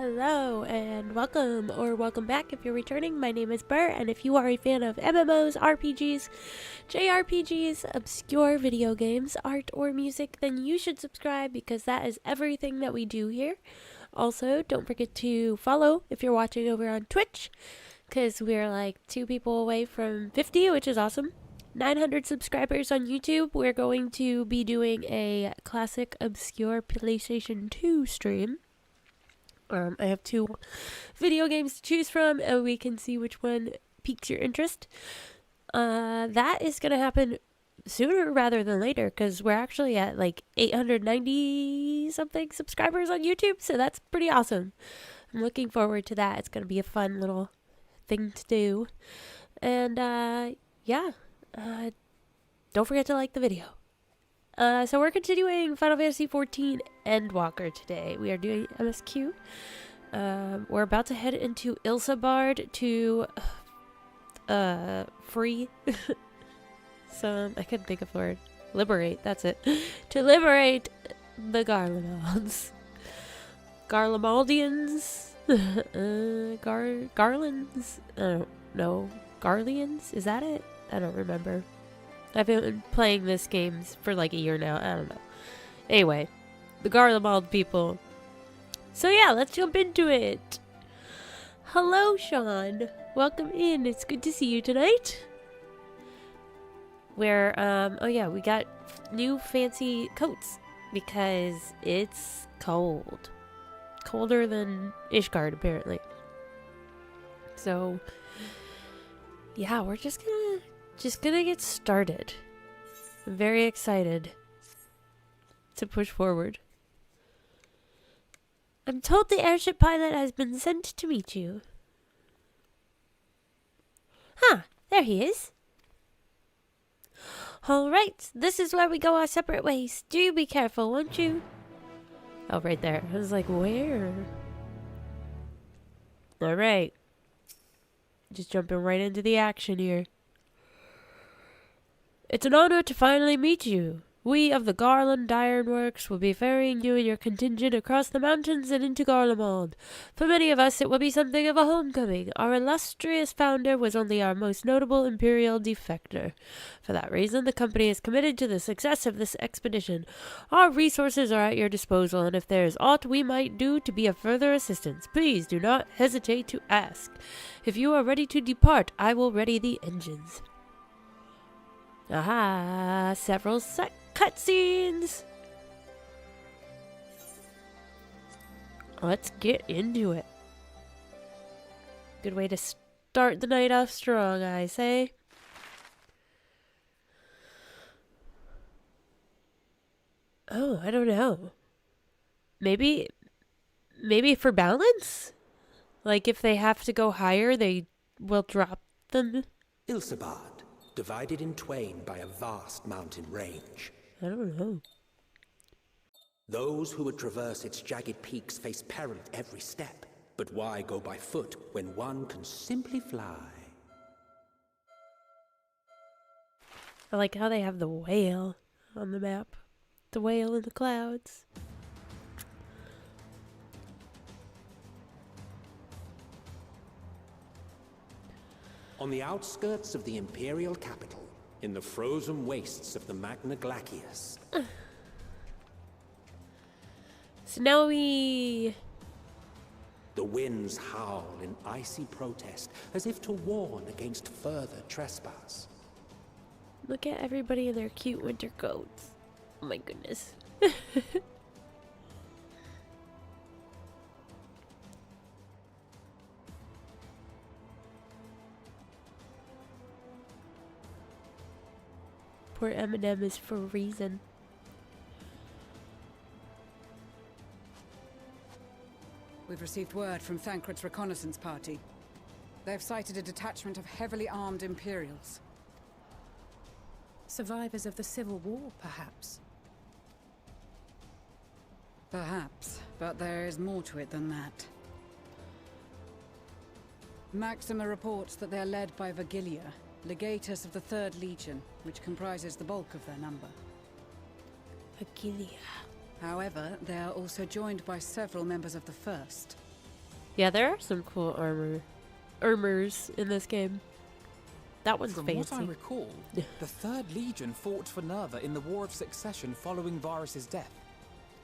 Hello and welcome or welcome back if you're returning. My name is Burr, and if you are a fan of MMOs, RPGs, JRPGs, obscure video games, art, or music, then you should subscribe because that is everything that we do here. Also, don't forget to follow if you're watching over on Twitch, because we're like 2 people away from 50, which is awesome. 900 subscribers on YouTube. We're going to be doing a classic obscure PlayStation 2 stream. I have 2 video games to choose from, and we can see which one piques your interest. That is going to happen sooner rather than later, because we're actually at like 890 something subscribers on YouTube, so that's pretty awesome. I'm looking forward to that. It's going to be a fun little thing to do. And yeah, don't forget to like the video. So we're continuing Final Fantasy XIV Endwalker today. We are doing MSQ. We're about to head into Ilsabard to free some, I couldn't think of the word. Liberate, that's it. To liberate the Garlemalds. Garlemaldians? Garlands? I don't know. Garleans? Is that it? I don't remember. I've been playing this game for like a year now. I don't know. Anyway, the Garlemald people. So yeah, let's jump into it. Hello, Sean. Welcome in. It's good to see you tonight. We're, oh yeah, we got new fancy coats because it's cold. Colder than Ishgard, apparently. So, yeah, we're just gonna get started. I'm very excited to push forward. I'm told the airship pilot has been sent to meet you. Huh, there he is. Alright, this is where we go our separate ways. Do be careful, won't you? Oh, right there. I was like, where? Alright. Just jumping right into the action here. It's an honor to finally meet you. We of the Garland Ironworks will be ferrying you and your contingent across the mountains and into Garlemald. For many of us, it will be something of a homecoming. Our illustrious founder was only our most notable imperial defector. For that reason, the company is committed to the success of this expedition. Our resources are at your disposal, and if there is aught we might do to be of further assistance, please do not hesitate to ask. If you are ready to depart, I will ready the engines. Aha, several cutscenes. Let's get into it. Good way to start the night off strong, I say. Oh, I don't know. Maybe for balance? Like if they have to go higher, they will drop them? Ilsabard, divided in twain by a vast mountain range. I don't know. Those who would traverse its jagged peaks face peril at every step. But why go by foot when one can simply fly? I like how they have the whale on the map. The whale in the clouds. On the outskirts of the imperial capital, in the frozen wastes of the Magna Glacius. So now we... The winds howl in icy protest, as if to warn against further trespass. Look at everybody in their cute winter coats. Oh my goodness. Poor Eminem is for a reason. We've received word from Thancred's reconnaissance party. They've sighted a detachment of heavily armed Imperials. Survivors of the Civil War, perhaps? Perhaps, but there is more to it than that. Maxima reports that they are led by Vergilia, legatus of the 3rd Legion, which comprises the bulk of their number. Vergilia. However, they are also joined by several members of the 1st. Yeah, there are some cool armors in this game. That one's From fancy. what I recall, the Third Legion fought for Nerva in the War of Succession following Varus's death.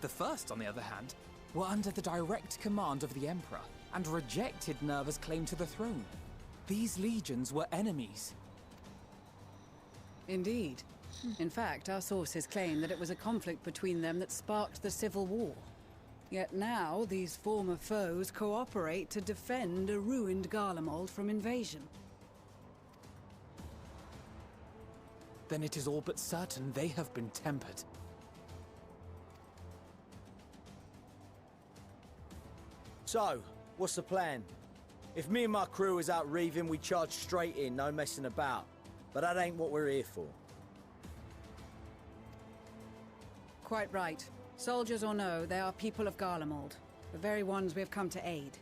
The First, on the other hand, were under the direct command of the Emperor and rejected Nerva's claim to the throne. These legions were enemies. Indeed. In fact, our sources claim that it was a conflict between them that sparked the Civil War. Yet now, these former foes cooperate to defend a ruined Garlemald from invasion. Then it is all but certain they have been tempered. So, what's the plan? If me and my crew is out reaving, we charge straight in, no messing about. But that ain't what we're here for. Quite right. Soldiers or no, they are people of Garlemald, the very ones we have come to aid.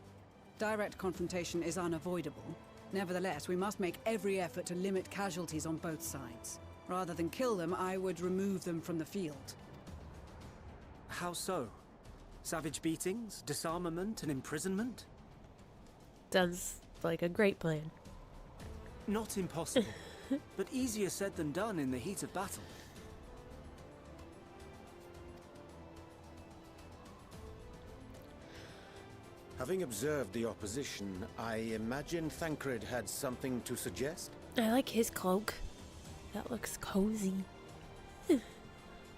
Direct confrontation is unavoidable. Nevertheless, we must make every effort to limit casualties on both sides. Rather than kill them, I would remove them from the field. How so? Savage beatings, disarmament, and imprisonment? Sounds like a great plan. Not impossible, but easier said than done in the heat of battle. Having observed the opposition, I imagine Thancred had something to suggest? I like his cloak. That looks cozy.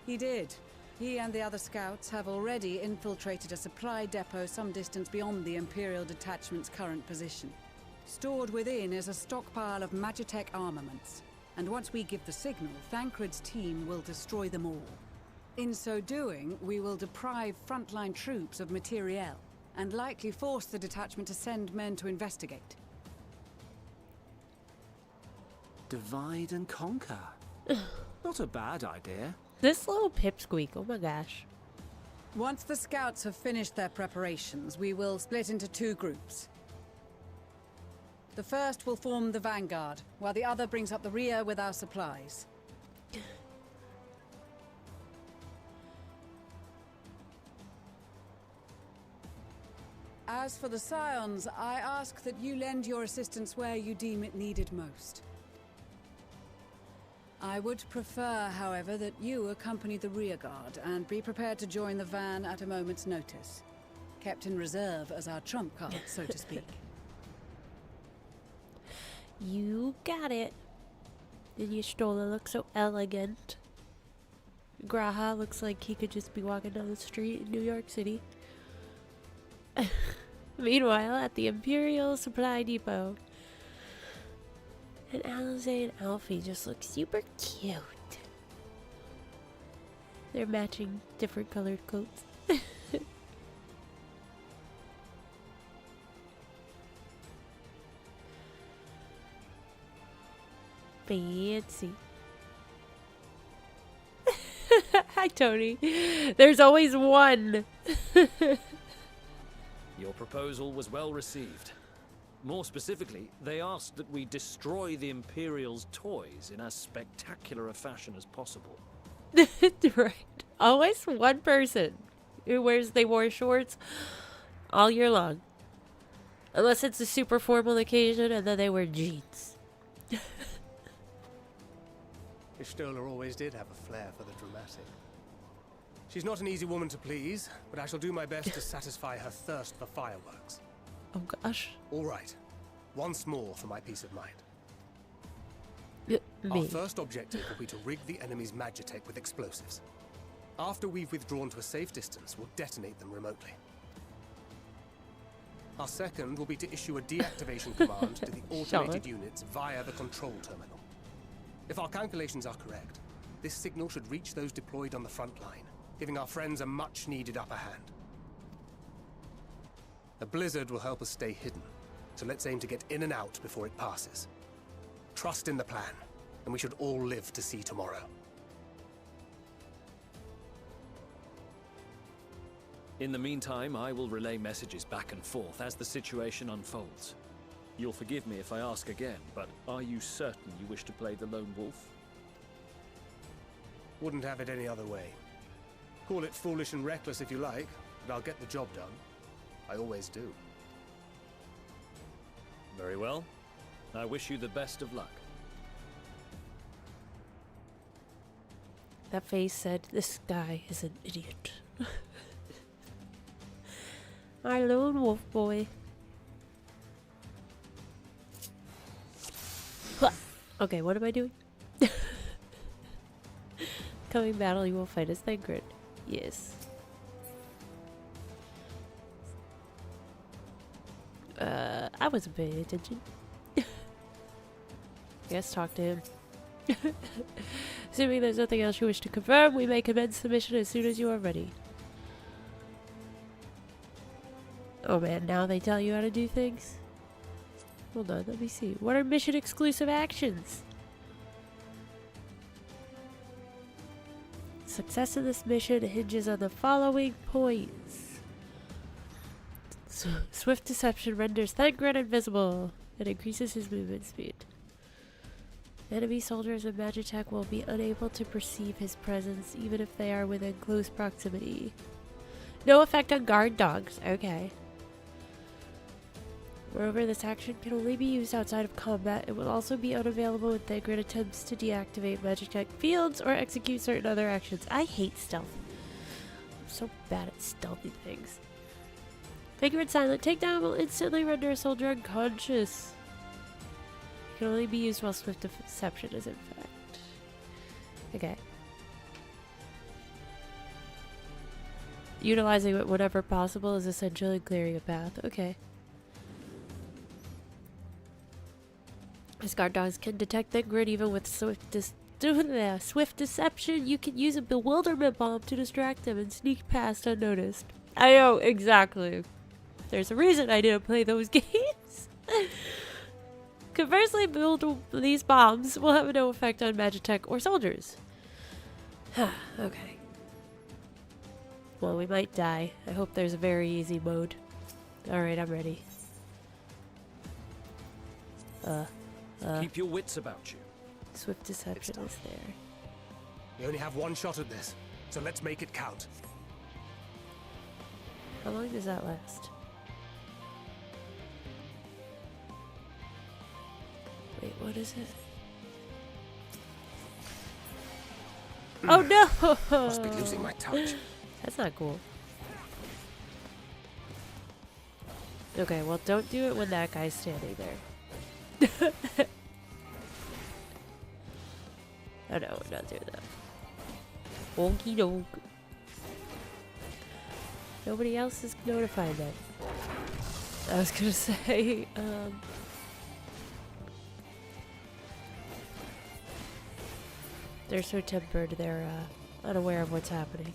He did. He and the other scouts have already infiltrated a supply depot some distance beyond the Imperial detachment's current position. Stored within is a stockpile of Magitech armaments, and once we give the signal, Thancred's team will destroy them all. In so doing, we will deprive frontline troops of materiel, and likely force the detachment to send men to investigate. Divide and conquer. Not a bad idea. This little pipsqueak, oh my gosh. Once the scouts have finished their preparations, we will split into two groups. The first will form the vanguard, while the other brings up the rear with our supplies. As for the Scions, I ask that you lend your assistance where you deem it needed most. I would prefer, however, that you accompany the rearguard and be prepared to join the van at a moment's notice. Kept in reserve as our trump card, so to speak. You got it. And your stroller looks so elegant. Graha looks like he could just be walking down the street in New York City. Meanwhile, at the Imperial Supply Depot, and Alize and Alfie just look super cute. They're matching different colored coats. Fancy. Hi, Tony. There's always one. Your proposal was well received. More specifically, they asked that we destroy the Imperial's toys in as spectacular a fashion as possible. Right. Always one person who wore shorts all year long. Unless it's a super formal occasion and then they wear jeans. Ishtola always did have a flair for the dramatic. She's not an easy woman to please, but I shall do my best to satisfy her thirst for fireworks. Oh gosh. All right. Once more for my peace of mind. Me. Our first objective will be to rig the enemy's Magitech with explosives. After we've withdrawn to a safe distance, we'll detonate them remotely. Our second will be to issue a deactivation command to the automated units via the control terminal. If our calculations are correct, this signal should reach those deployed on the front line, giving our friends a much-needed upper hand. A blizzard will help us stay hidden, so let's aim to get in and out before it passes. Trust in the plan, and we should all live to see tomorrow. In the meantime, I will relay messages back and forth as the situation unfolds. You'll forgive me if I ask again, but are you certain you wish to play the lone wolf? Wouldn't have it any other way. Call it foolish and reckless if you like, but I'll get the job done. I always do. Very well. I wish you the best of luck. That face said, "This guy is an idiot." Our lone wolf boy. Okay, what am I doing? Coming battle, you will fight as Thangred. Yes. I wasn't paying attention. Yes, talk to him. Assuming there's nothing else you wish to confirm, we may commence the mission as soon as you are ready. Oh man, now they tell you how to do things? Hold on, let me see. What are mission exclusive actions? Success in this mission hinges on the following points. Swift deception renders Thangred invisible. It increases his movement speed. Enemy soldiers and Magitech will be unable to perceive his presence even if they are within close proximity. No effect on guard dogs. Okay. Moreover, this action can only be used outside of combat. It will also be unavailable when Thangred attempts to deactivate Magitech fields or execute certain other actions. I hate stealth. I'm so bad at stealthy things. Thangred's silent takedown will instantly render a soldier unconscious. It can only be used while swift deception is in effect. Okay. Utilizing it whenever possible is essentially clearing a path. Okay. As guard dogs can detect Thangred even with swift deception, you can use a bewilderment bomb to distract them and sneak past unnoticed. I know, exactly. There's a reason I didn't play those games. Conversely, these bombs will have no effect on Magitech or soldiers. Okay. Well, we might die. I hope there's a very easy mode. Alright, I'm ready. Keep your wits about you. Swift deception is there. We only have one shot at this, so let's make it count. How long does that last? Wait, what is it? Oh no! Must be losing my touch. That's not cool. Okay, well don't do it when that guy's standing there. Oh no, we're not doing that. Okie doke. Nobody else is notified then. I was gonna say, they're so tempered, they're unaware of what's happening.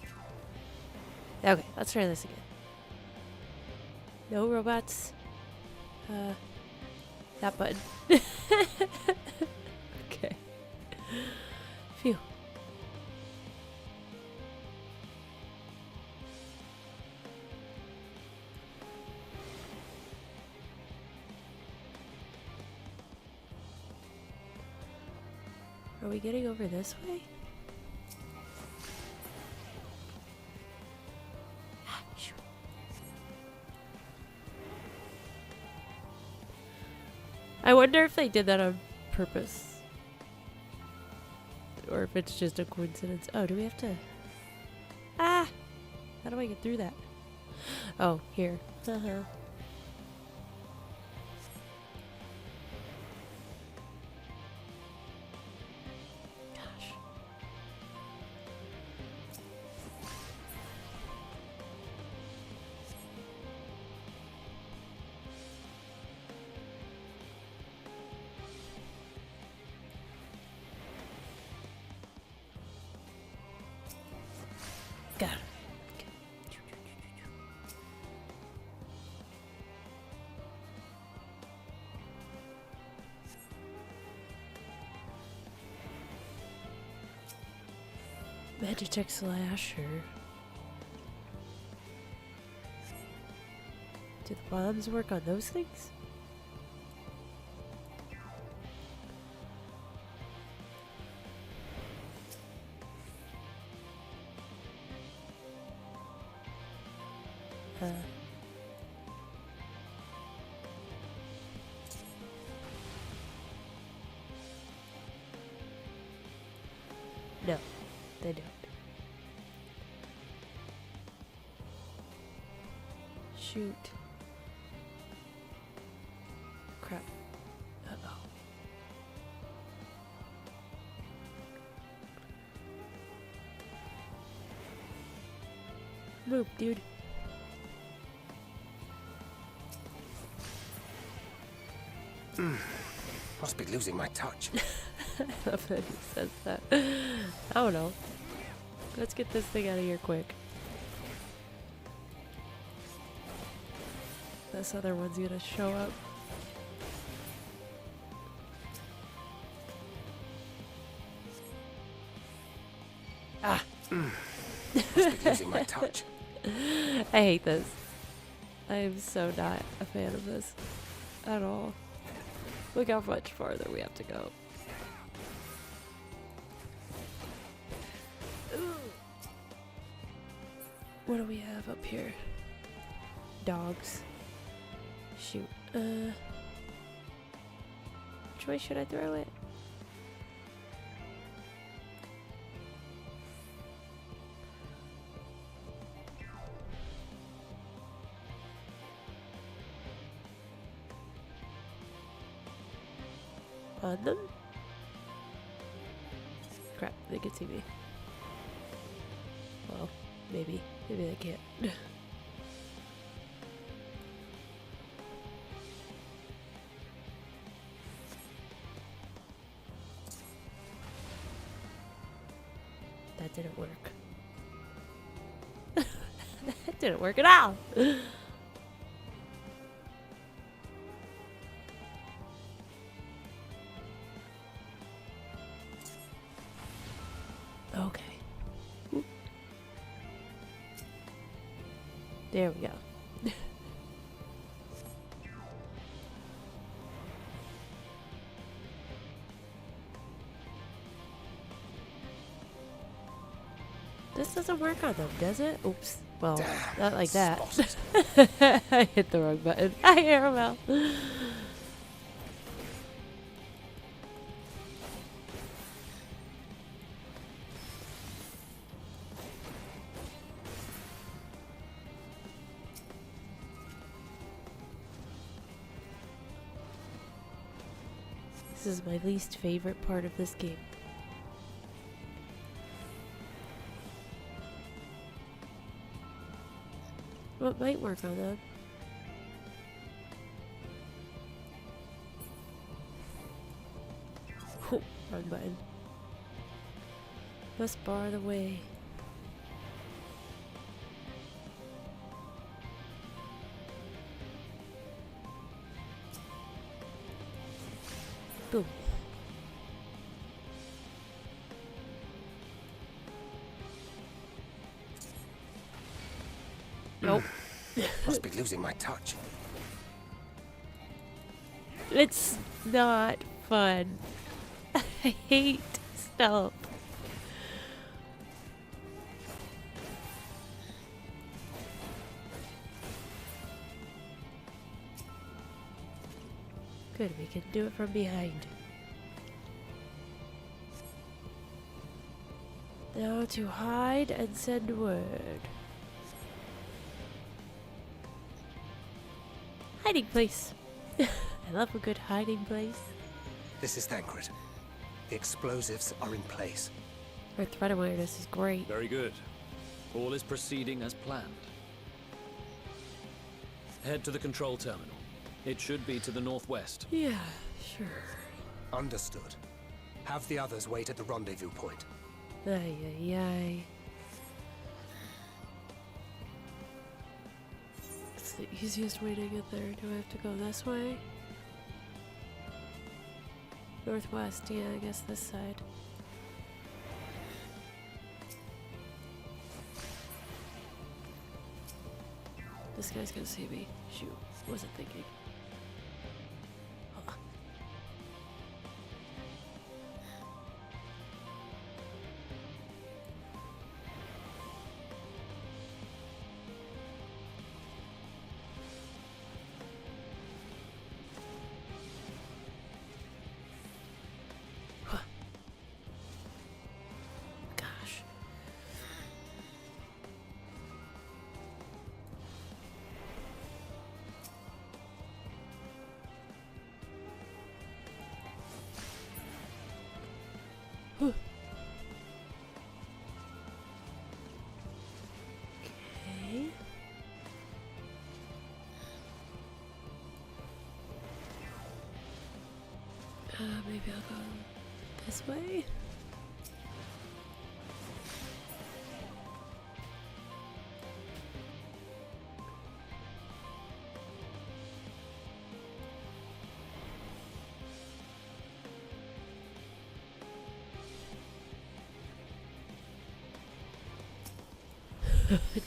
Okay, let's try this again. No robots. That button. Okay. Phew. Are we getting over this way? I wonder if they did that on purpose. Or if it's just a coincidence. Oh, do we have to... Ah! How do I get through that? Oh, here. Uh-huh. Gosh. Got it. Magitech Slasher. Do the bombs work on those things? They don't. Shoot. Crap. Uh-oh. Move, dude. Must be losing my touch. I love that he says that. I don't know. Let's get this thing out of here quick. This other one's gonna show up. Ah! Must be losing my touch. I hate this. I am so not a fan of this at all. Look how much farther we have to go. What do we have up here? Dogs. Shoot. Which way should I throw it? On them? Crap, they can see me. Well, maybe. Maybe they can't. That didn't work. That didn't work at all! Okay. Oop. There we go. This doesn't work on them, does it? Oops. Well, Damn, not like that. spotted. I hit the wrong button. I hear him out. This is my least favorite part of this game. What might work on that? Oh, wrong button. Must bar the way. Boom. Nope. Must be losing my touch. It's not fun. I hate stealth. Good, we can do it from behind. Now to hide and send word. Hiding place. I love a good hiding place. This is Thancred. The explosives are in place. Our threat awareness is great. Very good. All is proceeding as planned. Head to the control terminal. It should be to the northwest. Yeah, sure. Understood. Have the others wait at the rendezvous point. Ay, ay, ay. It's the easiest way to get there. Do I have to go this way? Northwest, yeah, I guess this side. This guy's gonna see me. Shoot, wasn't thinking. Huh. Huh. Gosh. Maybe I'll go this way.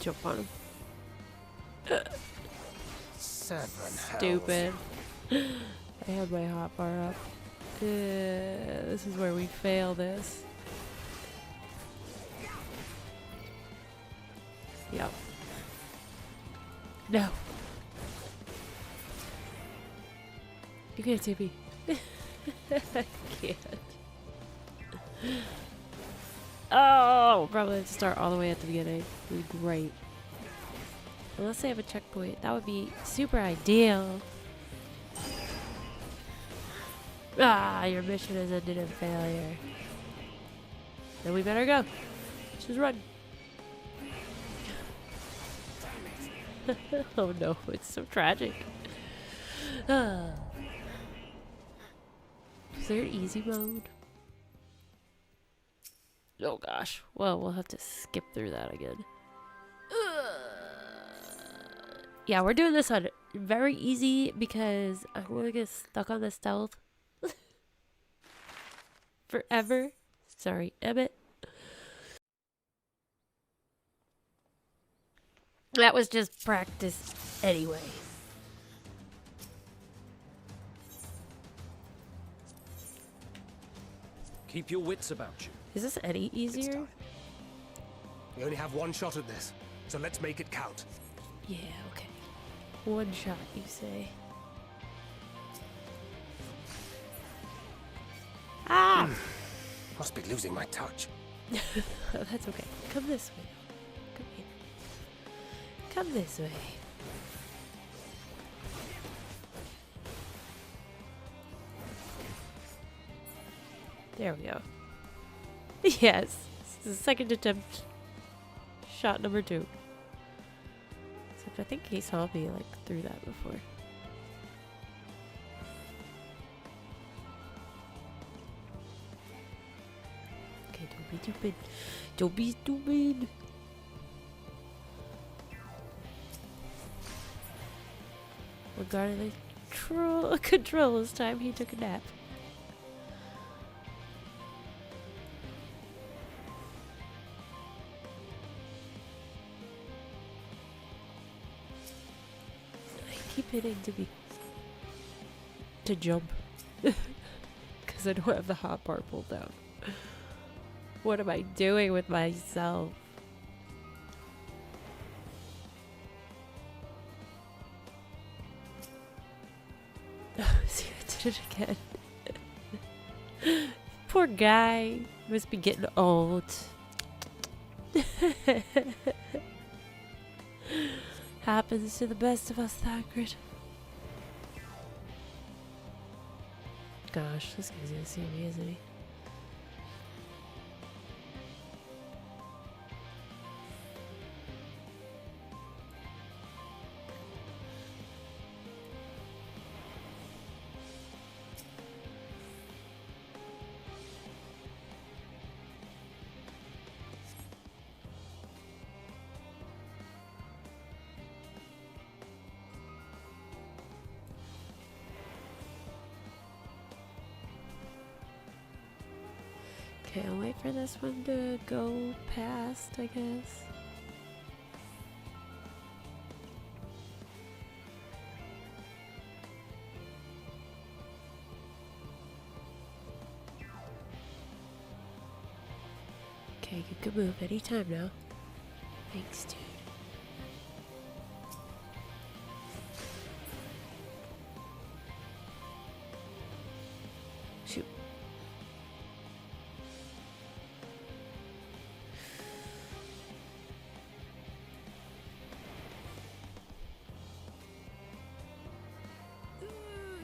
Jump on him. 7 Stupid. I have my hotbar up. This is where we fail this. Yep. No. You can't see me. I can't. Oh, we'll probably have to start all the way at the beginning. Would be great. Unless they have a checkpoint. That would be super ideal. Ah, your mission has ended in failure. Then we better go. Just run. Oh no, it's so tragic. Ah. Is there easy mode? Oh gosh. Well, we'll have to skip through that again. Yeah, we're doing this on very easy because I want to get stuck on the stealth forever. Sorry, Emmett. That was just practice anyway. Keep your wits about you. Is this any easier? We only have one shot at this, so let's make it count. Yeah, okay. One shot, you say. Ah! Must be losing my touch. That's okay. Come this way. Come here. Come this way. There we go. Yes. This is the second attempt. Shot number 2. Except I think he saw me like through that before. Okay, don't be stupid. Don't be stupid. Regarding the control this time, he took a nap. Keep hitting to jump because I don't have the hotbar pulled down. What am I doing with myself? See, I did it again. Poor guy must be getting old. Happens to the best of us, Thagrid. Gosh, this guy's gonna see me, isn't he? Okay, I'll wait for this one to go past, I guess. Okay, you can move anytime now. Thanks, dude. Shoot.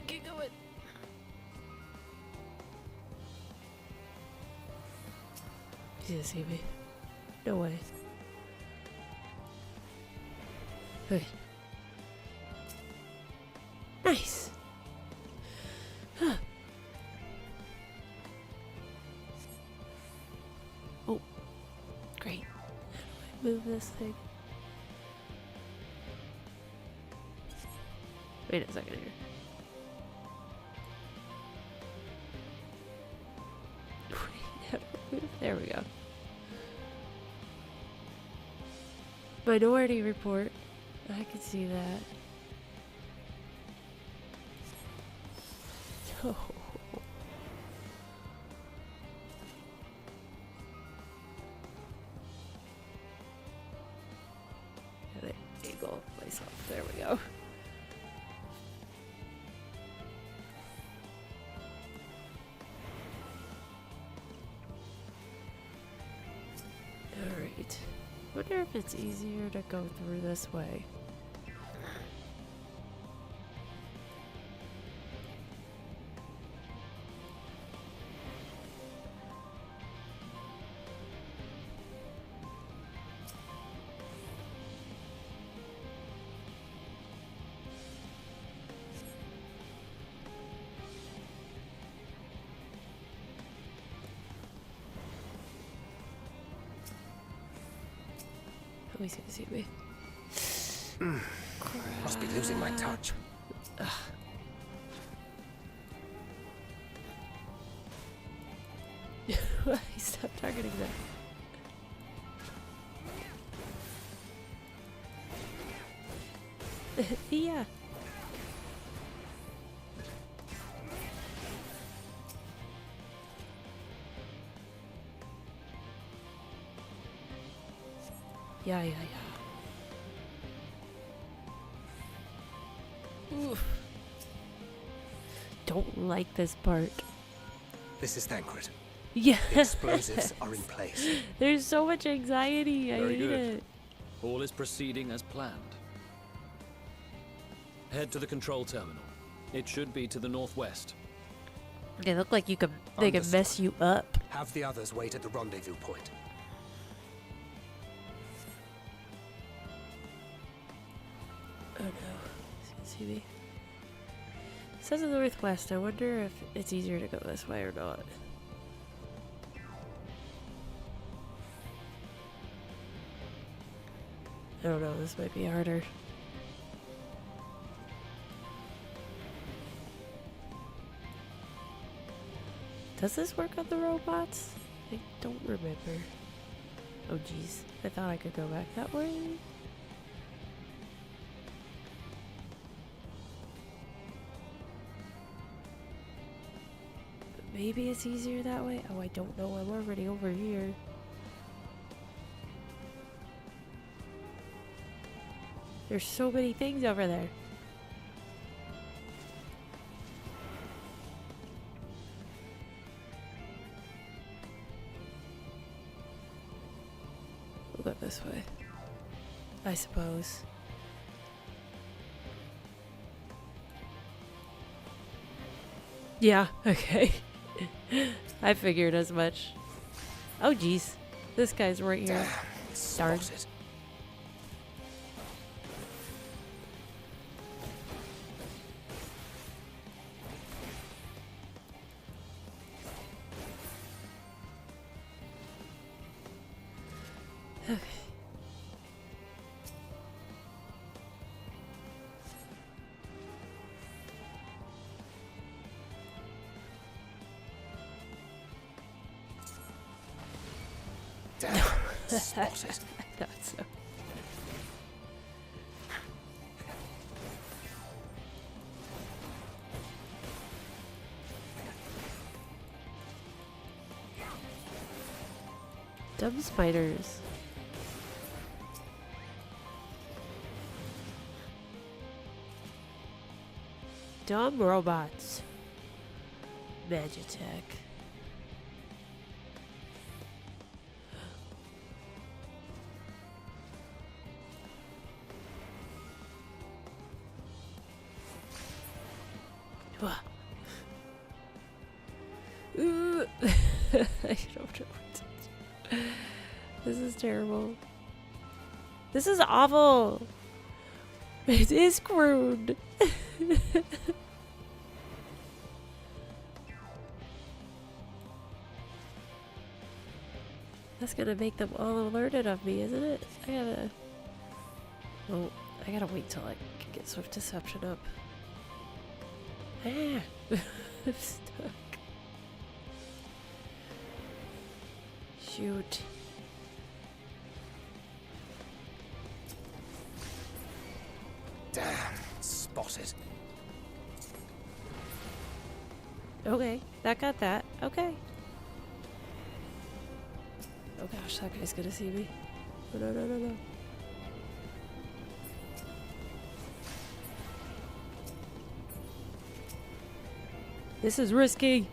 Get going. He's gonna see me. No way. Okay. Nice. Huh. move this thing? Wait a second here. There we go. Minority report. I can see that. Oh. Gotta angle myself. There we go. Alright. Wonder if it's easier to go through this way. Oh, he's gonna see me. Must be losing my touch. He stopped targeting that. Yeah. Yeah. Oof. Don't like this part. This is Thancred. Yeah. The explosives are in place. There's so much anxiety. I Very hate good. it. All is proceeding as planned. Head to the control terminal. It should be to the northwest. They look like they can mess you up. Have the others wait at the rendezvous point. Oh no. He's gonna see me. It says the northwest. I wonder if it's easier to go this way or not. I don't know, this might be harder. Does this work on the robots? I don't remember. Oh jeez, I thought I could go back that way. But maybe it's easier that way? Oh, I don't know, I'm already over here. There's so many things over there. We'll go this way, I suppose. Yeah, okay. I figured as much. Oh jeez, this guy's right here. Darn. Spotted. Damn. Spotted. I thought so. Dumb spiders. Dumb robots. Magitech. Ooh. I don't know what to do. This is terrible. This is awful. It is crude. That's gonna make them all alerted of me, isn't it? Well, I gotta wait till I can get Swift Deception up. Ah! I'm stuck. Shoot. Damn, spotted. Okay, that got that. Okay. Oh gosh, that guy's gonna see me. Oh, no, no, no, no. This is risky.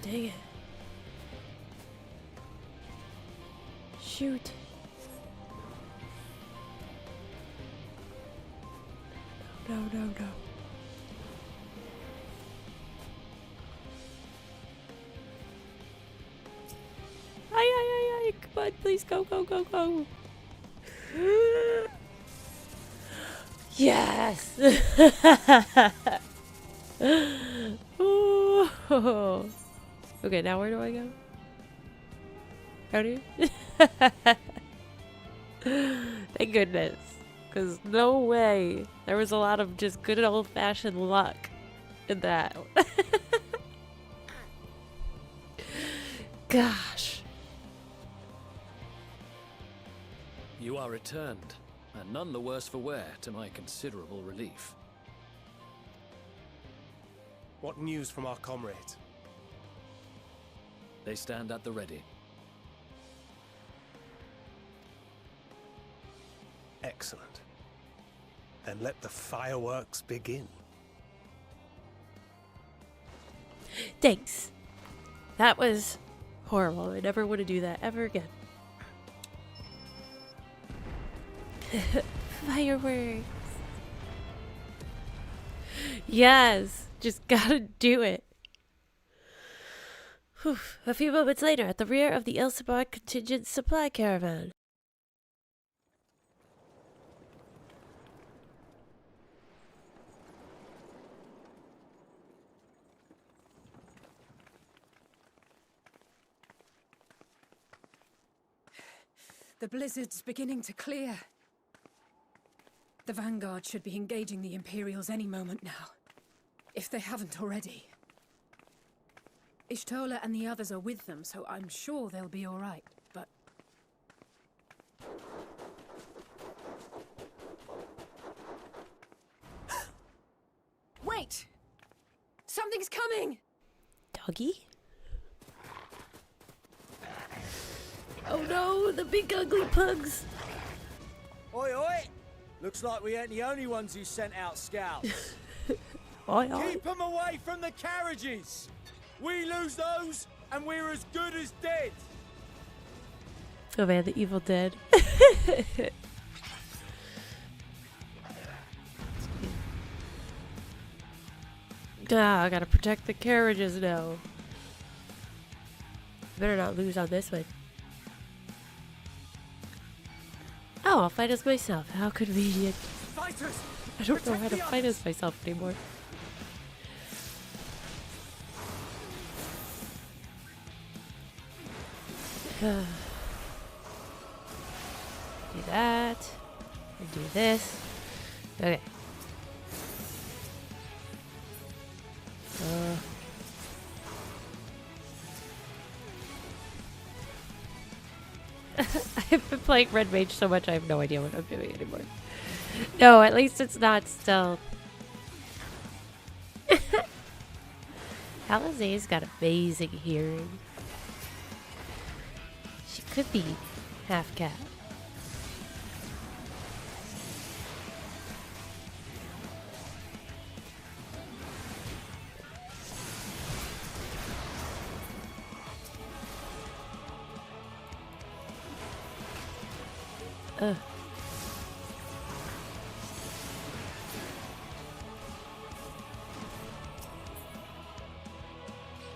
Dang it. Shoot. No, no, no. Ay, ay, ay, ay. Come on, please go, go, go, go. Yes! Ooh. Okay, now where do I go? How do you? Thank goodness. Because no way. There was a lot of just good old-fashioned luck in that. Gosh. You are returned, and none the worse for wear, to my considerable relief. What news from our comrades? They stand at the ready. Excellent. Then let the fireworks begin. Thanks. That was horrible. I never want to do that ever again. Fireworks. Yes. Just gotta do it. Whew. A few moments later, at the rear of the Ilsabard contingent supply caravan. The blizzard's beginning to clear. The Vanguard should be engaging the Imperials any moment now, if they haven't already. Ishtola and the others are with them, so I'm sure they'll be all right, but... Wait! Something's coming! Doggy? Oh no, the big ugly pugs! Oi, oi! Looks like we ain't the only ones who sent out scouts. Oi, oi. Keep them away from the carriages! We lose those, and we're as good as dead! Oh man, the Evil Dead. I gotta protect the carriages now. Better not lose on this one. Oh, I'll fight as myself. How convenient. Fighters! I don't know how to fight as myself anymore. Do that. And do this. Okay. I've been playing Red Mage so much I have no idea what I'm doing anymore. No, at least it's not stealth. Alizae's got amazing hearing. She could be half cat.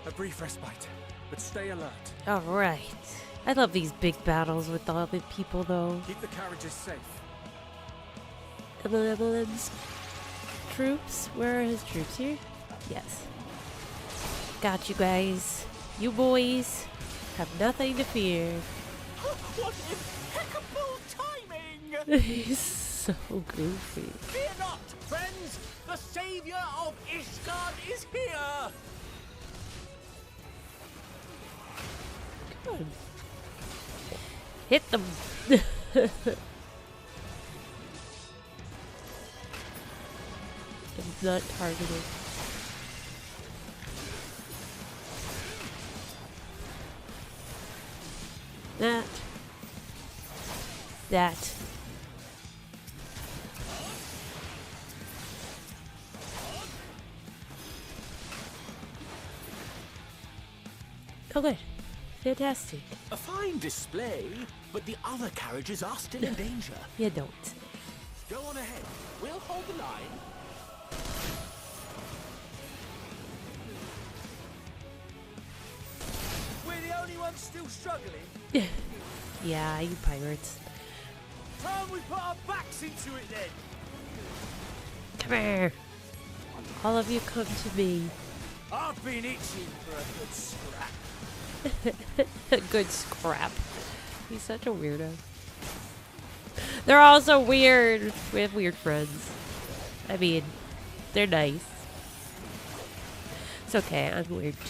A brief respite, but stay alert. Alright. I love these big battles with all the people though. Keep the carriages safe. Emily's troops? Where are his troops here? Yes. Got you guys. You boys have nothing to fear. What impeccable timing! He's so goofy. Fear not, friends! The savior of Ishgard is here! Good. Hit them. It's not targeted. That. Oh, good. Fantastic. A fine display, but the other carriages are still in danger. You don't. Go on ahead. We'll hold the line. We're the only ones still struggling. Yeah, you pirates. Time we put our backs into it then. Come here. All of you come to me. I've been itching for a good scrap. A good scrap. He's such a weirdo. They're all so weird. We have weird friends. I mean, they're nice. It's okay, I'm weird too.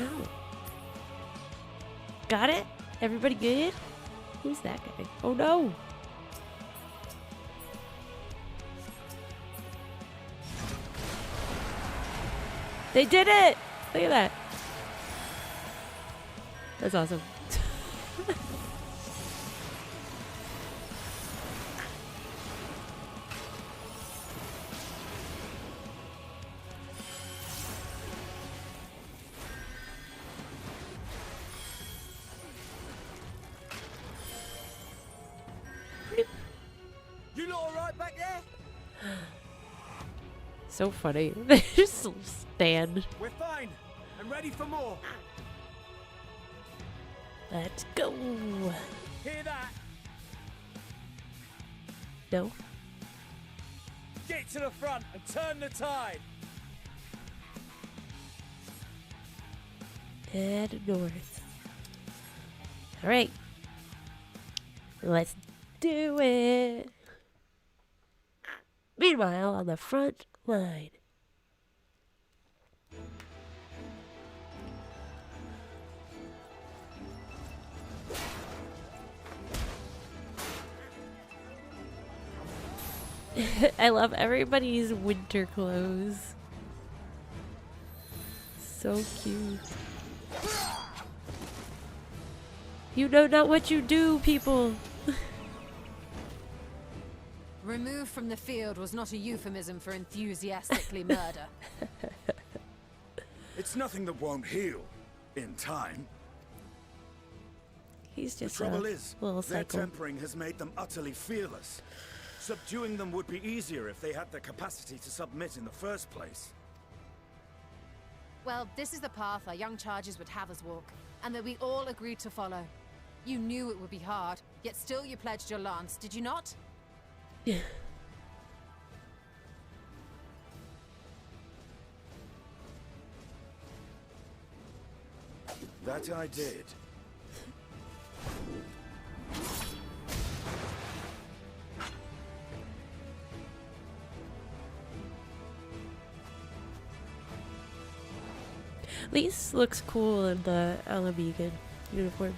Ow. Got it? Everybody good? Who's that guy? Oh no! They did it! Look at that. That's awesome. You lot alright back there? So funny. They just stand. We're fine and ready for more. Let's go. Hear that? No? Get to the front and turn the tide. Head north. Alright. Let's do it. Meanwhile, on the front line. I love everybody's winter clothes. So cute. You know not what you do, people. Removed from the field was not a euphemism for enthusiastically murder. It's nothing that won't heal in time. He's The just trouble a is, little their psycho. tempering has made them utterly fearless. Subduing them would be easier if they had the capacity to submit in the first place. Well, this is the path our young charges would have us walk, and that we all agreed to follow. You knew it would be hard, yet still you pledged your lance, did you not? Yeah. That I did. Lise looks cool in the Alamegan uniform.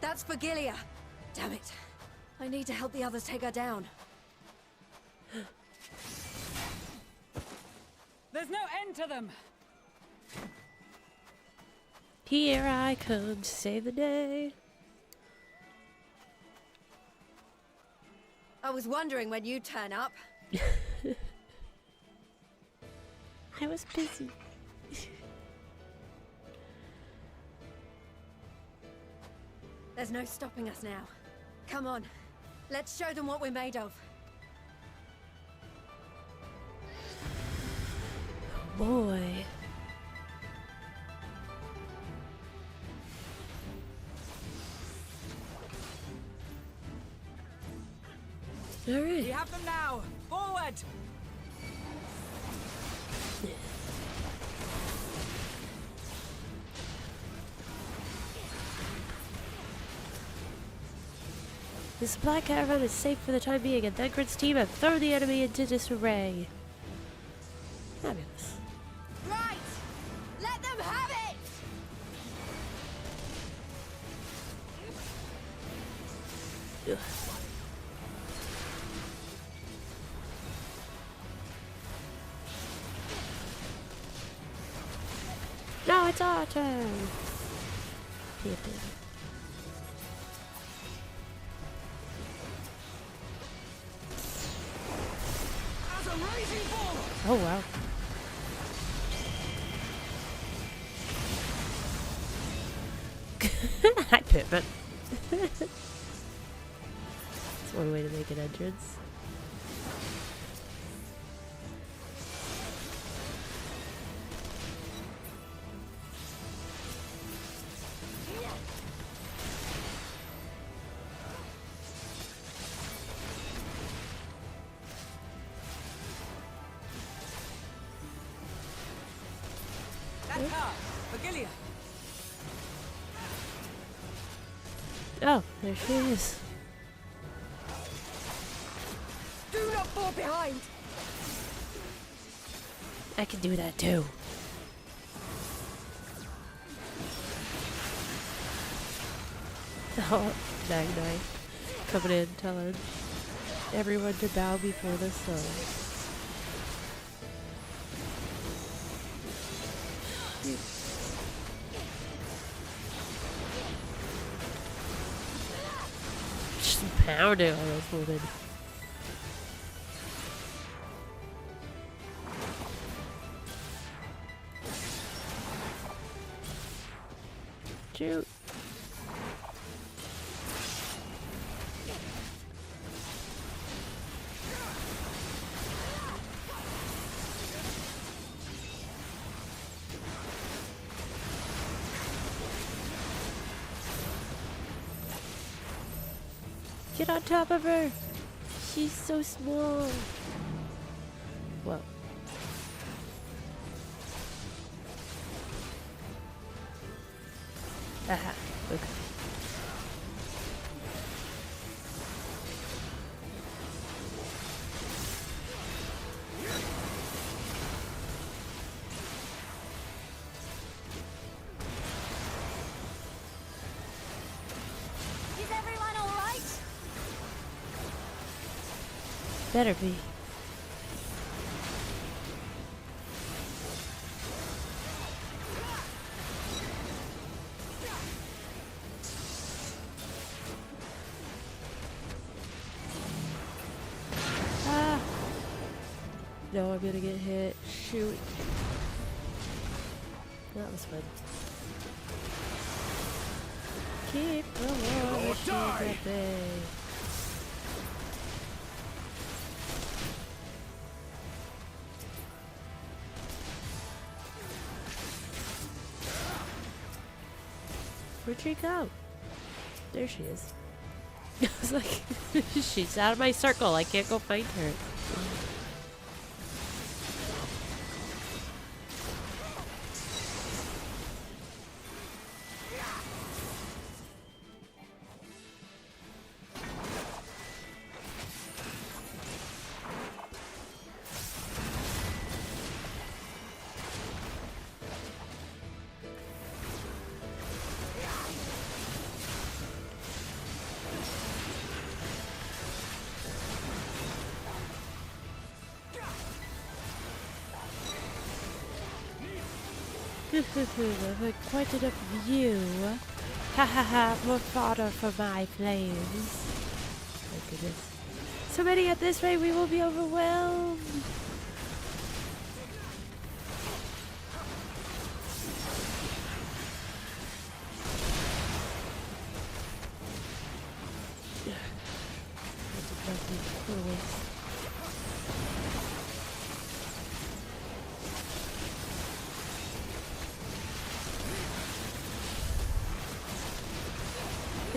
That's Bergilia. Damn it. I need to help the others take her down. There's no end to them! Here I come to save the day. I was wondering when you'd turn up. I was busy. There's no stopping us now. Come on. Let's show them what we're made of. Oh boy. All right. We have them now. Forward. The supply caravan is safe for the time being, and Thancred's team have thrown the enemy into disarray. Fabulous. Right! Let them have it! Ugh. Now it's our turn. Oh wow. Hi, Pittman. That's one way to make an entrance. That's her. Berrrrlynn. Oh, there she is. Do not fall behind! I can do that too. Oh, Magnite coming in telling everyone to bow before the sun. Just pounding on this woman. Shoot. Get on top of her. She's so small. Whoa. Aha. Okay. Is everyone alright? Better be. Ah. No, I'm gonna get hit. Shoot. That was fun. Keep the war machine at bay. Where'd she go? There she is. I was like, she's out of my circle. I can't go find her. I've had quite enough view. Ha ha ha, more fodder for my flames. My goodness. So many at this rate, we will be overwhelmed.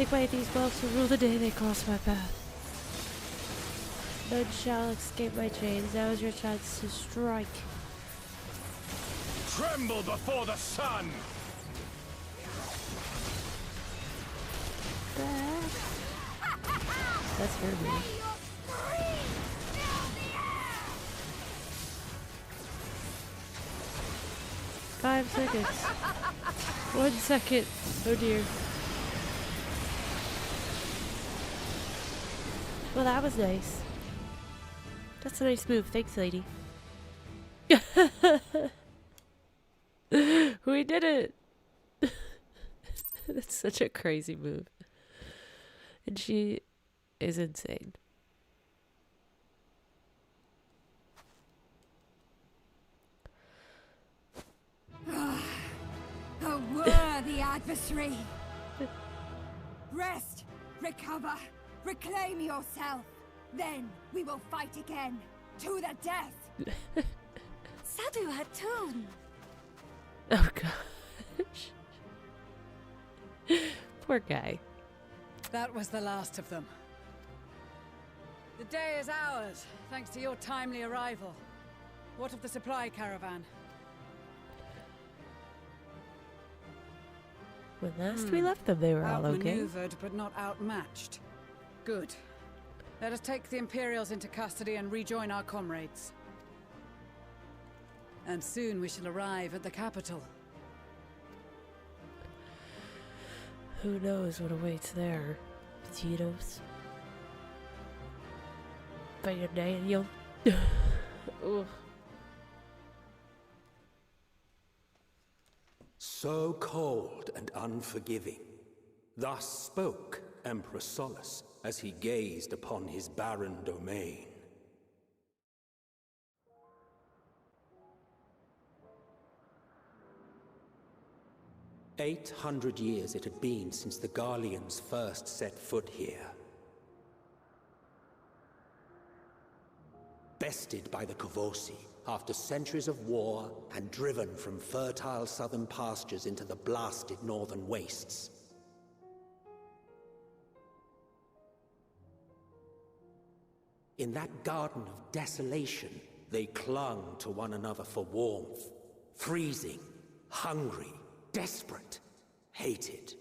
Take away these wells to rule the day they cross my path. None shall escape my chains. Now is your chance to strike. Tremble before the sun! That's her move. 5 seconds. 1 second. Oh dear. Well, that was nice. That's a nice move. Thanks, lady. We did it! That's such a crazy move. And she is insane. A worthy adversary. Rest, recover, reclaim yourself. Then we will fight again, to the death. Sadhu Hatun. Oh gosh. Poor guy. That was the last of them. The day is ours, thanks to your timely arrival. What of the supply caravan? When last we left them, they were all okay. Outmaneuvered, but not outmatched. Good. Let us take the Imperials into custody and rejoin our comrades. And soon we shall arrive at the capital. Who knows what awaits there? Potatoes. By your Daniel. Ooh. So cold and unforgiving. Thus spoke Emperor Solus as he gazed upon his barren domain. "800 years it had been since the Garleans first set foot here. Bested by the Kavosi, after centuries of war and driven from fertile southern pastures into the blasted northern wastes. In that garden of desolation, they clung to one another for warmth, freezing, hungry, desperate, hated.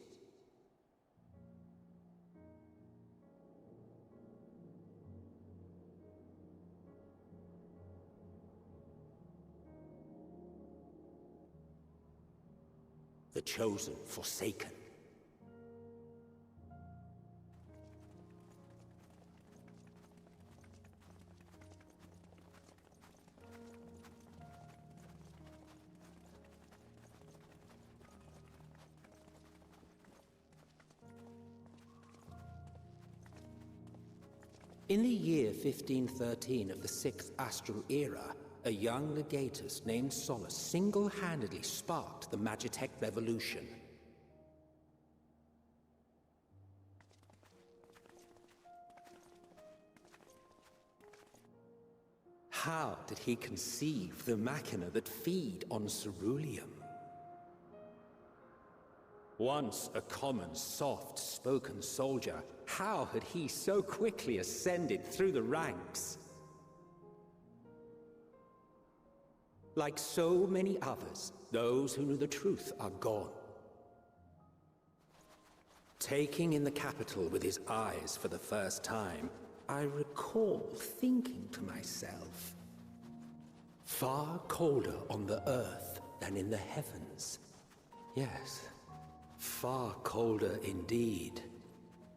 The chosen forsaken. In the year 1513 of the 6th Astral Era, a young legatus named Solus single-handedly sparked the Magitech Revolution. How did he conceive the machina that feed on ceruleum? Once a common, soft-spoken soldier, how had he so quickly ascended through the ranks? Like so many others, those who knew the truth are gone. Taking in the capital with his eyes for the first time, I recall thinking to myself, far colder on the earth than in the heavens. Yes, far colder indeed,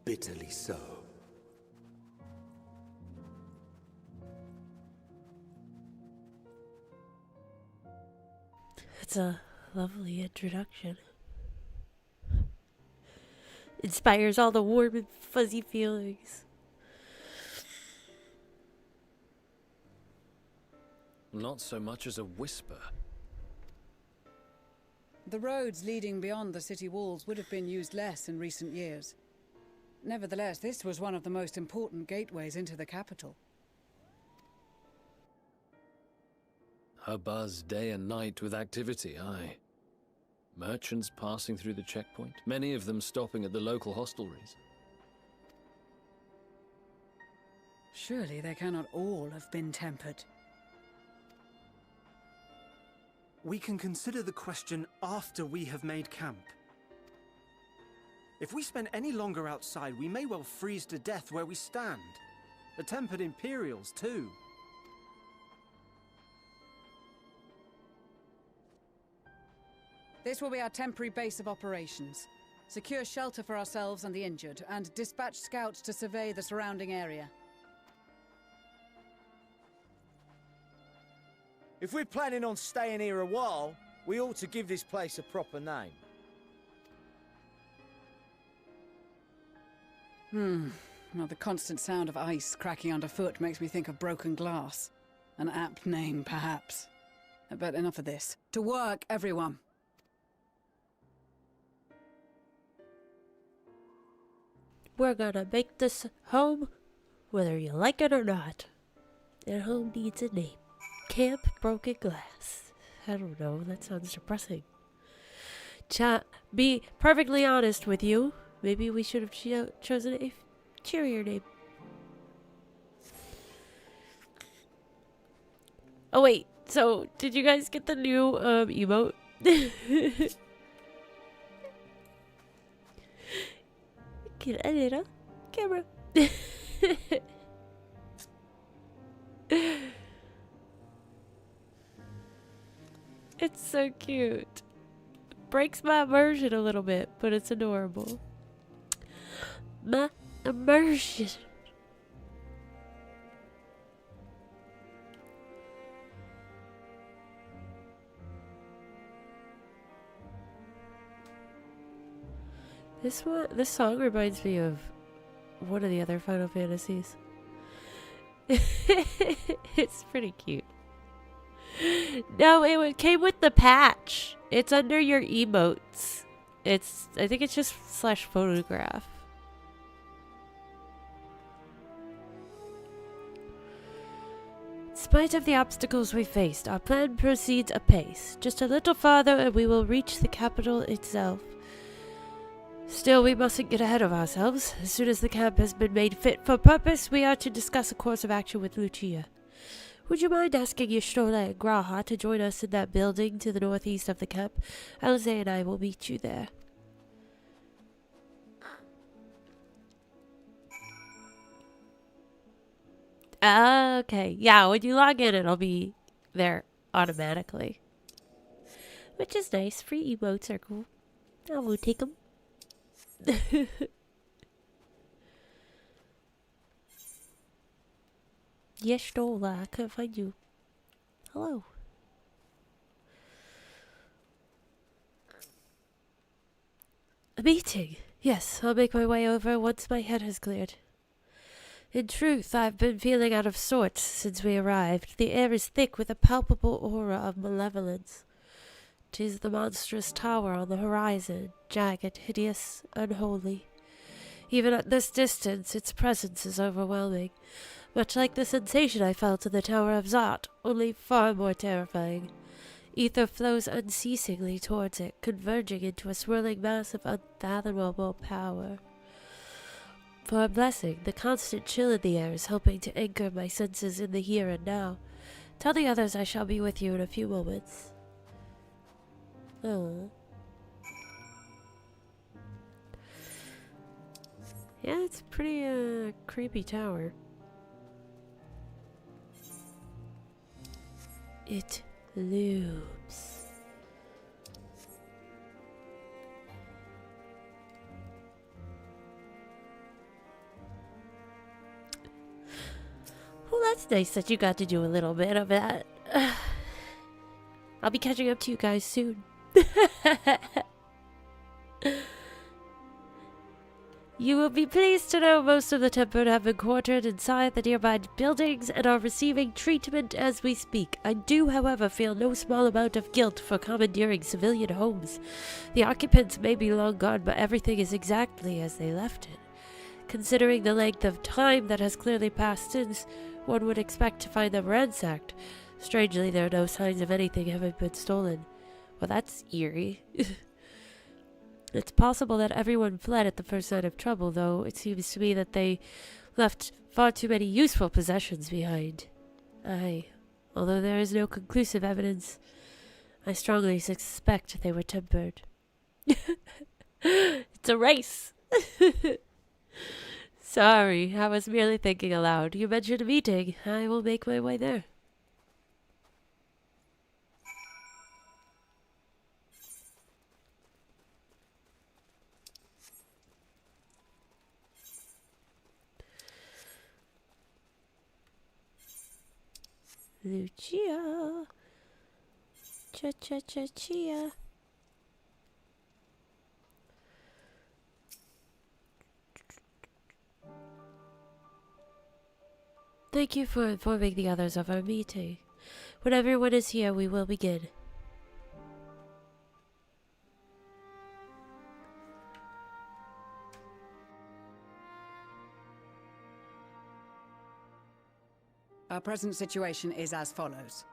bitterly so. That's a lovely introduction. Inspires all the warm and fuzzy feelings. Not so much as a whisper. The roads leading beyond the city walls would have been used less in recent years. Nevertheless, this was one of the most important gateways into the capital. Her buzz day and night with activity, aye. Merchants passing through the checkpoint, many of them stopping at the local hostelries. Surely they cannot all have been tempered. We can consider the question after we have made camp. If we spend any longer outside, we may well freeze to death where we stand. The tempered Imperials, too. This will be our temporary base of operations. Secure shelter for ourselves and the injured, and dispatch scouts to survey the surrounding area. If we're planning on staying here a while, we ought to give this place a proper name. Well, the constant sound of ice cracking underfoot makes me think of broken glass. An apt name, perhaps. But enough of this. To work, everyone! We're gonna make this home, whether you like it or not. And home needs a name. Camp Broken Glass. I don't know, that sounds depressing. Be perfectly honest with you, maybe we should have chosen a cheerier name. Oh wait, so did you guys get the new emote? Can edit on camera. It's so cute. Breaks my immersion a little bit, but it's adorable. My immersion. This song reminds me of one of the other Final Fantasies. It's pretty cute. No, it came with the patch. It's under your emotes. I think it's just /photograph. In spite of the obstacles we faced, our plan proceeds apace. Just a little farther and we will reach the capital itself. Still, we mustn't get ahead of ourselves. As soon as the camp has been made fit for purpose, we are to discuss a course of action with Lucia. Would you mind asking Y'shtola and Graha to join us in that building to the northeast of the camp? Alize and I will meet you there. Okay, yeah, when you log in, it'll be there automatically. Which is nice. Free emotes are cool. I will take them. Y'shtola, I couldn't find you. Hello. A meeting. Yes, I'll make my way over once my head has cleared. In truth, I've been feeling out of sorts since we arrived. The air is thick with a palpable aura of malevolence. 'Tis the monstrous tower on the horizon, jagged, hideous, unholy. Even at this distance, its presence is overwhelming, much like the sensation I felt in the Tower of Zot, only far more terrifying. Ether flows unceasingly towards it, converging into a swirling mass of unfathomable power. For a blessing, the constant chill in the air is helping to anchor my senses in the here and now. Tell the others I shall be with you in a few moments. Oh. Yeah, it's a pretty creepy tower. It loops. Well, that's nice that you got to do a little bit of that. I'll be catching up to you guys soon. You will be pleased to know most of the tempered have been quartered inside the nearby buildings and are receiving treatment as we speak. I do, however, feel no small amount of guilt for commandeering civilian homes. The occupants may be long gone, but everything is exactly as they left it. Considering the length of time that has clearly passed since, one would expect to find them ransacked. Strangely, there are no signs of anything having been stolen. Well, that's eerie. It's possible that everyone fled at the first sign of trouble, though it seems to me that they left far too many useful possessions behind. Aye, although there is no conclusive evidence, I strongly suspect they were tempered. It's a race! Sorry, I was merely thinking aloud. You mentioned a meeting. I will make my way there. Lucia. Cha-cha-cha-chia. Thank you for informing the others of our meeting. When everyone is here, we will begin. Our present situation is as follows.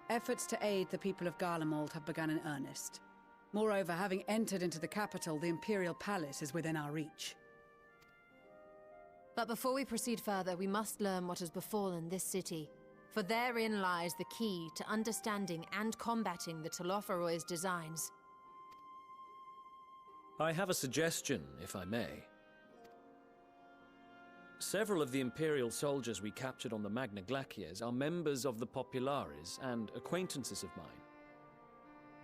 Efforts to aid the people of Garlemald have begun in earnest. Moreover, having entered into the capital, the Imperial Palace is within our reach. But before we proceed further, we must learn what has befallen this city. For therein lies the key to understanding and combating the Telophoroid's designs. I have a suggestion, if I may. Several of the Imperial soldiers we captured on the Magna Glaciers are members of the Populares and acquaintances of mine.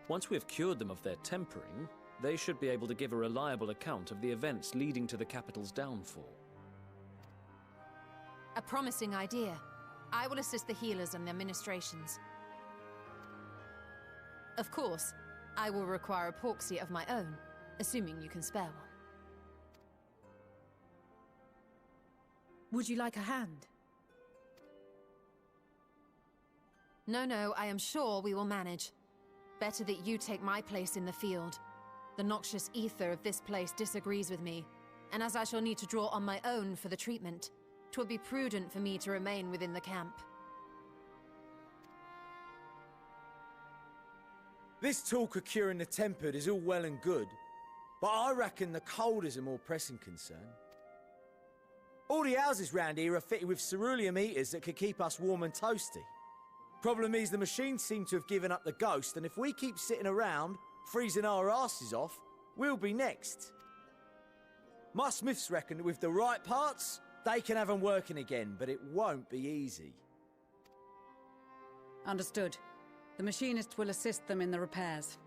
Once we have cured them of their tempering, they should be able to give a reliable account of the events leading to the capital's downfall. A promising idea. I will assist the healers and their ministrations. Of course, I will require a porxie of my own, assuming you can spare one. Would you like a hand? No, I am sure we will manage. Better that you take my place in the field. The noxious ether of this place disagrees with me, and as I shall need to draw on my own for the treatment, 'twould be prudent for me to remain within the camp. This talk of curing the tempered is all well and good, but I reckon the cold is a more pressing concern. All the houses round here are fitted with ceruleum heaters that could keep us warm and toasty. Problem is, the machines seem to have given up the ghost, and if we keep sitting around, freezing our asses off, we'll be next. My smiths reckon that with the right parts, they can have them working again, but it won't be easy. Understood. The machinist will assist them in the repairs.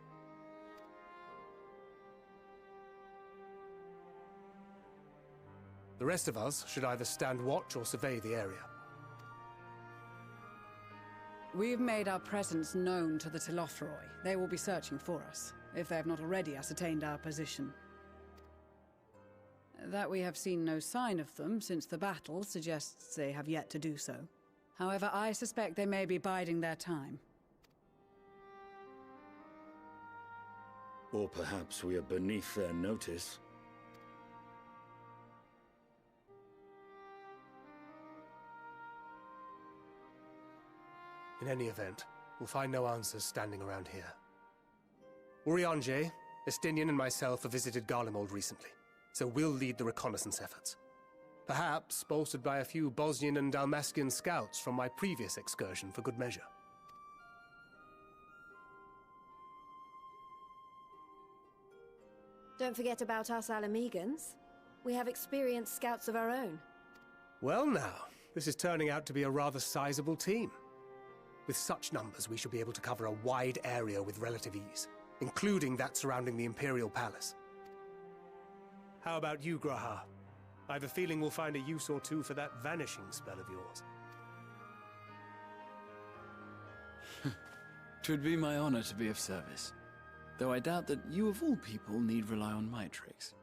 The rest of us should either stand watch or survey the area. We've made our presence known to the Telothroi. They will be searching for us, if they have not already ascertained our position. That we have seen no sign of them since the battle suggests they have yet to do so. However, I suspect they may be biding their time. Or perhaps we are beneath their notice. In any event, we'll find no answers standing around here. Urianger, Estinian and myself have visited Garlemald recently, so we'll lead the reconnaissance efforts. Perhaps bolstered by a few Bosnian and Dalmatian scouts from my previous excursion for good measure. Don't forget about us Alamegans. We have experienced scouts of our own. Well now, this is turning out to be a rather sizable team. With such numbers, we should be able to cover a wide area with relative ease, including that surrounding the Imperial Palace. How about you, Graha? I have a feeling we'll find a use or two for that vanishing spell of yours. 'Twould be my honor to be of service, though I doubt that you of all people need rely on my tricks.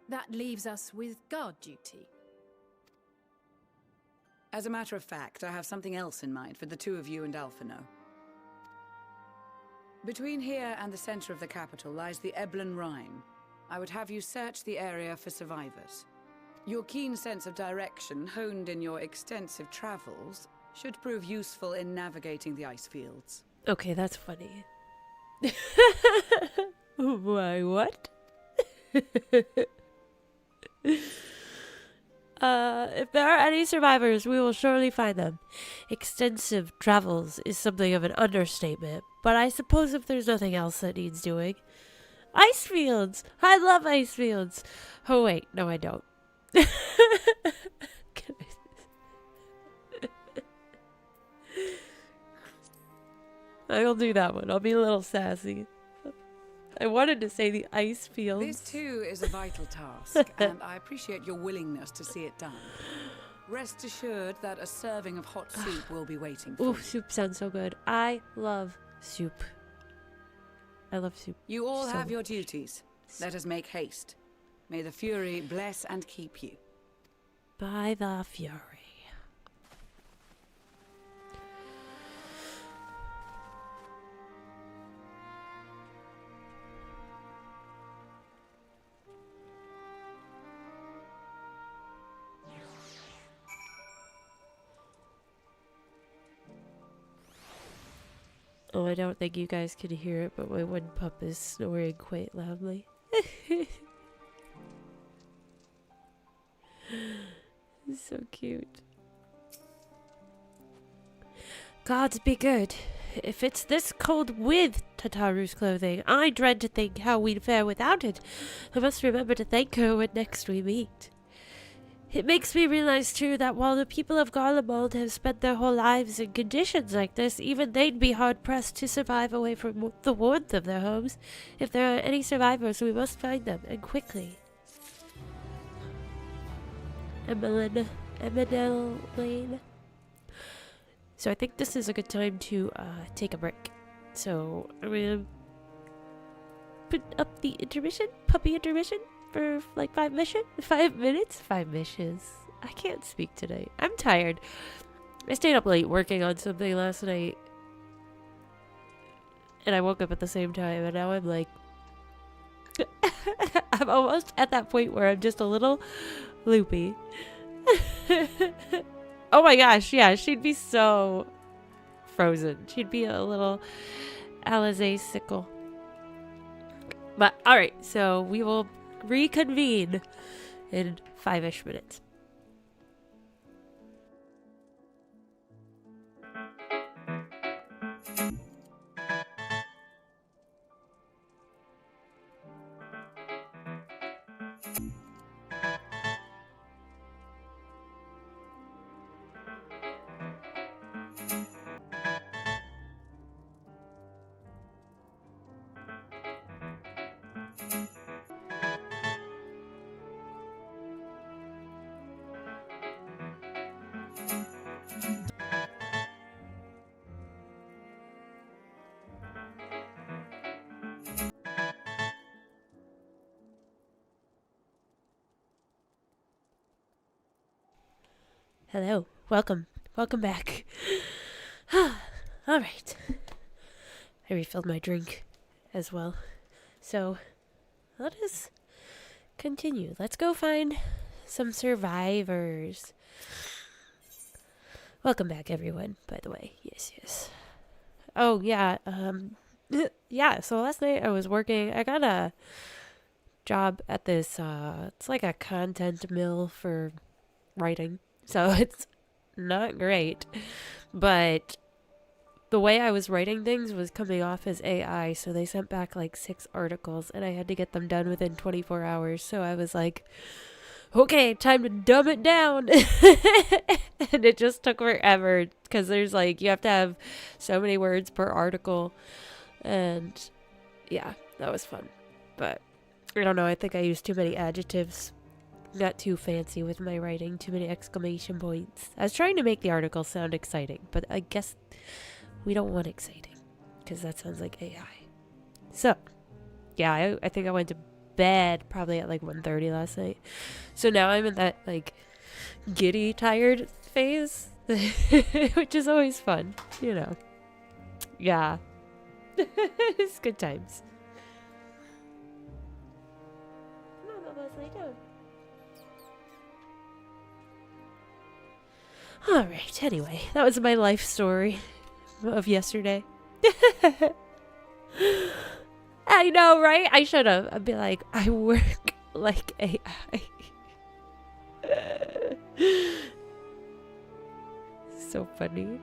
That leaves us with guard duty. As a matter of fact, I have something else in mind for the two of you and Alphino. Between here and the center of the capital lies the Eblin Rhine. I would have you search the area for survivors. Your keen sense of direction, honed in your extensive travels, Should prove useful in navigating the ice fields. Okay, that's funny. Why, what? If there are any survivors, we will surely find them. Extensive travels is something of an understatement, but I suppose if there's nothing else that needs doing. Ice fields! I love ice fields! Oh wait, no I don't. I'll do that one. I'll be a little sassy. I wanted to say the ice fields. This too is a vital task, and I appreciate your willingness to see it done. Rest assured that a serving of hot soup will be waiting for you. Ooh, soup sounds so good. I love soup. I love soup. You all so have your much. duties. Let us make haste. May the Fury bless and keep you. By the Fury. Oh, I don't think you guys can hear it, but my one pup is snoring quite loudly. It's so cute. Gods be good. If it's this cold with Tataru's clothing, I dread to think how we'd fare without it. I must remember to thank her when next we meet. It makes me realize, too, that while the people of Garlemald have spent their whole lives in conditions like this, even they'd be hard-pressed to survive away from the warmth of their homes. If there are any survivors, we must find them, and quickly. Emmeline. So I think this is a good time to take a break. So I'm gonna put up the intermission, puppy intermission, for like 5 minutes? 5 missions. I can't speak today. I'm tired. I stayed up late working on something last night. And I woke up at the same time, and now I'm like... I'm almost at that point where I'm just a little loopy. Oh my gosh, yeah, she'd be so frozen. She'd be a little Alizé-sickle. But, alright, so we will reconvene in 5-ish minutes. Hello. Welcome back. Alright. I refilled my drink as well. So, let us continue. Let's go find some survivors. Welcome back, everyone, by the way. Yes. Oh, yeah, yeah, so last night I was working. I got a job at this, it's like a content mill for writing. So it's not great, but the way I was writing things was coming off as AI, so they sent back like 6 articles, and I had to get them done within 24 hours, so I was like, okay, time to dumb it down, and it just took forever, because there's like, you have to have so many words per article, and yeah, that was fun, but I don't know, I think I used too many adjectives. Got too fancy with my writing, too many exclamation points. I was trying to make the article sound exciting, but I guess we don't want exciting, because that sounds like AI. So, yeah, I think I went to bed probably at like 1:30 last night. So now I'm in that like giddy, tired phase, which is always fun, you know. Yeah. It's good times. Come on, Bubbles, lay down. Alright, anyway, that was my life story of yesterday. I know, right? I should have. I'd be like, I work like AI. So funny.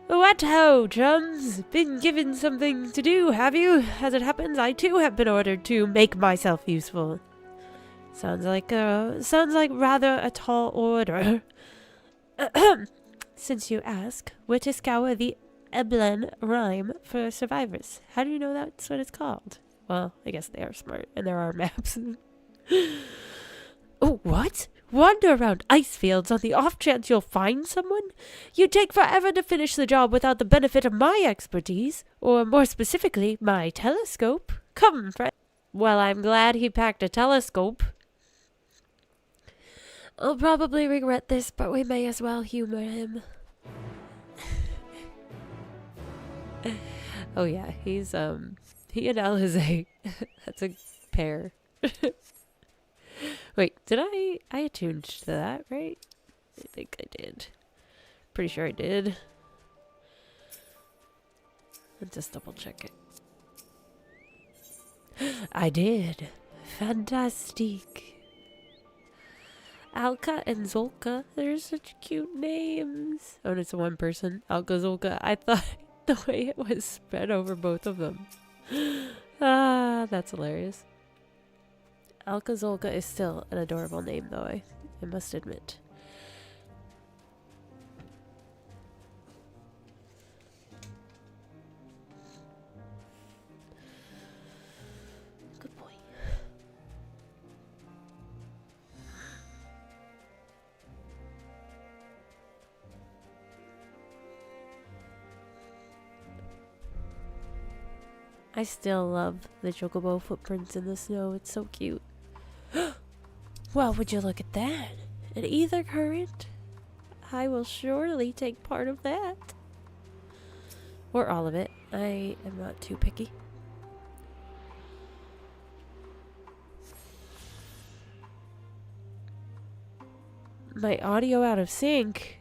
What ho, chums? Been given something to do, have you? As it happens, I too have been ordered to make myself useful. Sounds like rather a tall order. Since you ask, we're to scour the berrrlynn for survivors. How do you know that's what it's called? Well, I guess they are smart, and there are maps. Oh, what? Wander around ice fields on the off chance you'll find someone? You'd take forever to finish the job without the benefit of my expertise, or more specifically, my telescope. Come, friend. Well, I'm glad he packed a telescope. I'll probably regret this, but we may as well humor him. Oh yeah, he's, he and Alizé, that's a pair. Wait, did I attuned to that, right? I think I did. Pretty sure I did. Let's just double check it. I did. Fantastic. Alka and Zolka, they're such cute names. Oh, and it's one person. Alka, Zolka. I thought the way it was spread over both of them. Ah, that's hilarious. Alka-Zolka is still an adorable name, though, I must admit. Good boy. I still love the chocobo footprints in the snow. It's so cute. Well, would you look at that? An ether current? I will surely take part of that. Or all of it. I am not too picky. My audio out of sync?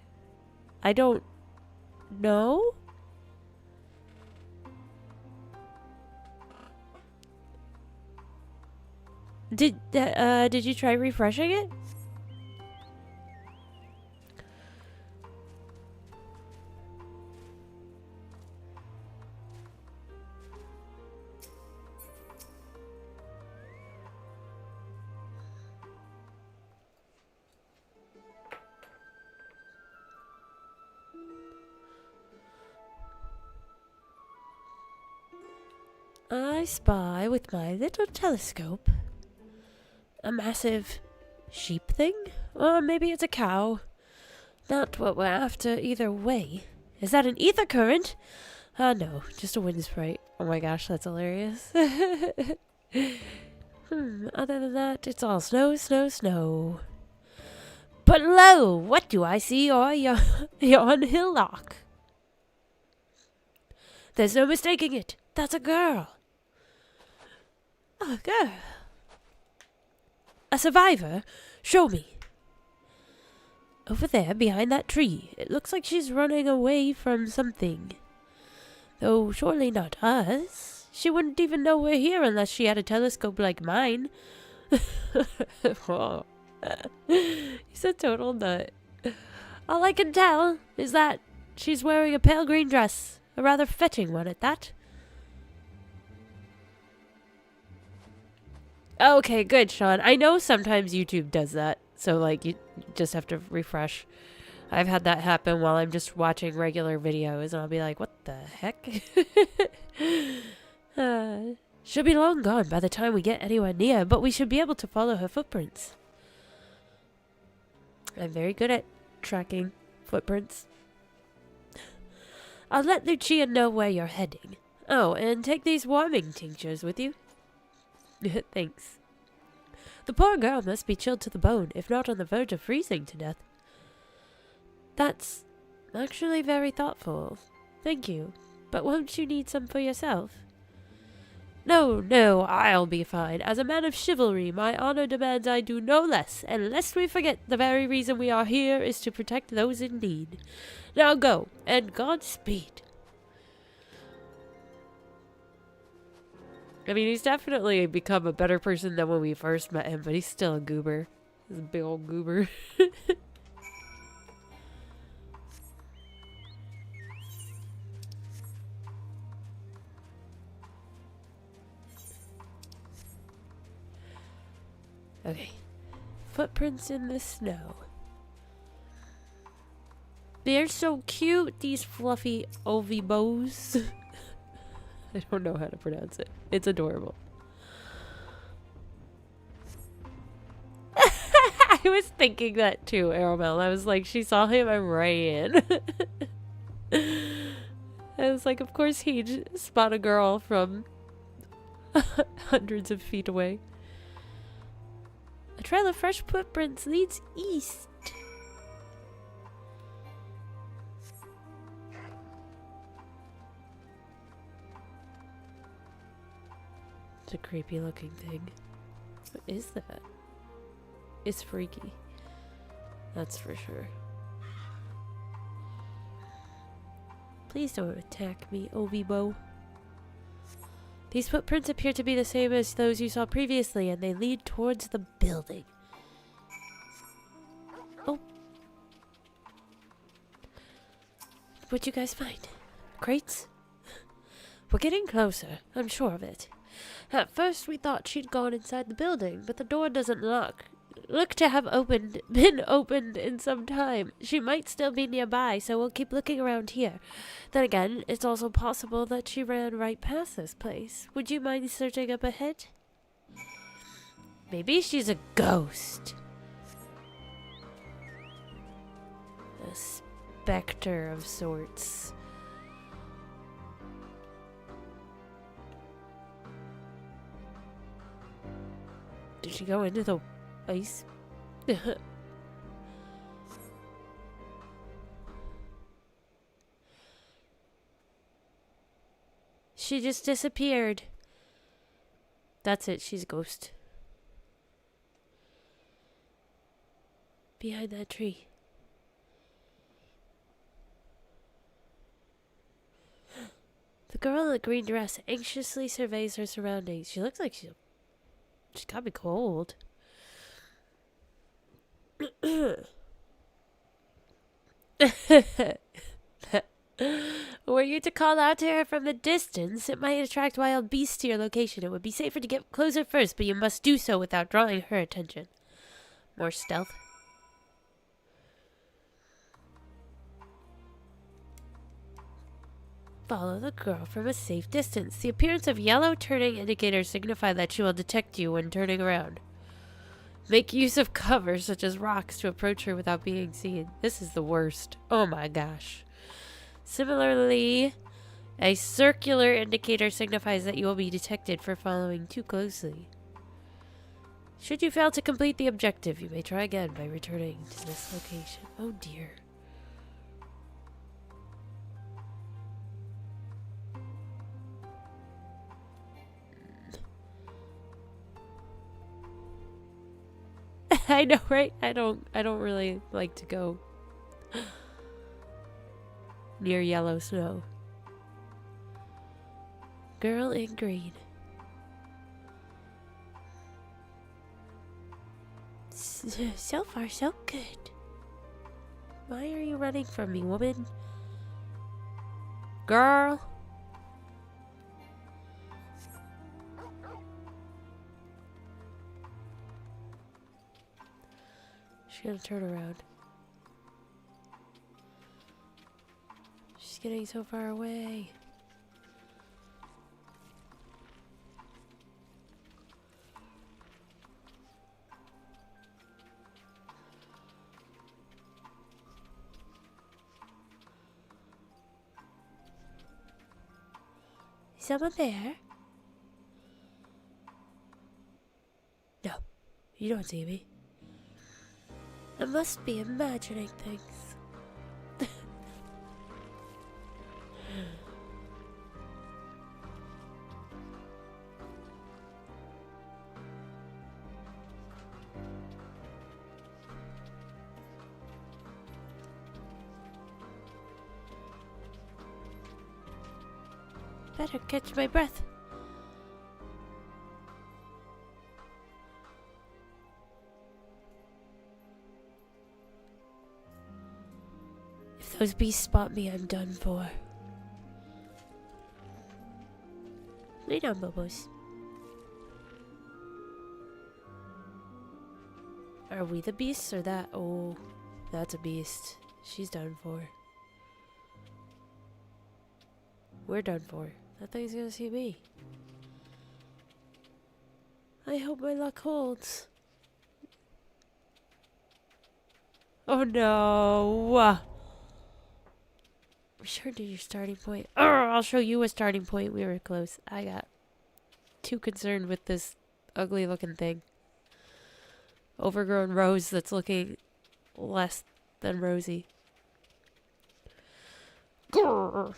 I don't know? Did you try refreshing it? I spy with my little telescope a massive sheep thing? Or maybe it's a cow. Not what we're after either way. Is that an ether current? No, just a wind sprite. Oh my gosh, that's hilarious. Other than that, it's all snow, snow, snow. But lo, what do I see yon hillock? There's no mistaking it. That's a girl. A girl. A survivor? Show me. Over there, behind that tree. It looks like she's running away from something. Though surely not us. She wouldn't even know we're here unless she had a telescope like mine. Oh. He's a total nut. All I can tell is that she's wearing a pale green dress. A rather fetching one at that. Okay, good, Sean. I know sometimes YouTube does that. So, like, you just have to refresh. I've had that happen while I'm just watching regular videos. And I'll be like, what the heck? She'll be long gone by the time we get anywhere near. But we should be able to follow her footprints. I'm very good at tracking footprints. I'll let Lucia know where you're heading. Oh, and take these warming tinctures with you. Thanks. The poor girl must be chilled to the bone, if not on the verge of freezing to death. That's actually very thoughtful. Thank you. But won't you need some for yourself? No, no, I'll be fine. As a man of chivalry, my honor demands I do no less, and lest we forget the very reason we are here is to protect those in need. Now go, and Godspeed. I mean, he's definitely become a better person than when we first met him, but he's still a goober. He's a big old goober. Okay. Footprints in the snow. They're so cute, these fluffy ovibos. I don't know how to pronounce it. It's adorable. I was thinking that too, Aramel. I was like, she saw him and ran in. I was like, of course he'd spot a girl from hundreds of feet away. A trail of fresh footprints leads east. It's a creepy looking thing. What is that? It's freaky. That's for sure. Please don't attack me, Ovibo. These footprints appear to be the same as those you saw previously, and they lead towards the building. Oh. What'd you guys find? Crates? We're getting closer, I'm sure of it. At first we thought she'd gone inside the building, but the door doesn't look to have been opened in some time. She might still be nearby, so we'll keep looking around here. Then again, it's also possible that she ran right past this place. Would you mind searching up ahead? Maybe she's a ghost. A specter of sorts. Did she go into the ice? She just disappeared. That's it, she's a ghost. Behind that tree. The girl in the green dress anxiously surveys her surroundings. She looks like she's gotta be cold. Were you to call out to her from the distance, it might attract wild beasts to your location. It would be safer to get closer first, but you must do so without drawing her attention. More stealth. Follow the girl from a safe distance. The appearance of yellow turning indicators signify that she will detect you when turning around. Make use of cover, such as rocks, to approach her without being seen. This is the worst. Oh my gosh. Similarly, a circular indicator signifies that you will be detected for following too closely. Should you fail to complete the objective, you may try again by returning to this location. Oh dear. I know, right? I don't really like to go near yellow snow. Girl in green. So far, so good. Why are you running from me, woman? Girl. She's gonna turn around. She's getting so far away. Is someone there? No, you don't see me. I must be imagining things. Better catch my breath. If those beasts spot me, I'm done for. Lay down, Bobos. Are we the beasts or that? Oh, that's a beast. She's done for. We're done for. That thing's gonna see me. I hope my luck holds. Oh no! Return to your starting point. I'll show you a starting point. We were close. I got too concerned with this ugly looking thing. Overgrown rose that's looking less than rosy. Grrr.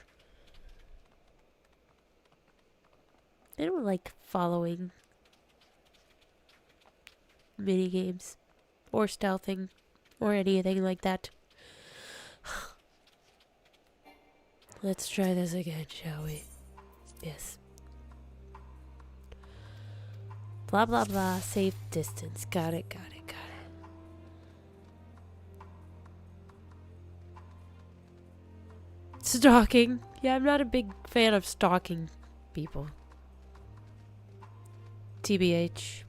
I don't like following mini games or stealthing or anything like that. Let's try this again, shall we? Yes. Blah blah blah, safe distance. Got it, got it, got it. Stalking. Yeah, I'm not a big fan of stalking people. TBH.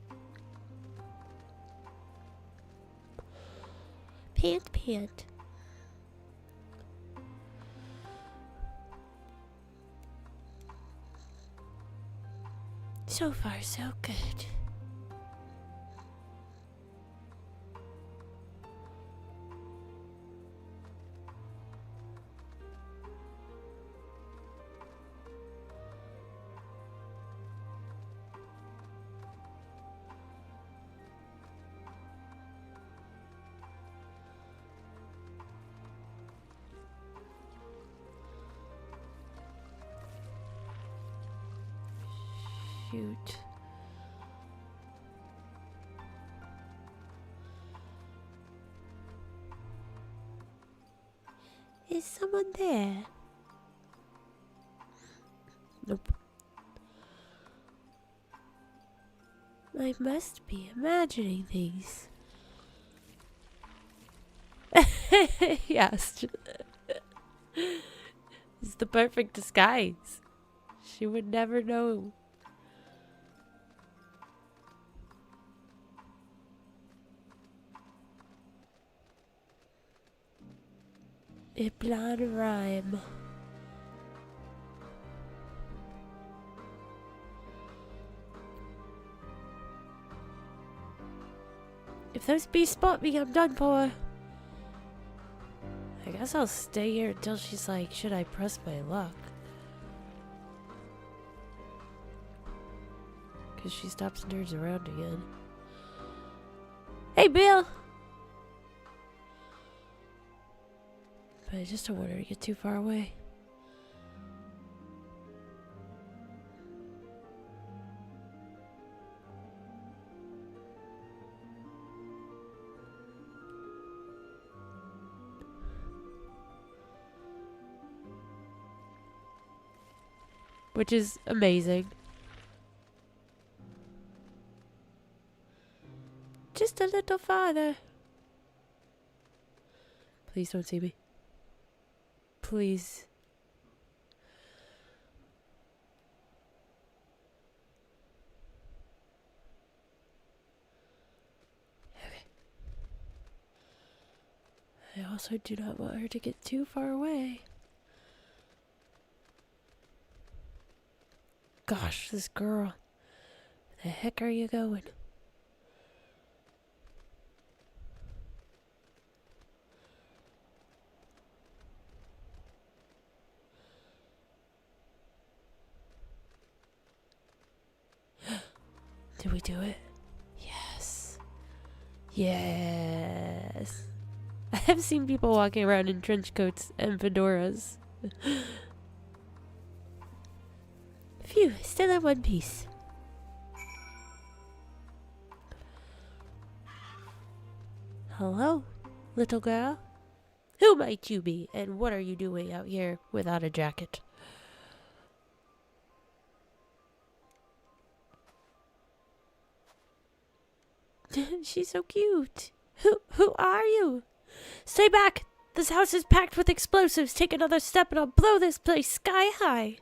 Pant, pant. So far, so good. Shoot. Is someone there? Nope. I must be imagining things. Yes. It's the perfect disguise. She would never know. A blind rhyme. If those beasts spot me, I'm done for. I guess I'll stay here until she's like, should I press my luck? Because she stops and turns around again. Hey, Bill! But I just don't want her to get too far away. Which is amazing. Just a little farther. Please don't see me. Please. Okay. I also do not want her to get too far away. Gosh, this girl. Where the heck are you going? Did we do it? Yes. Yes. I have seen people walking around in trench coats and fedoras. Phew, still in one piece. Hello, little girl? Who might you be, and what are you doing out here without a jacket? She's so cute. Who are you? Stay back! This house is packed with explosives. Take another step and I'll blow this place sky high.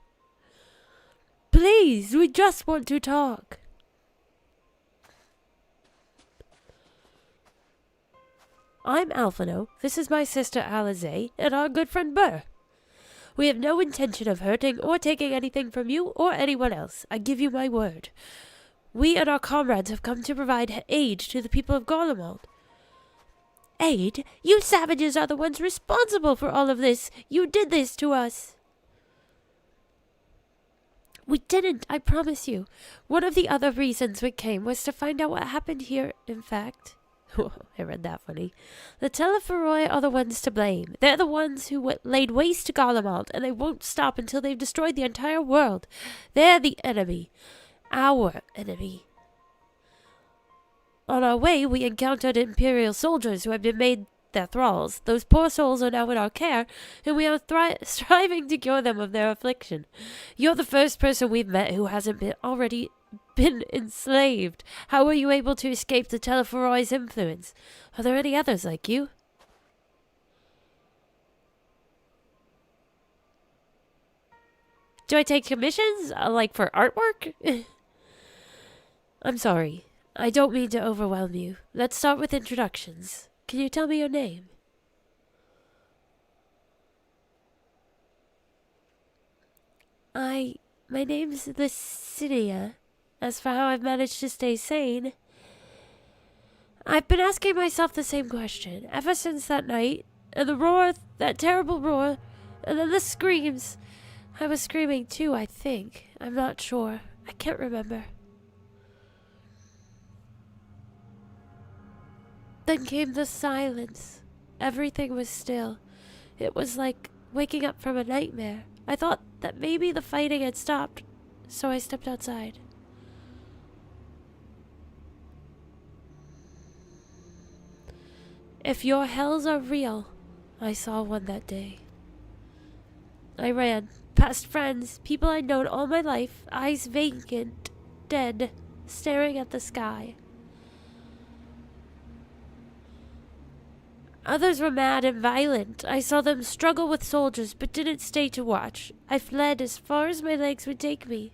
Please, we just want to talk. I'm Alphino. This is my sister Alizé and our good friend Burr. We have no intention of hurting or taking anything from you or anyone else. I give you my word. We and our comrades have come to provide aid to the people of Garlemald. Aid? You savages are the ones responsible for all of this. You did this to us. We didn't, I promise you. One of the other reasons we came was to find out what happened here, in fact. I read that funny. The Telephoroi are the ones to blame. They're the ones who laid waste to Garlemald, and they won't stop until they've destroyed the entire world. They're the enemy. Our enemy. On our way, we encountered Imperial soldiers who had been made their thralls. Those poor souls are now in our care, and we are striving to cure them of their affliction. You're the first person we've met who hasn't already been enslaved. How were you able to escape the Telephoroi's influence? Are there any others like you? Do I take commissions? Like for artwork? I'm sorry. I don't mean to overwhelm you. Let's start with introductions. Can you tell me your name? My name's Lucinia. As for how I've managed to stay sane, I've been asking myself the same question ever since that night, and the roar, that terrible roar, and then the screams. I was screaming too, I think. I'm not sure. I can't remember. Then came the silence. Everything was still. It was like waking up from a nightmare. I thought that maybe the fighting had stopped, so I stepped outside. If your hells are real, I saw one that day. I ran, past friends, people I'd known all my life, eyes vacant, dead, staring at the sky. Others were mad and violent. I saw them struggle with soldiers, but didn't stay to watch. I fled as far as my legs would take me.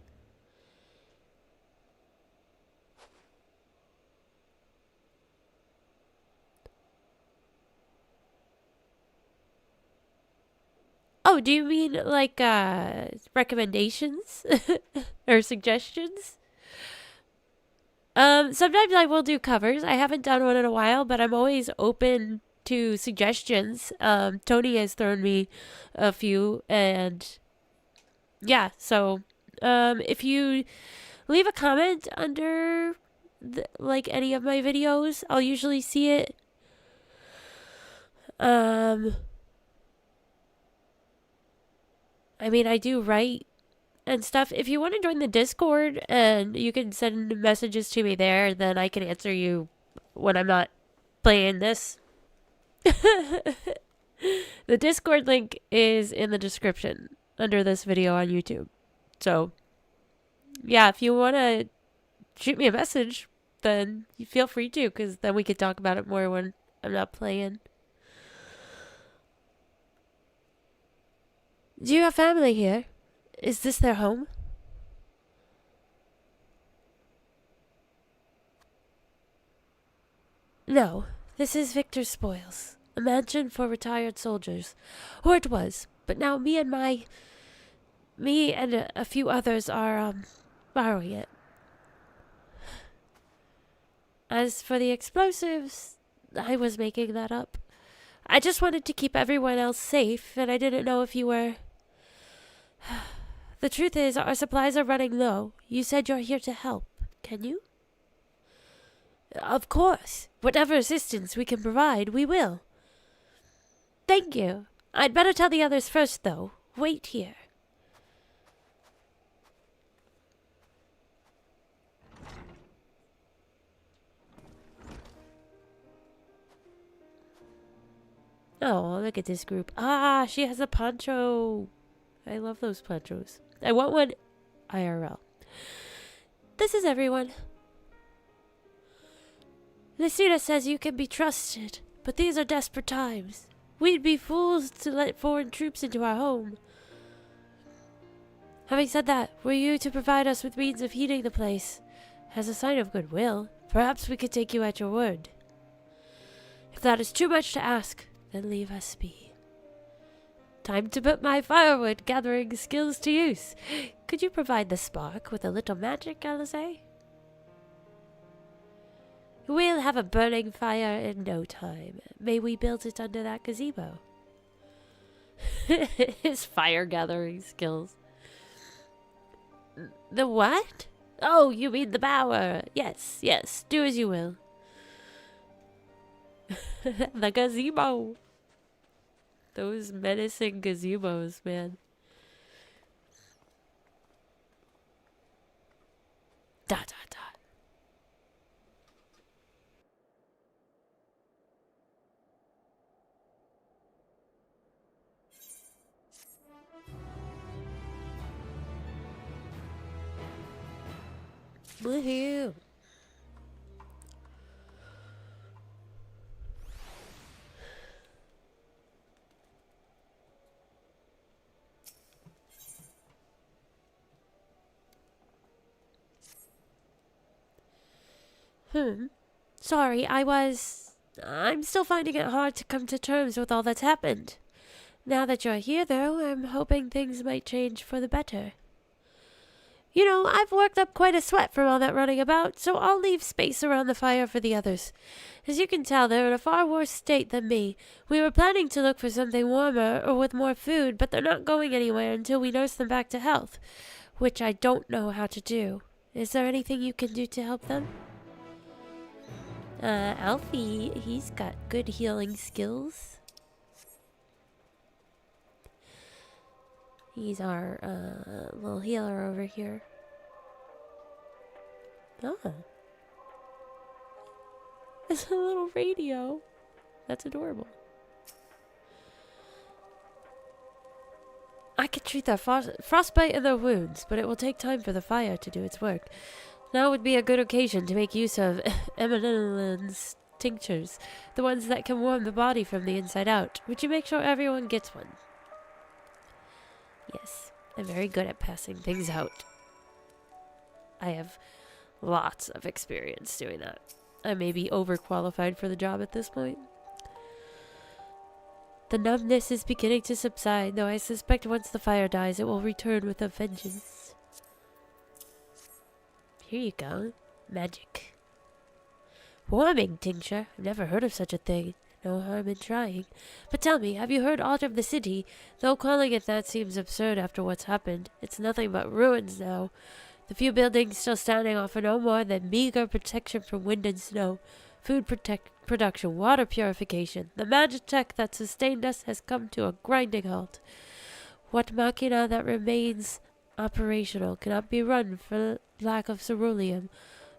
Oh, do you mean like recommendations or suggestions? Sometimes I will do covers. I haven't done one in a while, but I'm always open to suggestions. Tony has thrown me a few, and yeah, so if you leave a comment under like any of my videos, I'll usually see it. I mean, I do write and stuff. If you want to join the Discord and you can send messages to me there, then I can answer you when I'm not playing this. The Discord link is in the description under this video on YouTube. So, yeah, if you want to shoot me a message, then you feel free to, because then we could talk about it more when I'm not playing. Do you have family here? Is this their home? No, this is Victor's Spoils, a mansion for retired soldiers. Or it was, but now me and a few others are, borrowing it. As for the explosives, I was making that up. I just wanted to keep everyone else safe, and I didn't know if you were... The truth is, our supplies are running low. You said you're here to help. Can you? Of course. Whatever assistance we can provide, we will. Thank you. I'd better tell the others first, though. Wait here. Oh, look at this group. Ah, she has a poncho. I love those ponchos. I want one IRL. This is everyone. Lucina says you can be trusted, but these are desperate times. We'd be fools to let foreign troops into our home. Having said that, were you to provide us with means of heating the place, as a sign of goodwill, perhaps we could take you at your word. If that is too much to ask, then leave us be. Time to put my firewood gathering skills to use. Could you provide the spark with a little magic, Alizé? We'll have a burning fire in no time. May we build it under that gazebo? His fire gathering skills. The what? Oh, you mean the bower. Yes, yes, do as you will. The gazebo. Those menacing gazebos, man. Da da da. Woohoo! Sorry, I'm still finding it hard to come to terms with all that's happened. Now that you're here, though, I'm hoping things might change for the better. You know, I've worked up quite a sweat from all that running about, so I'll leave space around the fire for the others. As you can tell, they're in a far worse state than me. We were planning to look for something warmer or with more food, but they're not going anywhere until we nurse them back to health, which I don't know how to do. Is there anything you can do to help them? Alfie, he's got good healing skills. He's our, little healer over here. Oh. It's a little radio. That's adorable. I could treat their frostbite and their wounds, but it will take time for the fire to do its work. Now would be a good occasion to make use of berrrrlynn's tinctures, the ones that can warm the body from the inside out. Would you make sure everyone gets one? Yes, I'm very good at passing things out. I have lots of experience doing that. I may be overqualified for the job at this point. The numbness is beginning to subside, though I suspect once the fire dies, it will return with a vengeance. Here you go. Magic. Warming tincture? I've never heard of such a thing. No harm in trying. But tell me, have you heard aught of the city? Though calling it that seems absurd after what's happened. It's nothing but ruins now. The few buildings still standing offer no more than meager protection from wind and snow. Food production, water purification. The magic tech that sustained us has come to a grinding halt. What machina that remains operational cannot be run for lack of ceruleum.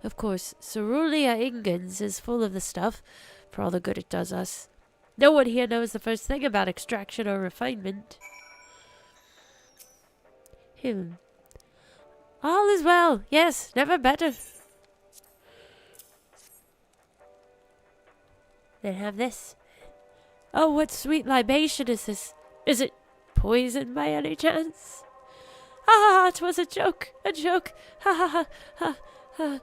Of course, cerulia ingens is full of the stuff, for all the good it does us. No one here knows the first thing about extraction or refinement. All is well. Yes, never better. Then have this. Oh, what sweet libation is this? Is it poison by any chance? Ah, 'twas a joke, a joke. Ha ha ha ha ha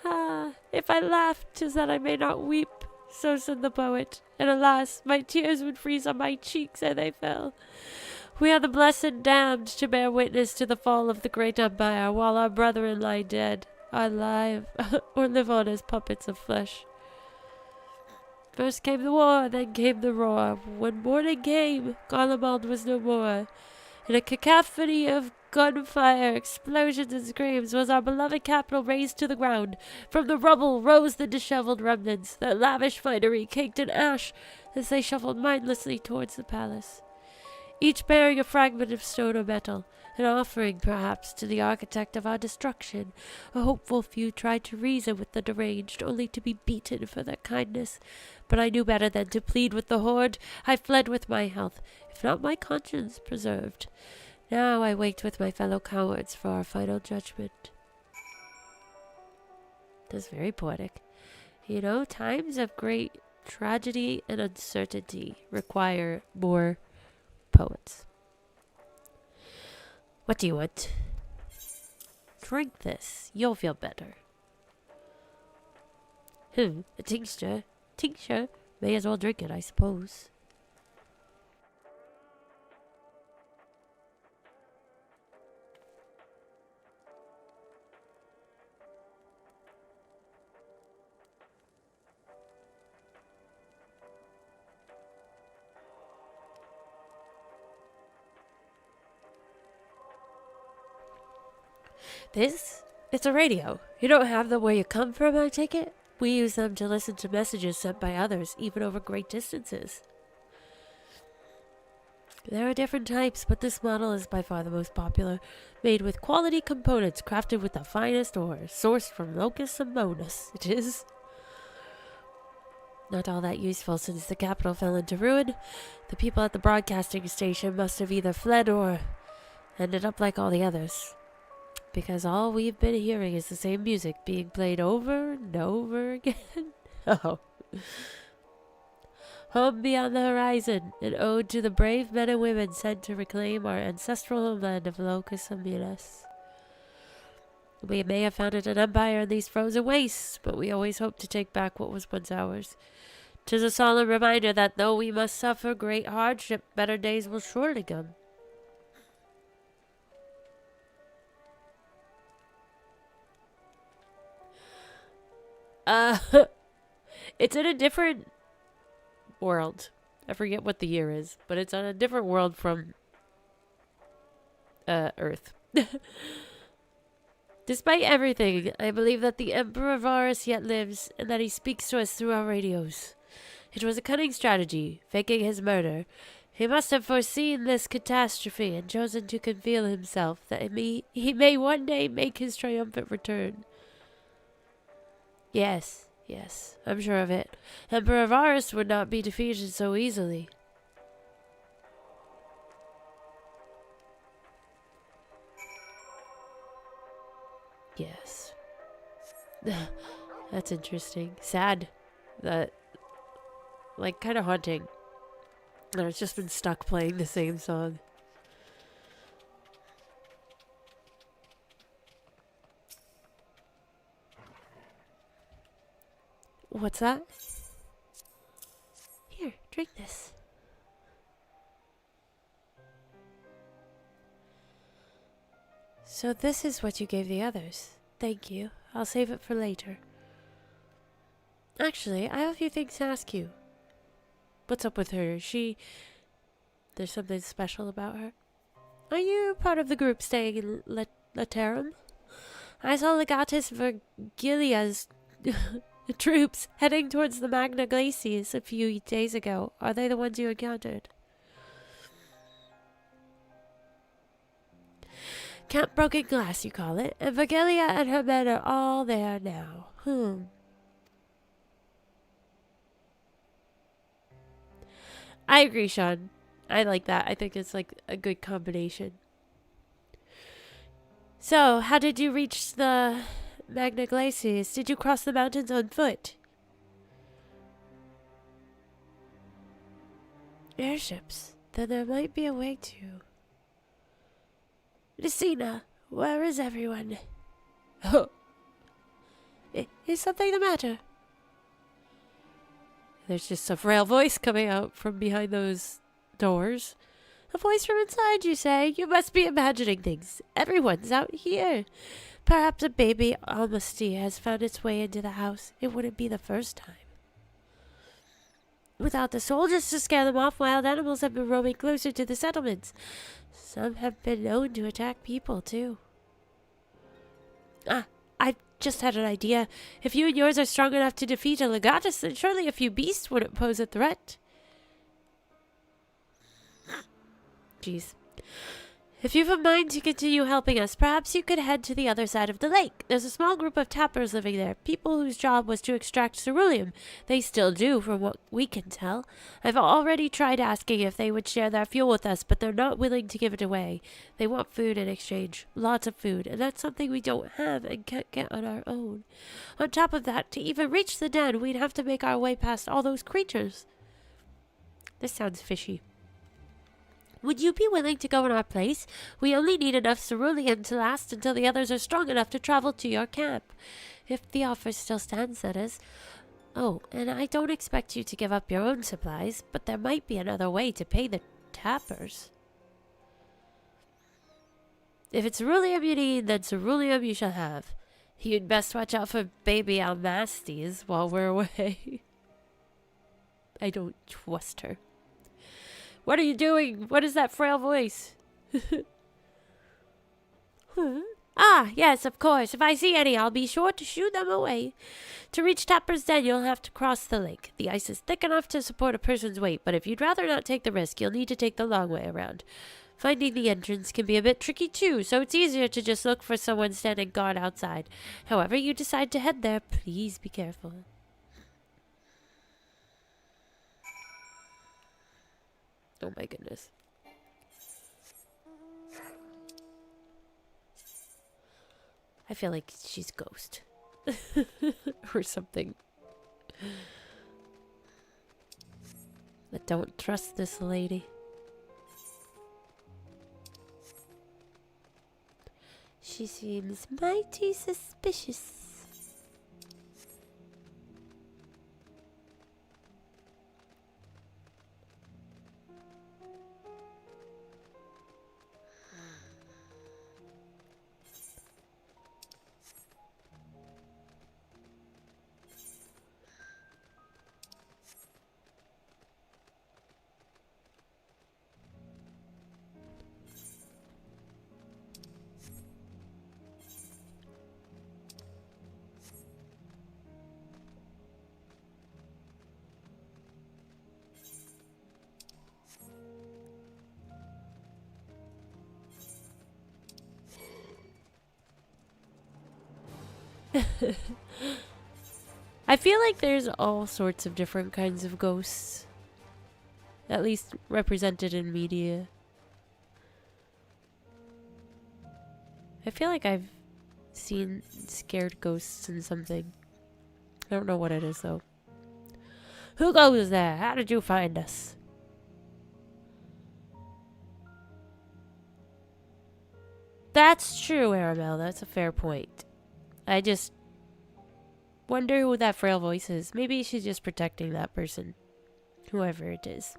ha. If I laughed, 'tis that I may not weep. So said the poet, and alas, my tears would freeze on my cheeks ere they fell. We are the blessed damned to bear witness to the fall of the great empire, while our brethren lie dead, alive, or live on as puppets of flesh. First came the war, then came the roar. When morning came, Garlemald was no more. In a cacophony of gunfire, explosions and screams was our beloved capital razed to the ground. From the rubble rose the disheveled remnants, their lavish finery caked in ash as they shuffled mindlessly towards the palace, each bearing a fragment of stone or metal, an offering perhaps to the architect of our destruction. A hopeful few tried to reason with the deranged, only to be beaten for their kindness. But I knew better than to plead with the horde. I fled with my health, if not my conscience, preserved. Now I wait with my fellow cowards for our final judgment. That's very poetic. You know, times of great tragedy and uncertainty require more poets. What do you want? Drink this. You'll feel better. A tincture. Tincture? May as well drink it, I suppose. This? It's a radio. You don't have them where you come from, I take it? We use them to listen to messages sent by others, even over great distances. There are different types, but this model is by far the most popular. Made with quality components, crafted with the finest ore, sourced from Locus Amonis. It is not all that useful since the capital fell into ruin. The people at the broadcasting station must have either fled or ended up like all the others. Because all we've been hearing is the same music being played over and over again. Oh. Home beyond the horizon, an ode to the brave men and women sent to reclaim our ancestral homeland of Locus Amonis. We may have founded an empire in these frozen wastes, but we always hope to take back what was once ours. 'Tis a solemn reminder that though we must suffer great hardship, better days will surely come. It's in a different world. I forget what the year is, but it's on a different world from Earth. Despite everything, I believe that the Emperor Varus yet lives, and that he speaks to us through our radios. It was a cunning strategy, faking his murder. He must have foreseen this catastrophe and chosen to conceal himself, that he may one day make his triumphant return. Yes, I'm sure of it. Emperor Varus would not be defeated so easily. Yes. That's interesting. Sad. That, like, kind of haunting. I've just been stuck playing the same song. What's that? Here, drink this. So this is what you gave the others. Thank you. I'll save it for later. Actually, I have a few things to ask you. What's up with her? There's something special about her? Are you part of the group staying in Laterum? I saw Legatus Vergilia's troops heading towards the Magna Glacies a few days ago. Are they the ones you encountered? Camp Broken Glass, you call it, and Vergilia and her men are all there now. I agree, Sean. I like that. I think it's like a good combination. So, how did you reach the Magna Glacies? Did you cross the mountains on foot? Airships. Then there might be a way to. Lucina, where is everyone? Oh. Is something the matter? There's just a frail voice coming out from behind those doors. A voice from inside, you say? You must be imagining things. Everyone's out here. Perhaps a baby almasty has found its way into the house. It wouldn't be the first time. Without the soldiers to scare them off, wild animals have been roaming closer to the settlements. Some have been known to attack people, too. I just had an idea. If you and yours are strong enough to defeat a Legatus, then surely a few beasts wouldn't pose a threat. Jeez. If you've a mind to continue helping us, perhaps you could head to the other side of the lake. There's a small group of tappers living there, people whose job was to extract ceruleum. They still do, from what we can tell. I've already tried asking if they would share their fuel with us, but they're not willing to give it away. They want food in exchange, lots of food, and that's something we don't have and can't get on our own. On top of that, to even reach the den, we'd have to make our way past all those creatures. This sounds fishy. Would you be willing to go in our place? We only need enough ceruleum to last until the others are strong enough to travel to your camp. If the offer still stands, that is. Oh, and I don't expect you to give up your own supplies, but there might be another way to pay the tappers. If it's ceruleum you need, then ceruleum you shall have. You'd best watch out for baby Almastes while we're away. I don't trust her. What are you doing? What is that frail voice? Ah, yes, of course. If I see any, I'll be sure to shoo them away. To reach Tapper's Den, you'll have to cross the lake. The ice is thick enough to support a person's weight, but if you'd rather not take the risk, you'll need to take the long way around. Finding the entrance can be a bit tricky too, so it's easier to just look for someone standing guard outside. However you decide to head there, please be careful. Oh my goodness. I feel like she's Ghost. Or something. But don't trust this lady. She seems mighty suspicious. I feel like there's all sorts of different kinds of ghosts. At least represented in media. I feel like I've seen scared ghosts in something. I don't know what it is though. Who goes there? How did you find us? That's true, Aramel. That's a fair point. I just wonder who that frail voice is. Maybe she's just protecting that person. Whoever it is.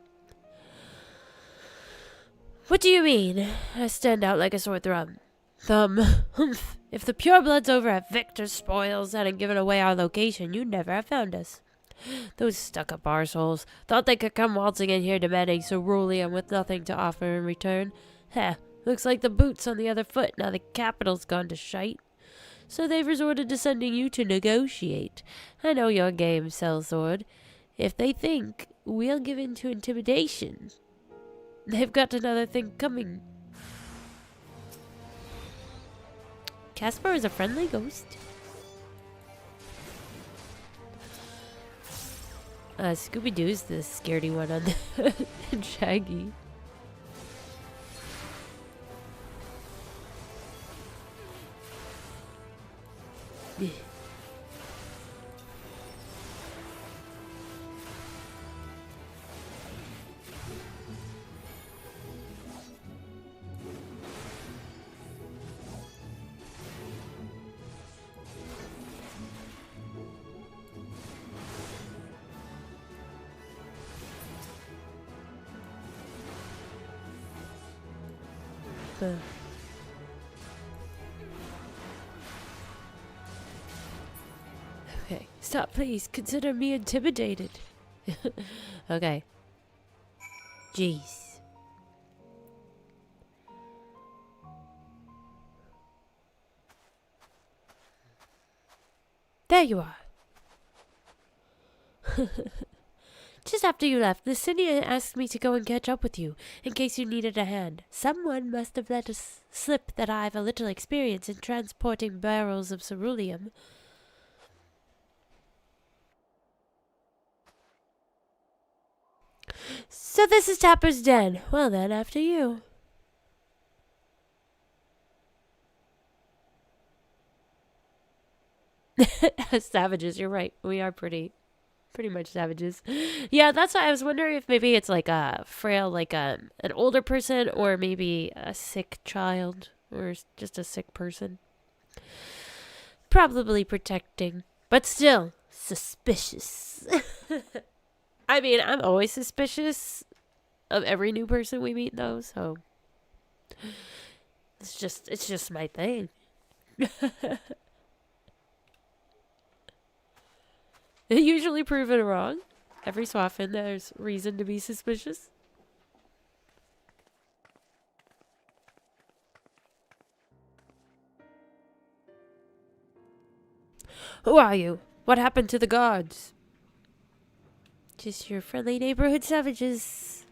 What do you mean? I stand out like a sore thumb. Humph. If the purebloods over at Victor's Spoils hadn't given away our location, you'd never have found us. Those stuck-up arseholes thought they could come waltzing in here demanding ceruleum with nothing to offer in return. Heh, looks like the boot's on the other foot now the capital's gone to shite. So they've resorted to sending you to negotiate. I know your game, Sellsword. If they think we'll give in to intimidation, they've got another thing coming. Casper is a friendly ghost. Scooby-Doo's the scaredy one on the and Shaggy. Okay, stop please. Consider me intimidated. Okay. Jeez. There you are. Just Just after you left, Licinia asked me to go and catch up with you, in case you needed a hand. Someone must have let us slip that I've a little experience in transporting barrels of ceruleum. So this is Tapper's den. Well then, after you. Savages, you're right. We are pretty much savages. Yeah, that's why I was wondering if maybe it's like a frail, like an older person, or maybe a sick child, or just a sick person. Probably protecting, but still suspicious. I mean, I'm always suspicious of every new person we meet, though, so it's just my thing. Usually proven wrong. Every so often there's reason to be suspicious. Who are you? What happened to the guards? Just your friendly neighborhood savages.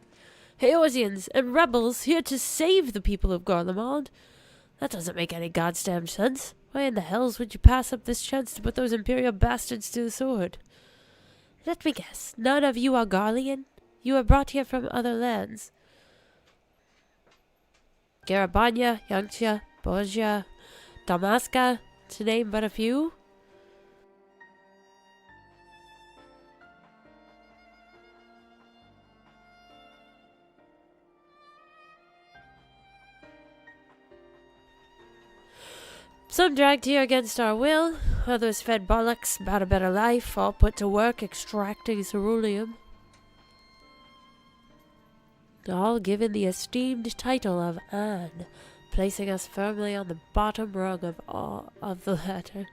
Haosians and rebels here to save the people of Garlemald. That doesn't make any goddamn sense. Why in the hells would you pass up this chance to put those Imperial bastards to the sword? Let me guess, none of you are Garlean? You were brought here from other lands. Garabanya, Yangtze, Borgia, Damaska, to name but a few? Some dragged here against our will, others fed bollocks about a better life, all put to work extracting ceruleum. All given the esteemed title of Anne, placing us firmly on the bottom rung of the ladder.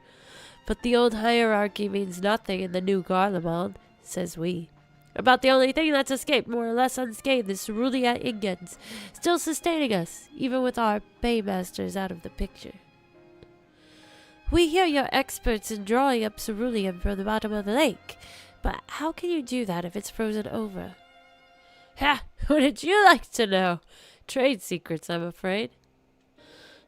But the old hierarchy means nothing in the new Garlemald, says we. About the only thing that's escaped more or less unscathed is cerulean ingots, still sustaining us, even with our paymasters out of the picture. We hear you're experts in drawing up ceruleum from the bottom of the lake, but how can you do that if it's frozen over? Ha! Wouldn't you like to know? Trade secrets, I'm afraid.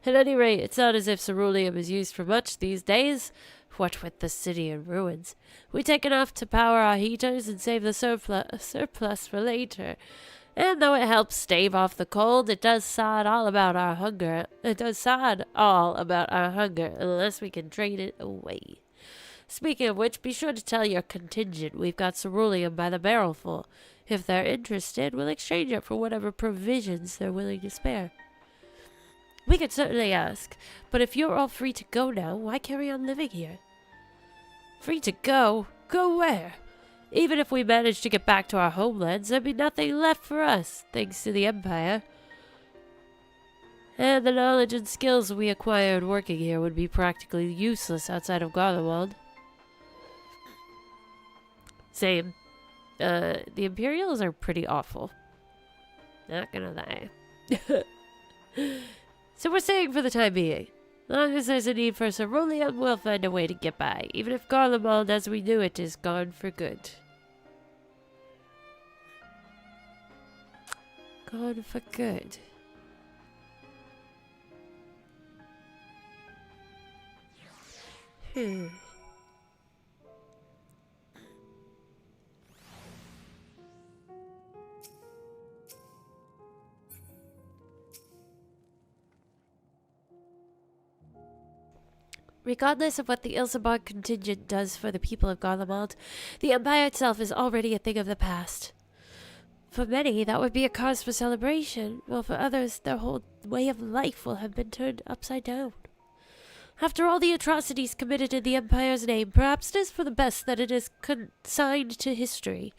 At any rate, it's not as if ceruleum is used for much these days. What with the city in ruins, we take enough to power our heaters and save the surplus for later. And though it helps stave off the cold, it does sod all about our hunger. Unless we can trade it away. Speaking of which, be sure to tell your contingent we've got ceruleum by the barrelful. If they're interested, we'll exchange it for whatever provisions they're willing to spare. We could certainly ask, but if you're all free to go now, why carry on living here? Free to go? Go where? Even if we managed to get back to our homelands, there'd be nothing left for us, thanks to the Empire. And the knowledge and skills we acquired working here would be practically useless outside of Garlemald. Same. The Imperials are pretty awful. Not gonna lie. So we're staying for the time being. As long as there's a need for ceruleum, we'll find a way to get by, even if Garlemald as we knew it is gone for good. Gone for good. Regardless of what the Ilsabard contingent does for the people of Garlemald, the Empire itself is already a thing of the past. For many, that would be a cause for celebration, while for others, their whole way of life will have been turned upside down. After all the atrocities committed in the Empire's name, perhaps it is for the best that it is consigned to history.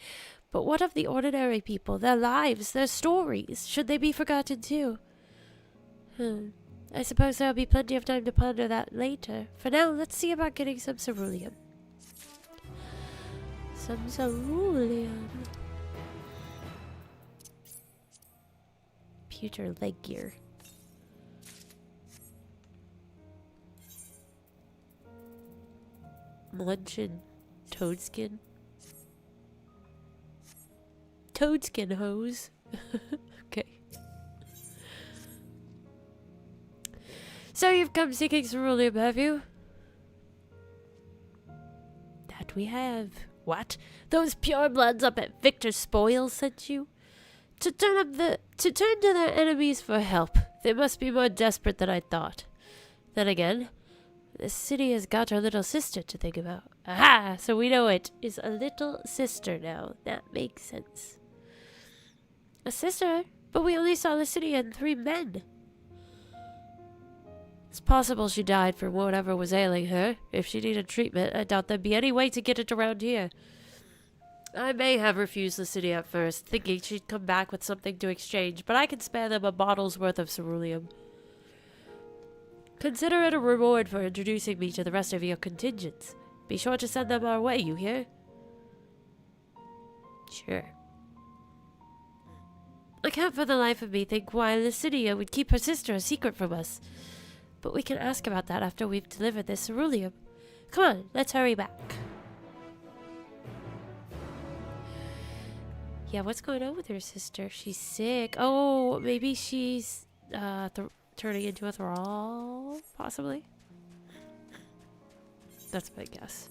But what of the ordinary people, their lives, their stories? Should they be forgotten too? I suppose there'll be plenty of time to ponder that later. For now, let's see about getting some ceruleum. Some ceruleum. Pewter leg gear. Munch and toadskin. toadskin hose. Okay. So you've come seeking ceruleum, have you? That we have. What? Those purebloods up at Victor's Spoils sent you? To turn to their enemies for help. They must be more desperate than I thought. Then again, the city has got her little sister to think about. Aha! So we know it is a little sister now. That makes sense. A sister? But we only saw the city and 3 men. It's possible she died from whatever was ailing her. If she needed treatment, I doubt there'd be any way to get it around here. I may have refused the city at first, thinking she'd come back with something to exchange, but I can spare them a bottle's worth of ceruleum. Consider it a reward for introducing me to the rest of your contingents. Be sure to send them our way, you hear? Sure. I can't for the life of me think why Lycidia would keep her sister a secret from us. But we can ask about that after we've delivered this ceruleum. Come on, let's hurry back. Yeah, what's going on with her sister? She's sick. Oh, maybe she's turning into a thrall, possibly. That's my guess.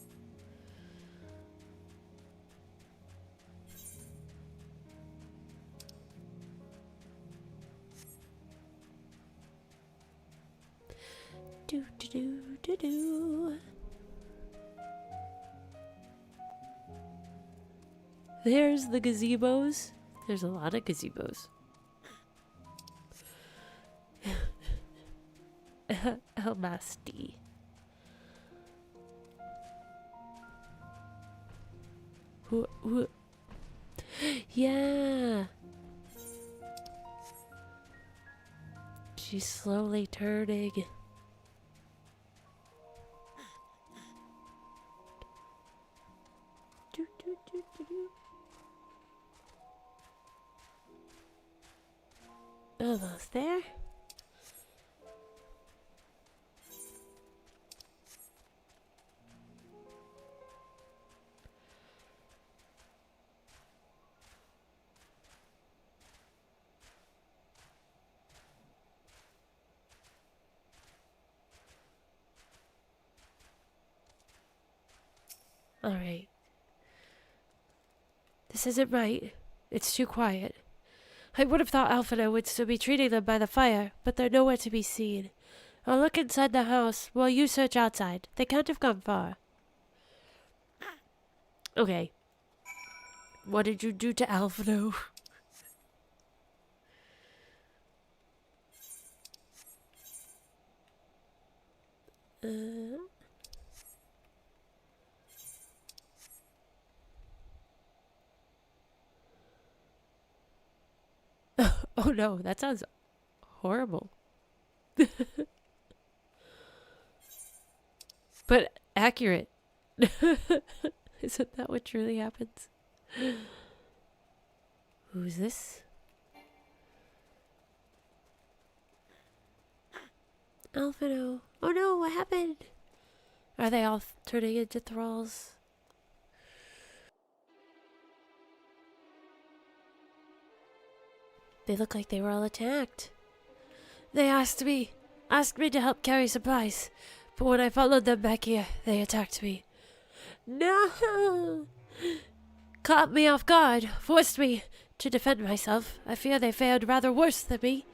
Do do do do do. There's the gazebos. There's a lot of gazebos. El Masti. Who? Yeah. She's slowly turning. Almost there. All right. This isn't right. It's too quiet. I would have thought Alphina would still be treating them by the fire, but they're nowhere to be seen. I'll look inside the house while you search outside. They can't have gone far. Okay. What did you do to Alphina? Oh no, that sounds horrible. But accurate. Isn't that what truly happens? Who's this? Alphino. Oh no, what happened? Are they all turning into thralls? They look like they were all attacked. They asked me to help carry supplies, but when I followed them back here, they attacked me. No! Caught me off guard, forced me to defend myself. I fear they fared rather worse than me.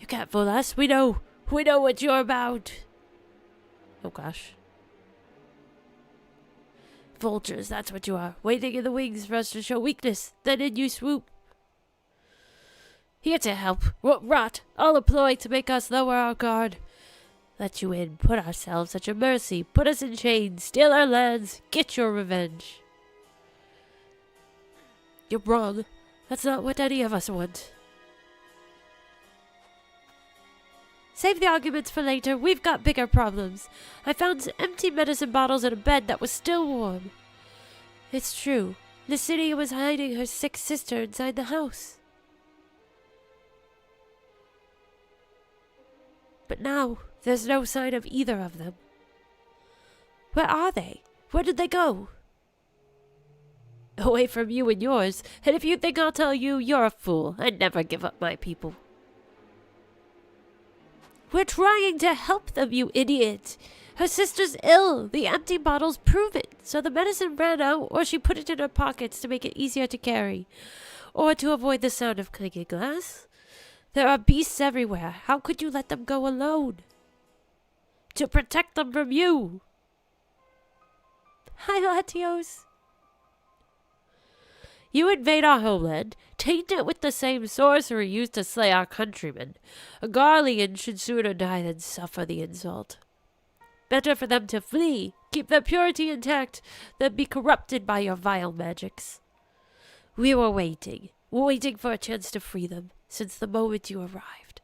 You can't fool us. We know what you're about. Oh gosh. Vultures, that's what you are. Waiting in the wings for us to show weakness. Then in you swoop. Here to help. Rot. All a ploy to make us lower our guard. Let you in. Put ourselves at your mercy. Put us in chains. Steal our lands. Get your revenge. You're wrong. That's not what any of us want. Save the arguments for later. We've got bigger problems. I found empty medicine bottles in a bed that was still warm. It's true. Lycidia was hiding her sick sister inside the house. But now, there's no sign of either of them. Where are they? Where did they go? away from you and yours, and if you think I'll tell you, you're a fool. I'd never give up my people. We're trying to help them, you idiot. Her sister's ill. The empty bottles prove it. So the medicine ran out, or she put it in her pockets to make it easier to carry, or to avoid the sound of clinking glass. There are beasts everywhere. How could you let them go alone? To protect them from you. Hi, Latios. You invade our homeland, taint it with the same sorcery used to slay our countrymen. A Garlean should sooner die than suffer the insult. Better for them to flee, keep their purity intact, than be corrupted by your vile magics. We were waiting for a chance to free them, since the moment you arrived.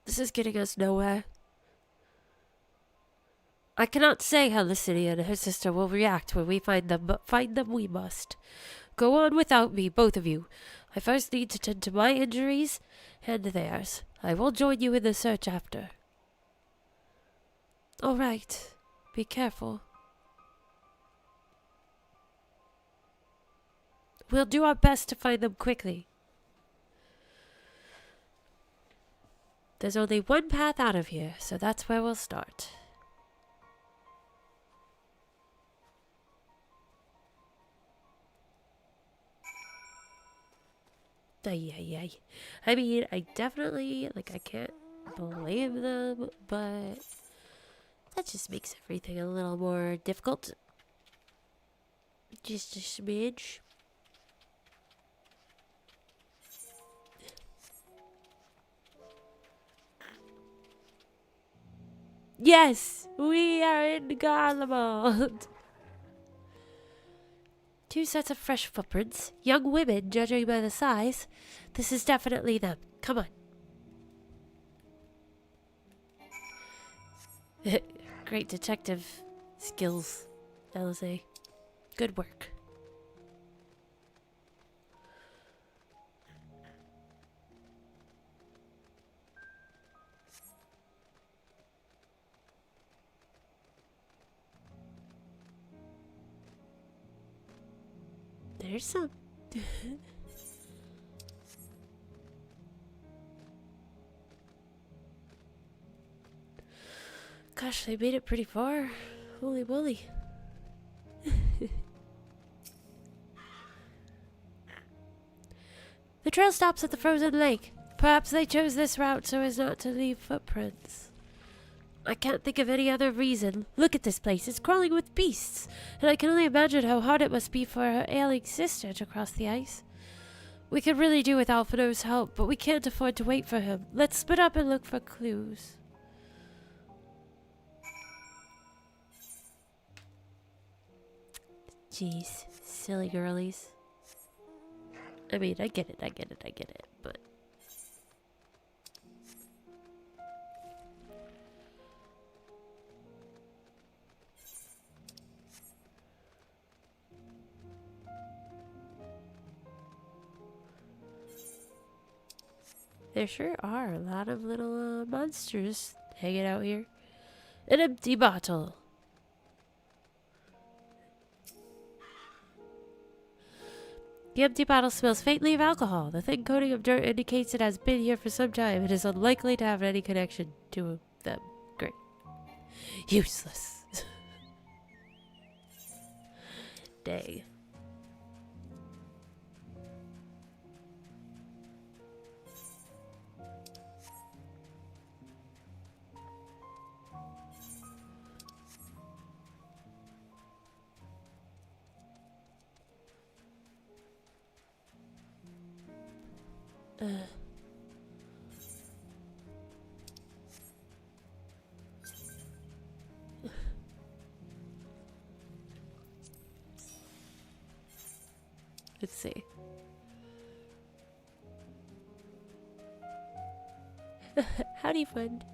This is getting us nowhere. I cannot say how Licini and her sister will react when we find them, but find them we must. Go on without me, both of you. I first need to tend to my injuries and theirs. I will join you in the search after. All right. Be careful. We'll do our best to find them quickly. There's only one path out of here, so that's where we'll start. Ay. I mean, I definitely, I can't blame them, but that just makes everything a little more difficult. Just a smidge. Yes, we are in Garlemald. 2 sets of fresh footprints. Young women, judging by the size. This is definitely them. Come on. Great detective skills, Elise. Good work. There's some. Gosh, they made it pretty far. Holy moly. The trail stops at the frozen lake. Perhaps they chose this route so as not to leave footprints. I can't think of any other reason. Look at this place. It's crawling with beasts. And I can only imagine how hard it must be for her ailing sister to cross the ice. We could really do with Alfredo's help, but we can't afford to wait for him. Let's split up and look for clues. Jeez, silly girlies. I mean, I get it, but... There sure are a lot of little monsters hanging out here. An empty bottle. The empty bottle smells faintly of alcohol. The thin coating of dirt indicates it has been here for some time. It is unlikely to have any connection to them. Great. Useless. Dang. Let's see. Howdy, friend.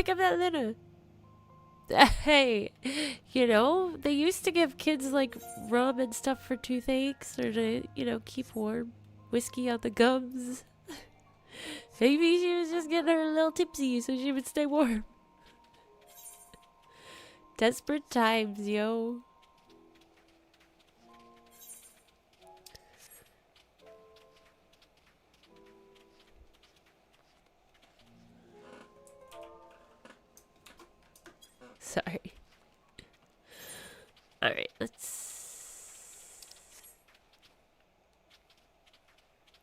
pick up that Lena. Hey, you know, they used to give kids like rum and stuff for toothaches or to, you know, keep warm. Whiskey on the gums. Maybe she was just getting her a little tipsy so she would stay warm. Desperate times, yo. Sorry. Alright, let's...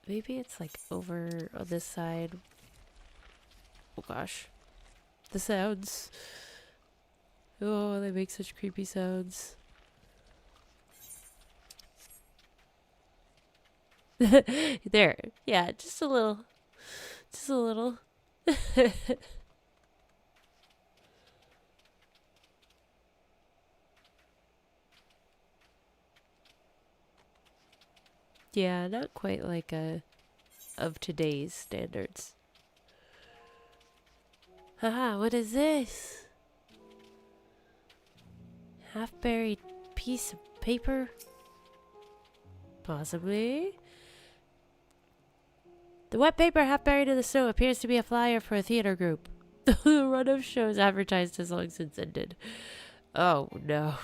Maybe it's like over on this side. Oh gosh. The sounds. Oh, they make such creepy sounds. There. Yeah, just a little. Just a little. Yeah, not quite like of today's standards. Haha, what is this? Half-buried piece of paper? Possibly. The wet paper half buried in the snow appears to be a flyer for a theater group. The run of shows advertised has long since ended. Oh no.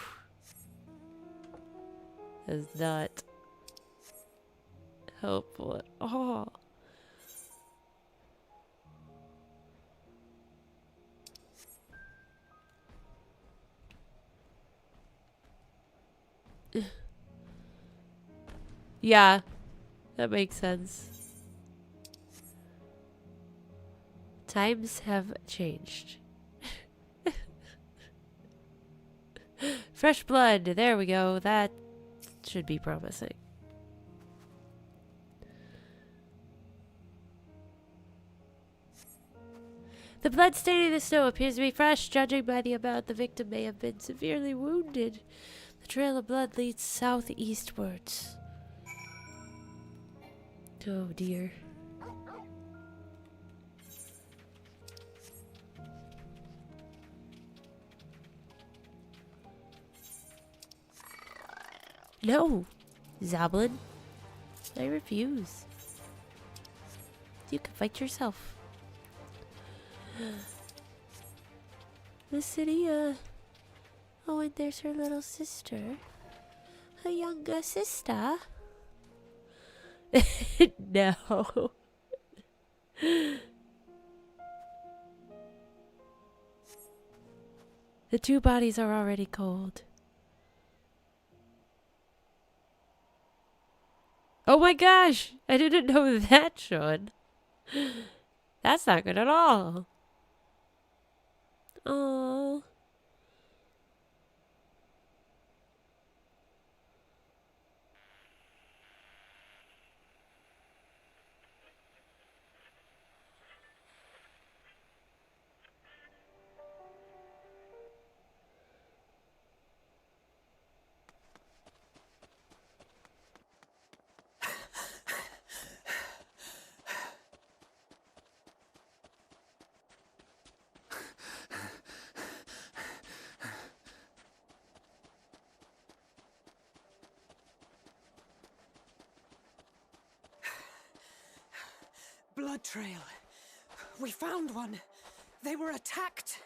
That's not helpful at all. Yeah, that makes sense. Times have changed. Fresh blood. There we go. That should be promising. The blood staining the snow appears to be fresh, judging by the amount the victim may have been severely wounded. The trail of blood leads southeastwards. Oh dear. No, Zoblin. I refuse. You can fight yourself. The city, oh, and there's her little sister. Her younger sister. No. The two bodies are already cold. Oh my gosh! I didn't know that, Sean. That's not good at all. Oh. Blood trail. We found one. They were attacked.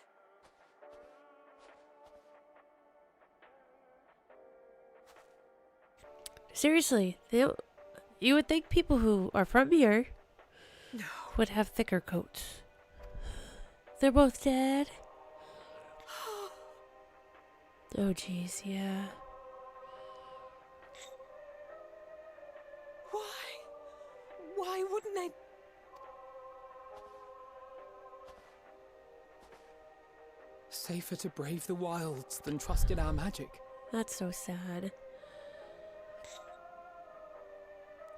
Seriously, you would think people who are from here would have thicker coats. They're both dead. Oh jeez, yeah. Why wouldn't they? Safer to brave the wilds than trust in our magic. That's so sad.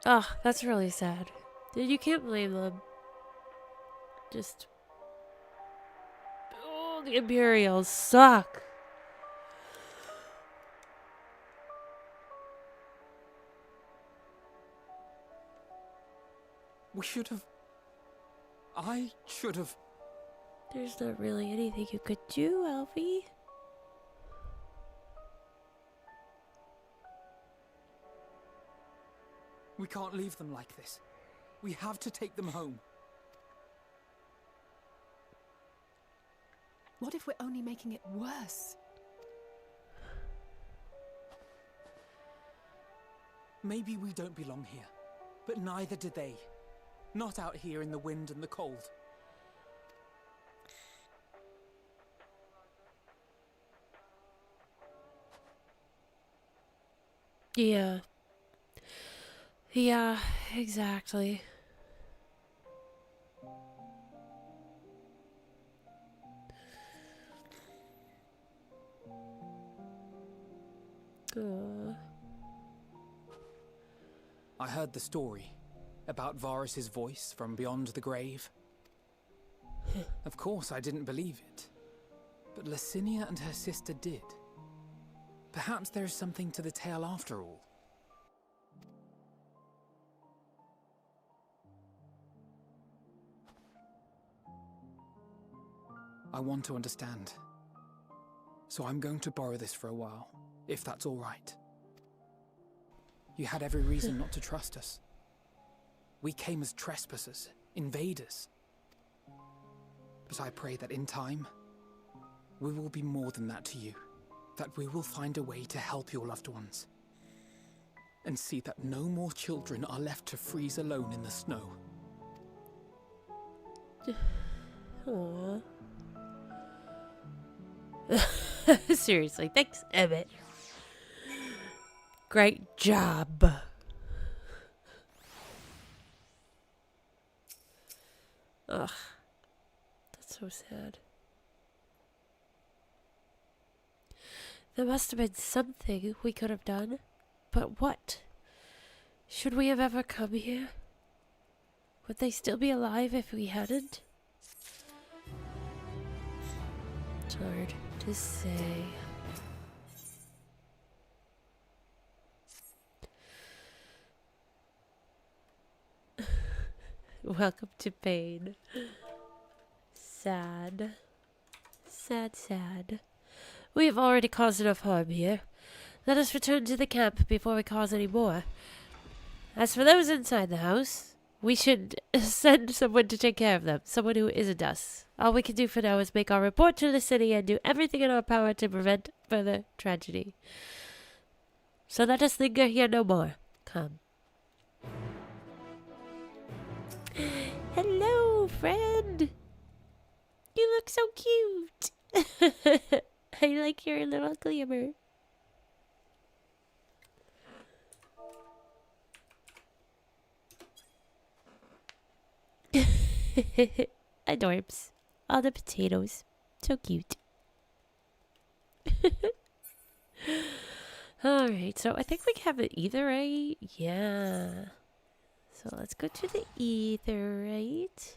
Oh, that's really sad. You can't blame them. Just... Oh, the Imperials suck. We should have... I should have... There's not really anything you could do, Alfie. We can't leave them like this. We have to take them home. What if we're only making it worse? Maybe we don't belong here, but neither do they. Not out here in the wind and the cold. Yeah. Yeah, exactly. I heard the story about Varus's voice from beyond the grave. Of course, I didn't believe it, but Licinia and her sister did. Perhaps there is something to the tale after all. I want to understand, so I'm going to borrow this for a while, if that's all right. You had every reason not to trust us. We came as trespassers, invaders. But I pray that in time, we will be more than that to you. That we will find a way to help your loved ones. And see that no more children are left to freeze alone in the snow. Aww. Seriously, thanks, Emmett. Great job. Ugh. That's so sad. There must have been something we could have done. But what? Should we have ever come here? Would they still be alive if we hadn't? It's hard to say. Welcome to pain. Sad. Sad, sad. We have already caused enough harm here. Let us return to the camp before we cause any more. As for those inside the house, we should send someone to take care of them. Someone who isn't us. All we can do for now is make our report to the city and do everything in our power to prevent further tragedy. So let us linger here no more. Come. Hello, friend. You look so cute. I like your little glimmer. Adorbs. All the potatoes. So cute. Alright, so I think we have the etherite. Yeah. So let's go to the etherite.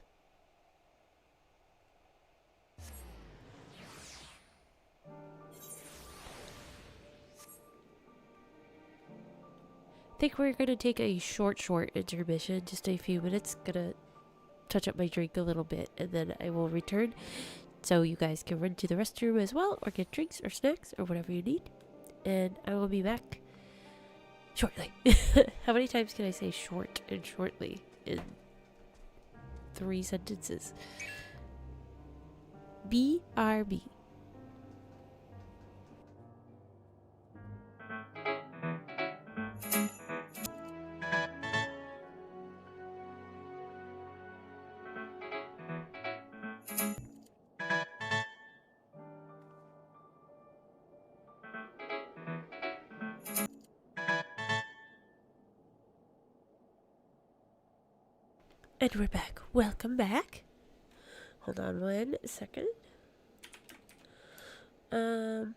I think we're going to take a short intermission, just a few minutes. Gonna touch up my drink a little bit, and then I will return. So you guys can run to the restroom as well, or get drinks or snacks or whatever you need. And I will be back shortly. How many times can I say short and shortly in 3 sentences? BRB. And we're back. Welcome back. Hold on 1 second. Oh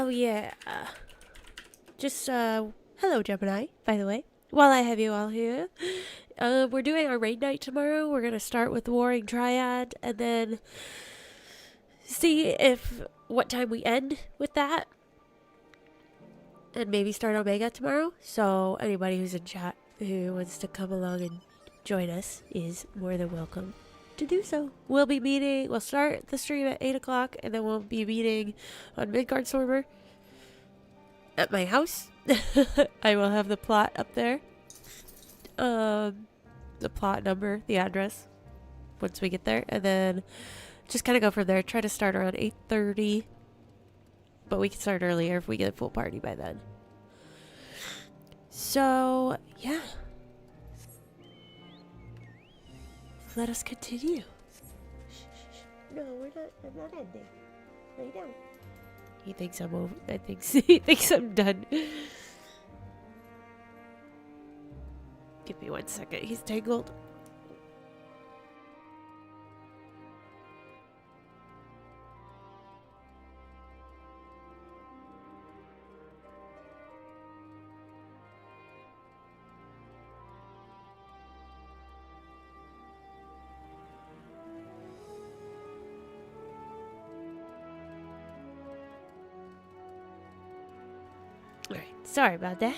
yeah. Hello Gemini, by the way. While I have you all here. We're doing our raid night tomorrow. We're gonna start with Warring Triad and then see what time we end with that. and maybe start Omega tomorrow. So anybody who's in chat who wants to come along and join us is more than welcome to do so. We'll start the stream at 8 o'clock, and then we'll be meeting on Midgardstormer at my house. I will have the plot up there. The plot number, the address, once we get there, and then just kind of go from there. Try to start around 8:30, but we can start earlier if we get a full party by then. So, yeah. Let us continue. No, we're not. I'm not ending. Lay down. He thinks I'm over. He thinks I'm done. Give me 1 second. He's tangled. Alright, sorry about that.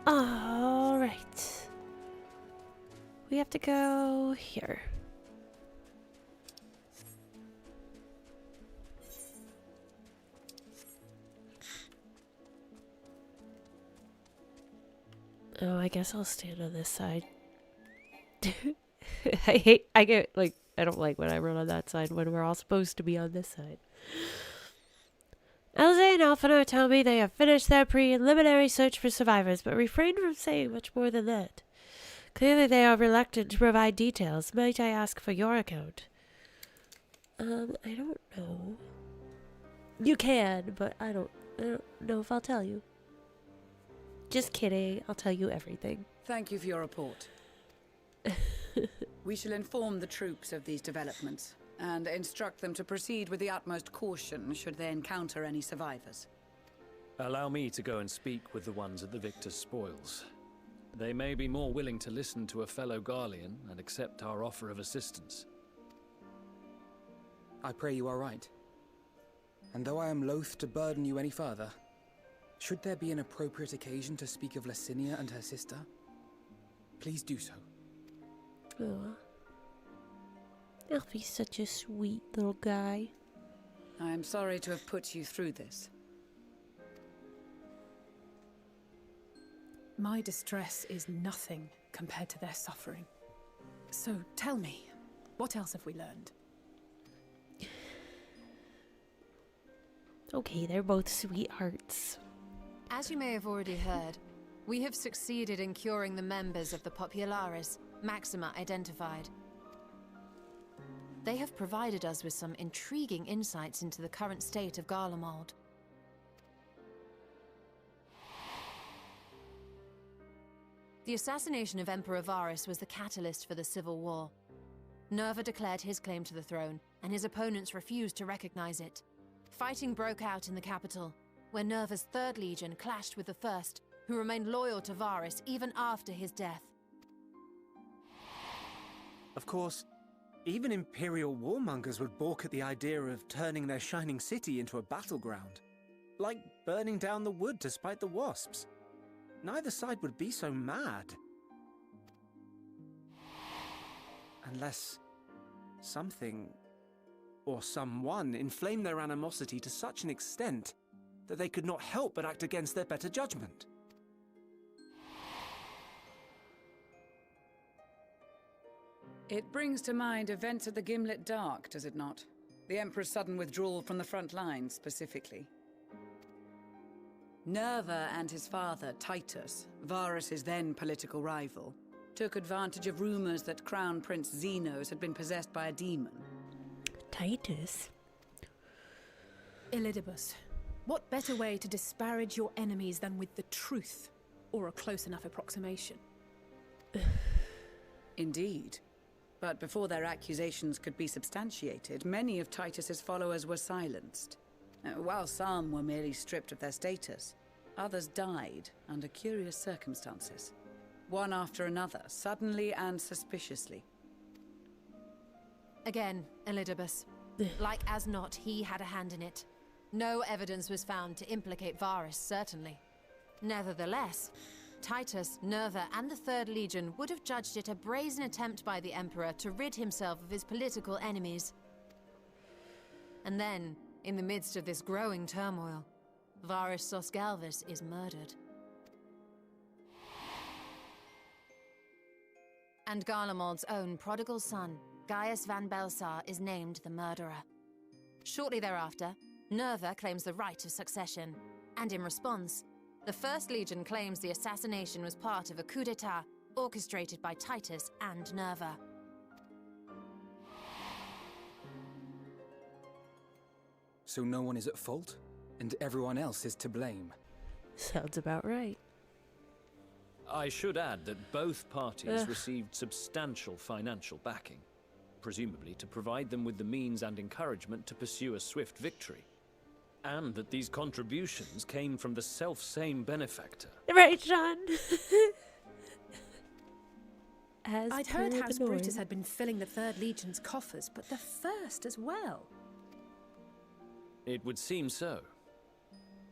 Alright. We have to go here. Oh, I guess I'll stand on this side. I don't like when I run on that side when we're all supposed to be on this side. Elze and Alphino tell me they have finished their preliminary search for survivors, but refrain from saying much more than that. Clearly they are reluctant to provide details. Might I ask for your account? I don't know. You can, but I don't know if I'll tell you. Just kidding. I'll tell you everything. Thank you for your report. We shall inform the troops of these developments and instruct them to proceed with the utmost caution should they encounter any survivors. Allow me to go and speak with the ones at the victor's spoils. They may be more willing to listen to a fellow Garlean and accept our offer of assistance. I pray you are right. And though I am loath to burden you any further, should there be an appropriate occasion to speak of Licinia and her sister, please do so. Oh, Elfie's such a sweet little guy. I am sorry to have put you through this. My distress is nothing compared to their suffering. So tell me, what else have we learned? Okay, they're both sweethearts. As you may have already heard, we have succeeded in curing the members of the Populares, Maxima identified. They have provided us with some intriguing insights into the current state of Garlemald. The assassination of Emperor Varus was the catalyst for the civil war. Nerva declared his claim to the throne, and his opponents refused to recognize it. Fighting broke out in the capital, where Nerva's 3rd Legion clashed with the 1st, who remained loyal to Varus even after his death. Of course, even Imperial warmongers would balk at the idea of turning their shining city into a battleground. Like burning down the wood to spite the wasps. Neither side would be so mad. Unless something or someone inflamed their animosity to such an extent that they could not help but act against their better judgment. It brings to mind events at the Gimlet Dark, does it not? The Emperor's sudden withdrawal from the front lines, specifically. Nerva and his father, Titus, Varus's then political rival, took advantage of rumors that Crown Prince Xenos had been possessed by a demon. Titus? Elidibus, what better way to disparage your enemies than with the truth, or a close enough approximation? Indeed. But before their accusations could be substantiated, many of Titus's followers were silenced. While some were merely stripped of their status, others died under curious circumstances. One after another, suddenly and suspiciously. Again, Elidibus, Like as not, he had a hand in it. No evidence was found to implicate Varys, certainly. Nevertheless, Titus, Nerva, and the Third Legion would have judged it a brazen attempt by the Emperor to rid himself of his political enemies. And then, in the midst of this growing turmoil, Varys Sosgalvis is murdered. And Garlemald's own prodigal son, Gaius van Belsar, is named the murderer. Shortly thereafter, Nerva claims the right of succession, and in response, the First Legion claims the assassination was part of a coup d'etat orchestrated by Titus and Nerva. So no one is at fault, and everyone else is to blame. Sounds about right. I should add that both parties received substantial financial backing, presumably to provide them with the means and encouragement to pursue a swift victory. And that these contributions came from the self-same benefactor. Right, John? I'd heard House Brutus had been filling the Third Legion's coffers, but the First as well. It would seem so.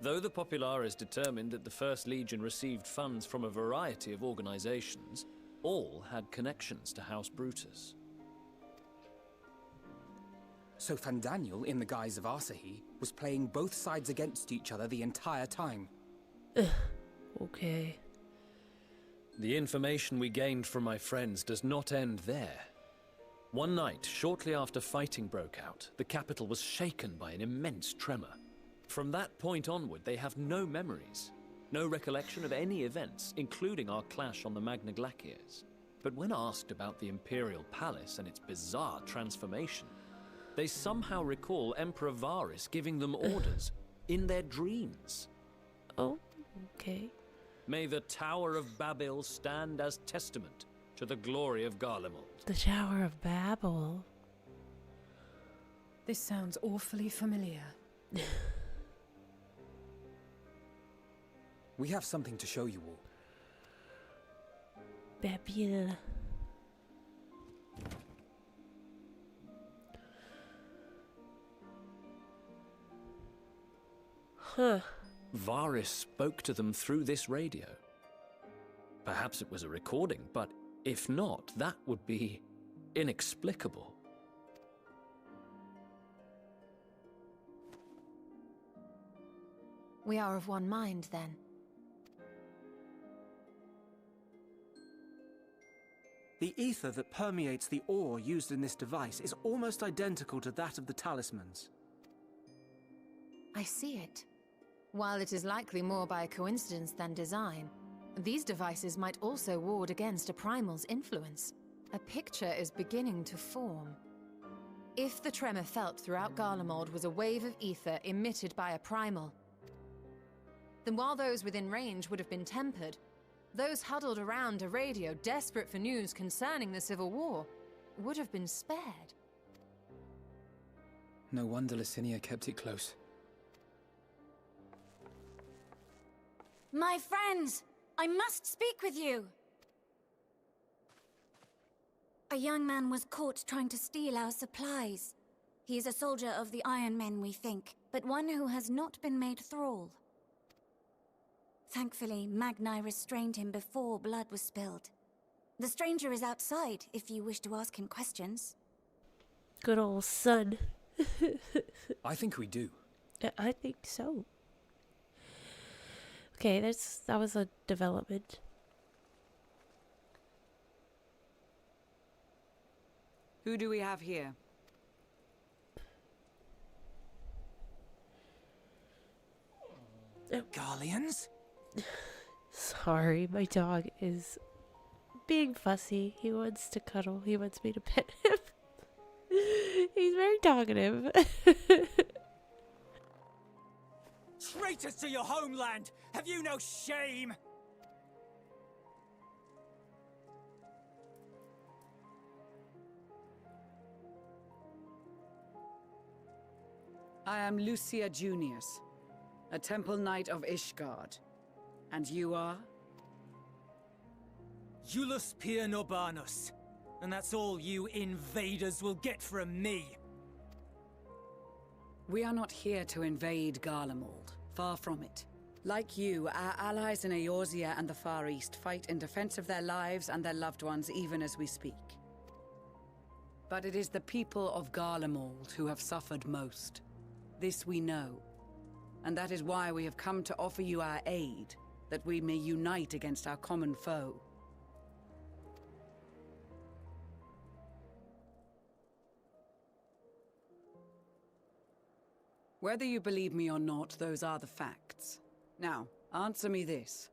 Though the Populares determined that the First Legion received funds from a variety of organizations, all had connections to House Brutus. So Fandaniel, in the guise of Asahi, was playing both sides against each other the entire time. Okay. The information we gained from my friends does not end there. One night, shortly after fighting broke out, the capital was shaken by an immense tremor. From that point onward, they have no memories, no recollection of any events, including our clash on the Magna Glaciers. But when asked about the Imperial Palace and its bizarre transformation, they somehow recall Emperor Varys giving them orders in their dreams. Oh, okay. May the Tower of Babel stand as testament to the glory of Garlemald. The Tower of Babel. This sounds awfully familiar. We have something to show you all. Babel. Huh. Varys spoke to them through this radio. Perhaps it was a recording, but if not, that would be inexplicable. We are of one mind, then. The ether that permeates the ore used in this device is almost identical to that of the talismans. I see it. While it is likely more by coincidence than design, these devices might also ward against a primal's influence. A picture is beginning to form. If the tremor felt throughout Garlemald was a wave of ether emitted by a primal, then while those within range would have been tempered, those huddled around a radio desperate for news concerning the Civil War would have been spared. No wonder Licinia kept it close. My friends, I must speak with you. A young man was caught trying to steal our supplies. He is a soldier of the Iron Men, we think, but one who has not been made thrall. Thankfully, Magni restrained him before blood was spilled. The stranger is outside, if you wish to ask him questions. Good old son. I think we do. I think so. Okay, that was a development. Who do we have here? Garleans? Sorry, my dog is being fussy. He wants to cuddle. He wants me to pet him. He's very talkative. Traitors to your homeland! Have you no shame? I am Lucia Junius, a Temple Knight of Ishgard. And you are? Iulus Pier Norbanus. And that's all you invaders will get from me. We are not here to invade Garlemald. Far from it. Like you, our allies in Eorzea and the Far East fight in defense of their lives and their loved ones even as we speak. But it is the people of Garlemald who have suffered most. This we know. And that is why we have come to offer you our aid, that we may unite against our common foe. Whether you believe me or not, those are the facts. Now, answer me this.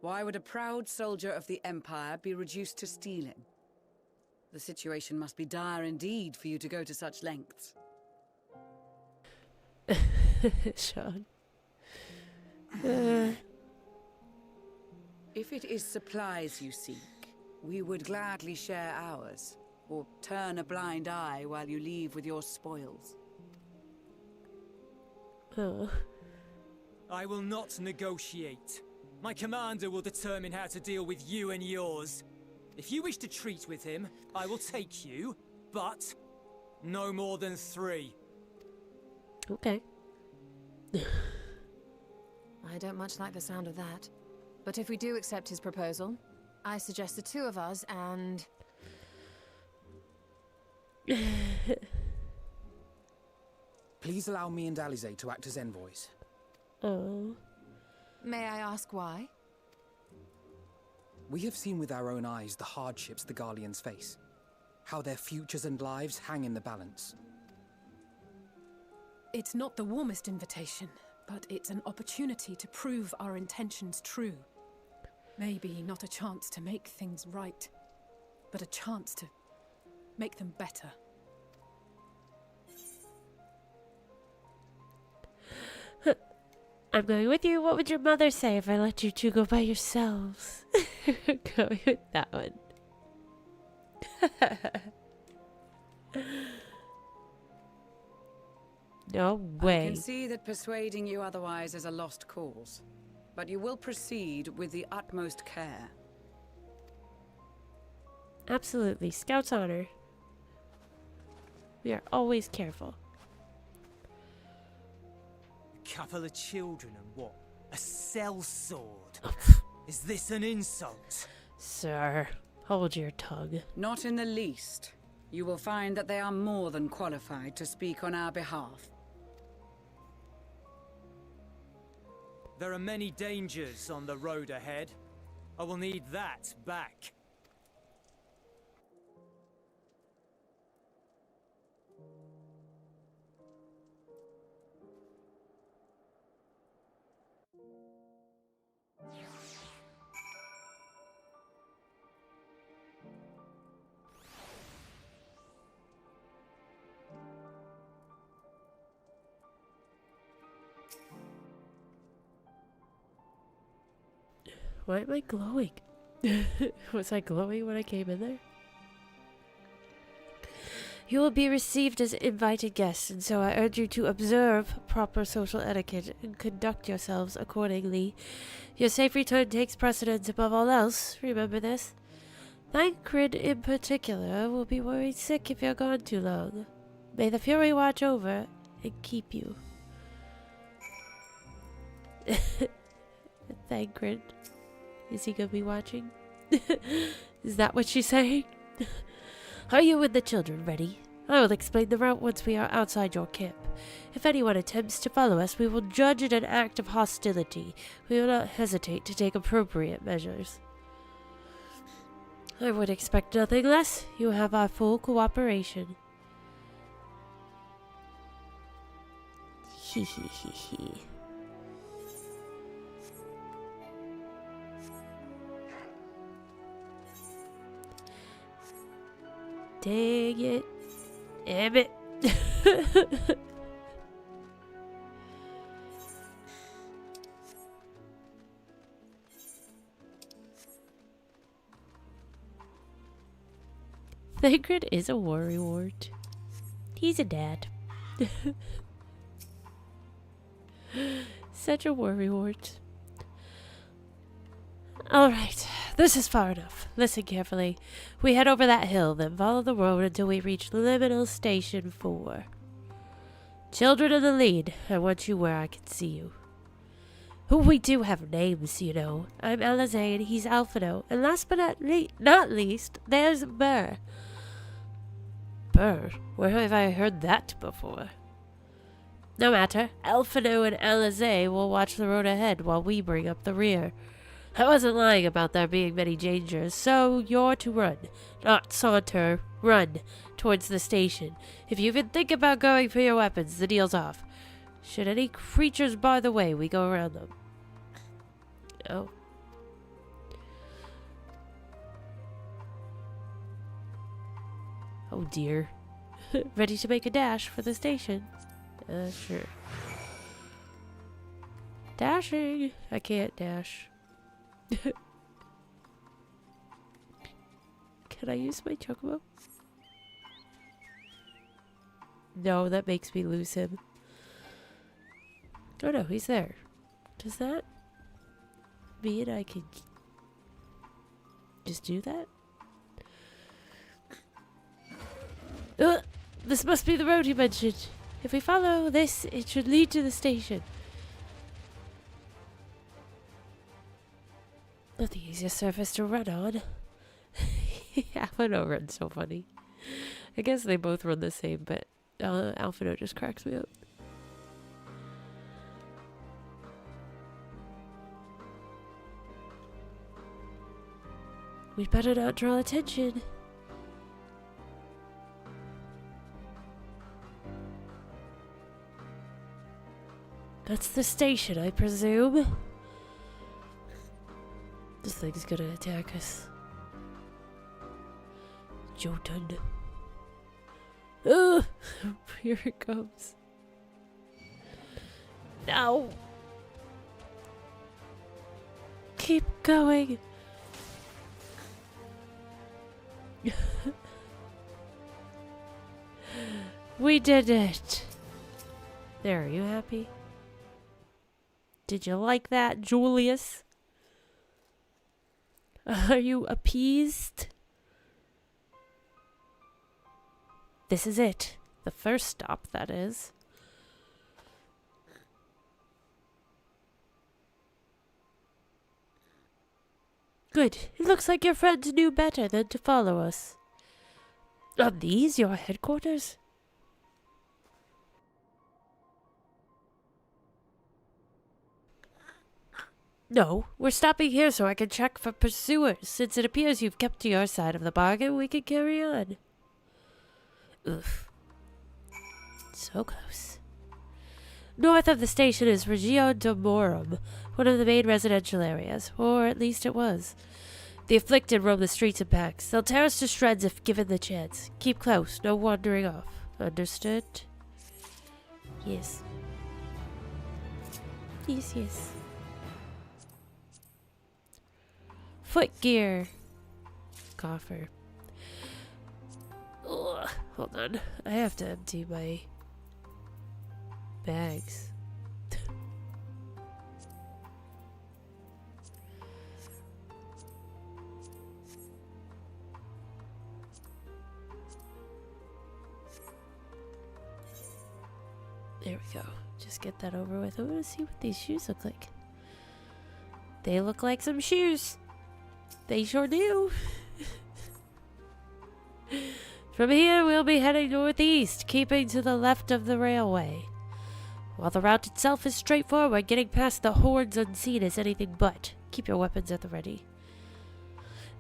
Why would a proud soldier of the Empire be reduced to stealing? The situation must be dire indeed for you to go to such lengths. Sean. If it is supplies you seek, we would gladly share ours, or turn a blind eye while you leave with your spoils. Oh. I will not negotiate. My commander will determine how to deal with you and yours. If you wish to treat with him, I will take you, but no more than 3. Okay. I don't much like the sound of that. But if we do accept his proposal, I suggest the 2 of us and... Please allow me and Alize to act as envoys. Oh. May I ask why? We have seen with our own eyes the hardships the Garleans face. How their futures and lives hang in the balance. It's not the warmest invitation, but it's an opportunity to prove our intentions true. Maybe not a chance to make things right, but a chance to make them better. I'm going with you. What would your mother say if I let you 2 go by yourselves? Going with that one. No way. I can see that persuading you otherwise is a lost cause, but you will proceed with the utmost care. Absolutely. Scout's honor. We are always careful. Couple of children and what? A sellsword? Is this an insult? Sir, hold your tongue. Not in the least. You will find that they are more than qualified to speak on our behalf. There are many dangers on the road ahead. I will need that back. Why am I glowing? Was I glowing when I came in there? You will be received as invited guests, and so I urge you to observe proper social etiquette and conduct yourselves accordingly. Your safe return takes precedence above all else. Remember this. Thancred in particular will be worried sick if you're gone too long. May the Fury watch over and keep you. Thancred. Is he gonna be watching? Is that what she's saying? Are you and the children ready? I will explain the route once we are outside your camp. If anyone attempts to follow us, we will judge it an act of hostility. We will not hesitate to take appropriate measures. I would expect nothing less. You have our full cooperation. Hee hee hee hee. Dang it. Damn it. Thancred is a worrywart. He's a dad. Such a worrywart. Alright, this is far enough. Listen carefully. We head over that hill, then follow the road until we reach Liminal Station 4. Children in the lead. I want you where I can see you. Oh, we do have names, you know. I'm Alizé and he's Alphino. And last but not least, there's Burr. Burr? Where have I heard that before? No matter. Alphino and Alizé will watch the road ahead while we bring up the rear. I wasn't lying about there being many dangers, so you're to run. Not saunter, run towards the station. If you even think about going for your weapons, the deal's off. Should any creatures bar the way, we go around them. Oh. Oh dear. Ready to make a dash for the station? Sure. Dashing! I can't dash. Can I use my chocobo? No, that makes me lose him. Oh no, he's there. Does that mean I can just do that? This must be the road you mentioned. If we follow this, it should lead to the station. Not the easiest surface to run on. Alphino runs so funny. I guess they both run the same, but Alphino just cracks me up. We'd better not draw attention. That's the station, I presume. This thing's gonna attack us. Jotun. Ugh! Here it comes. No! Keep going! We did it! There, are you happy? Did you like that, Julius? Are you appeased? This is it. The first stop, that is. Good. It looks like your friends knew better than to follow us. Are these your headquarters? No, we're stopping here so I can check for pursuers. Since it appears you've kept to your side of the bargain, we can carry on. Oof. So close. North of the station is Region Domorum, one of the main residential areas, or at least it was. The afflicted roam the streets in packs. They'll tear us to shreds if given the chance. Keep close, no wandering off. Understood? Yes. Yes, yes. Footgear. Coffer. Ugh, hold on. I have to empty my bags. There we go. Just get that over with. I want to see what these shoes look like. They look like some shoes. They sure do. From here, we'll be heading northeast, keeping to the left of the railway. While the route itself is straightforward, getting past the hordes unseen is anything but. Keep your weapons at the ready.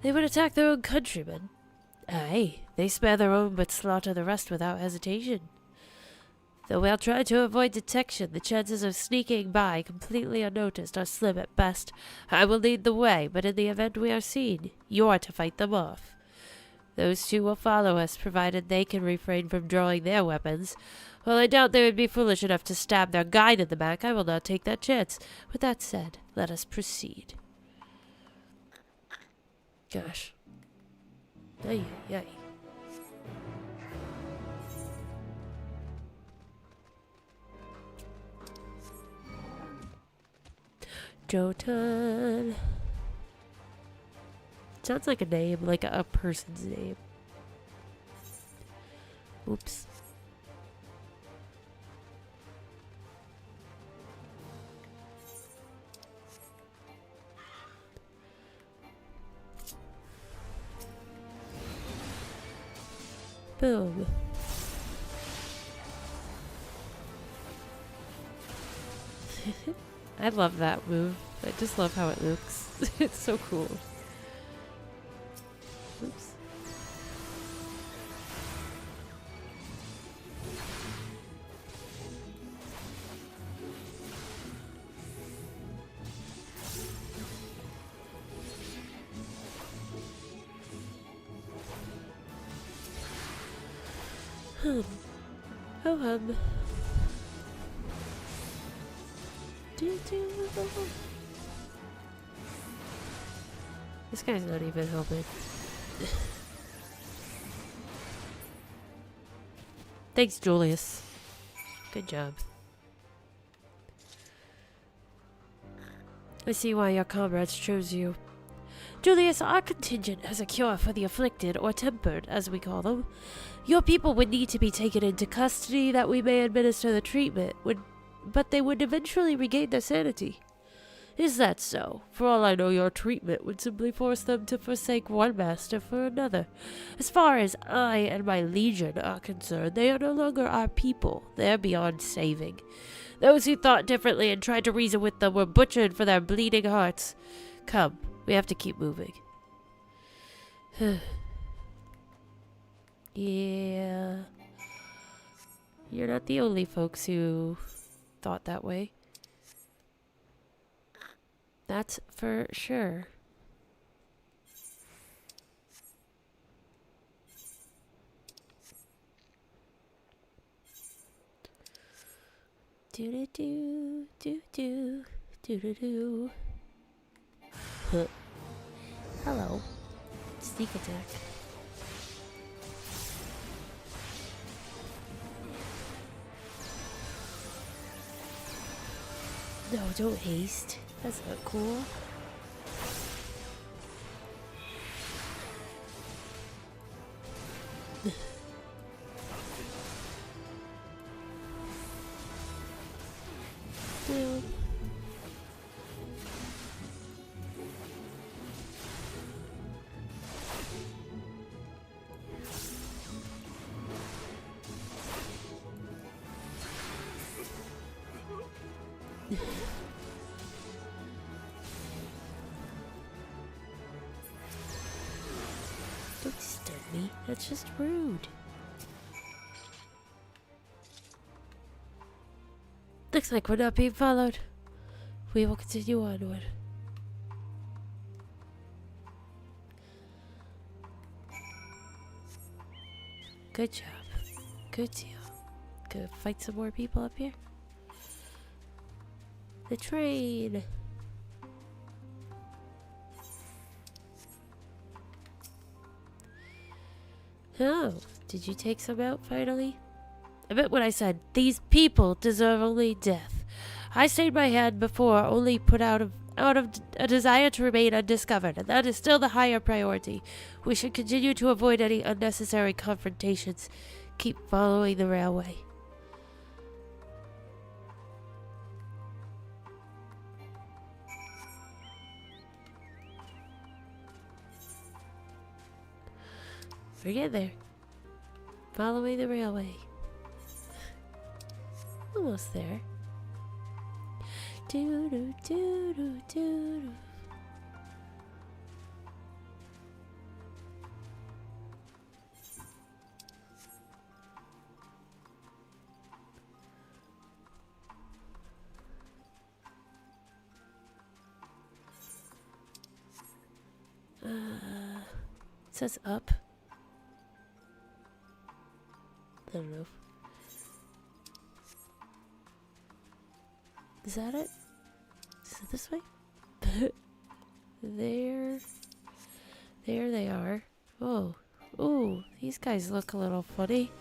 They would attack their own countrymen. Aye, they spare their own but slaughter the rest without hesitation. Though we'll try to avoid detection, the chances of sneaking by completely unnoticed are slim at best. I will lead the way, but in the event we are seen, you are to fight them off. Those two will follow us, provided they can refrain from drawing their weapons. While I doubt they would be foolish enough to stab their guide in the back, I will not take that chance. With that said, let us proceed. Gosh. Ay, ay. Jotun. Sounds like a name, like a person's name. Oops. Boom. I love that move. I just love how it looks. It's so cool. Oops. Oh hum. This guy's not even helping. Thanks, Julius. Good job. I see why your comrades chose you. Julius, our contingent has a cure for the afflicted, or tempered, as we call them. Your people would need to be taken into custody that we may administer the treatment, but they would eventually regain their sanity. Is that so? For all I know, your treatment would simply force them to forsake one master for another. As far as I and my legion are concerned, they are no longer our people. They are beyond saving. Those who thought differently and tried to reason with them were butchered for their bleeding hearts. Come, we have to keep moving. Yeah. You're not the only folks who thought that way. That's for sure. Do-do-do, do-do, do-do-do. Huh. Hello. Sneak attack. No, don't haste. That's not cool. No. Don't stun me. That's just rude. Looks like we're not being followed. We will continue onward. Good job. Good deal. Go fight some more people up here. The train. Oh, did you take some out finally? I meant what I said. These people deserve only death. I stayed my hand before, only put out of a desire to remain undiscovered, and that is still the higher priority. We should continue to avoid any unnecessary confrontations. Keep following the railway. We're getting there. Following the railway. Almost there. Do do do do do. It says up. I don't know. Is that it? Is it this way? There they are. Oh. Ooh, these guys look a little funny.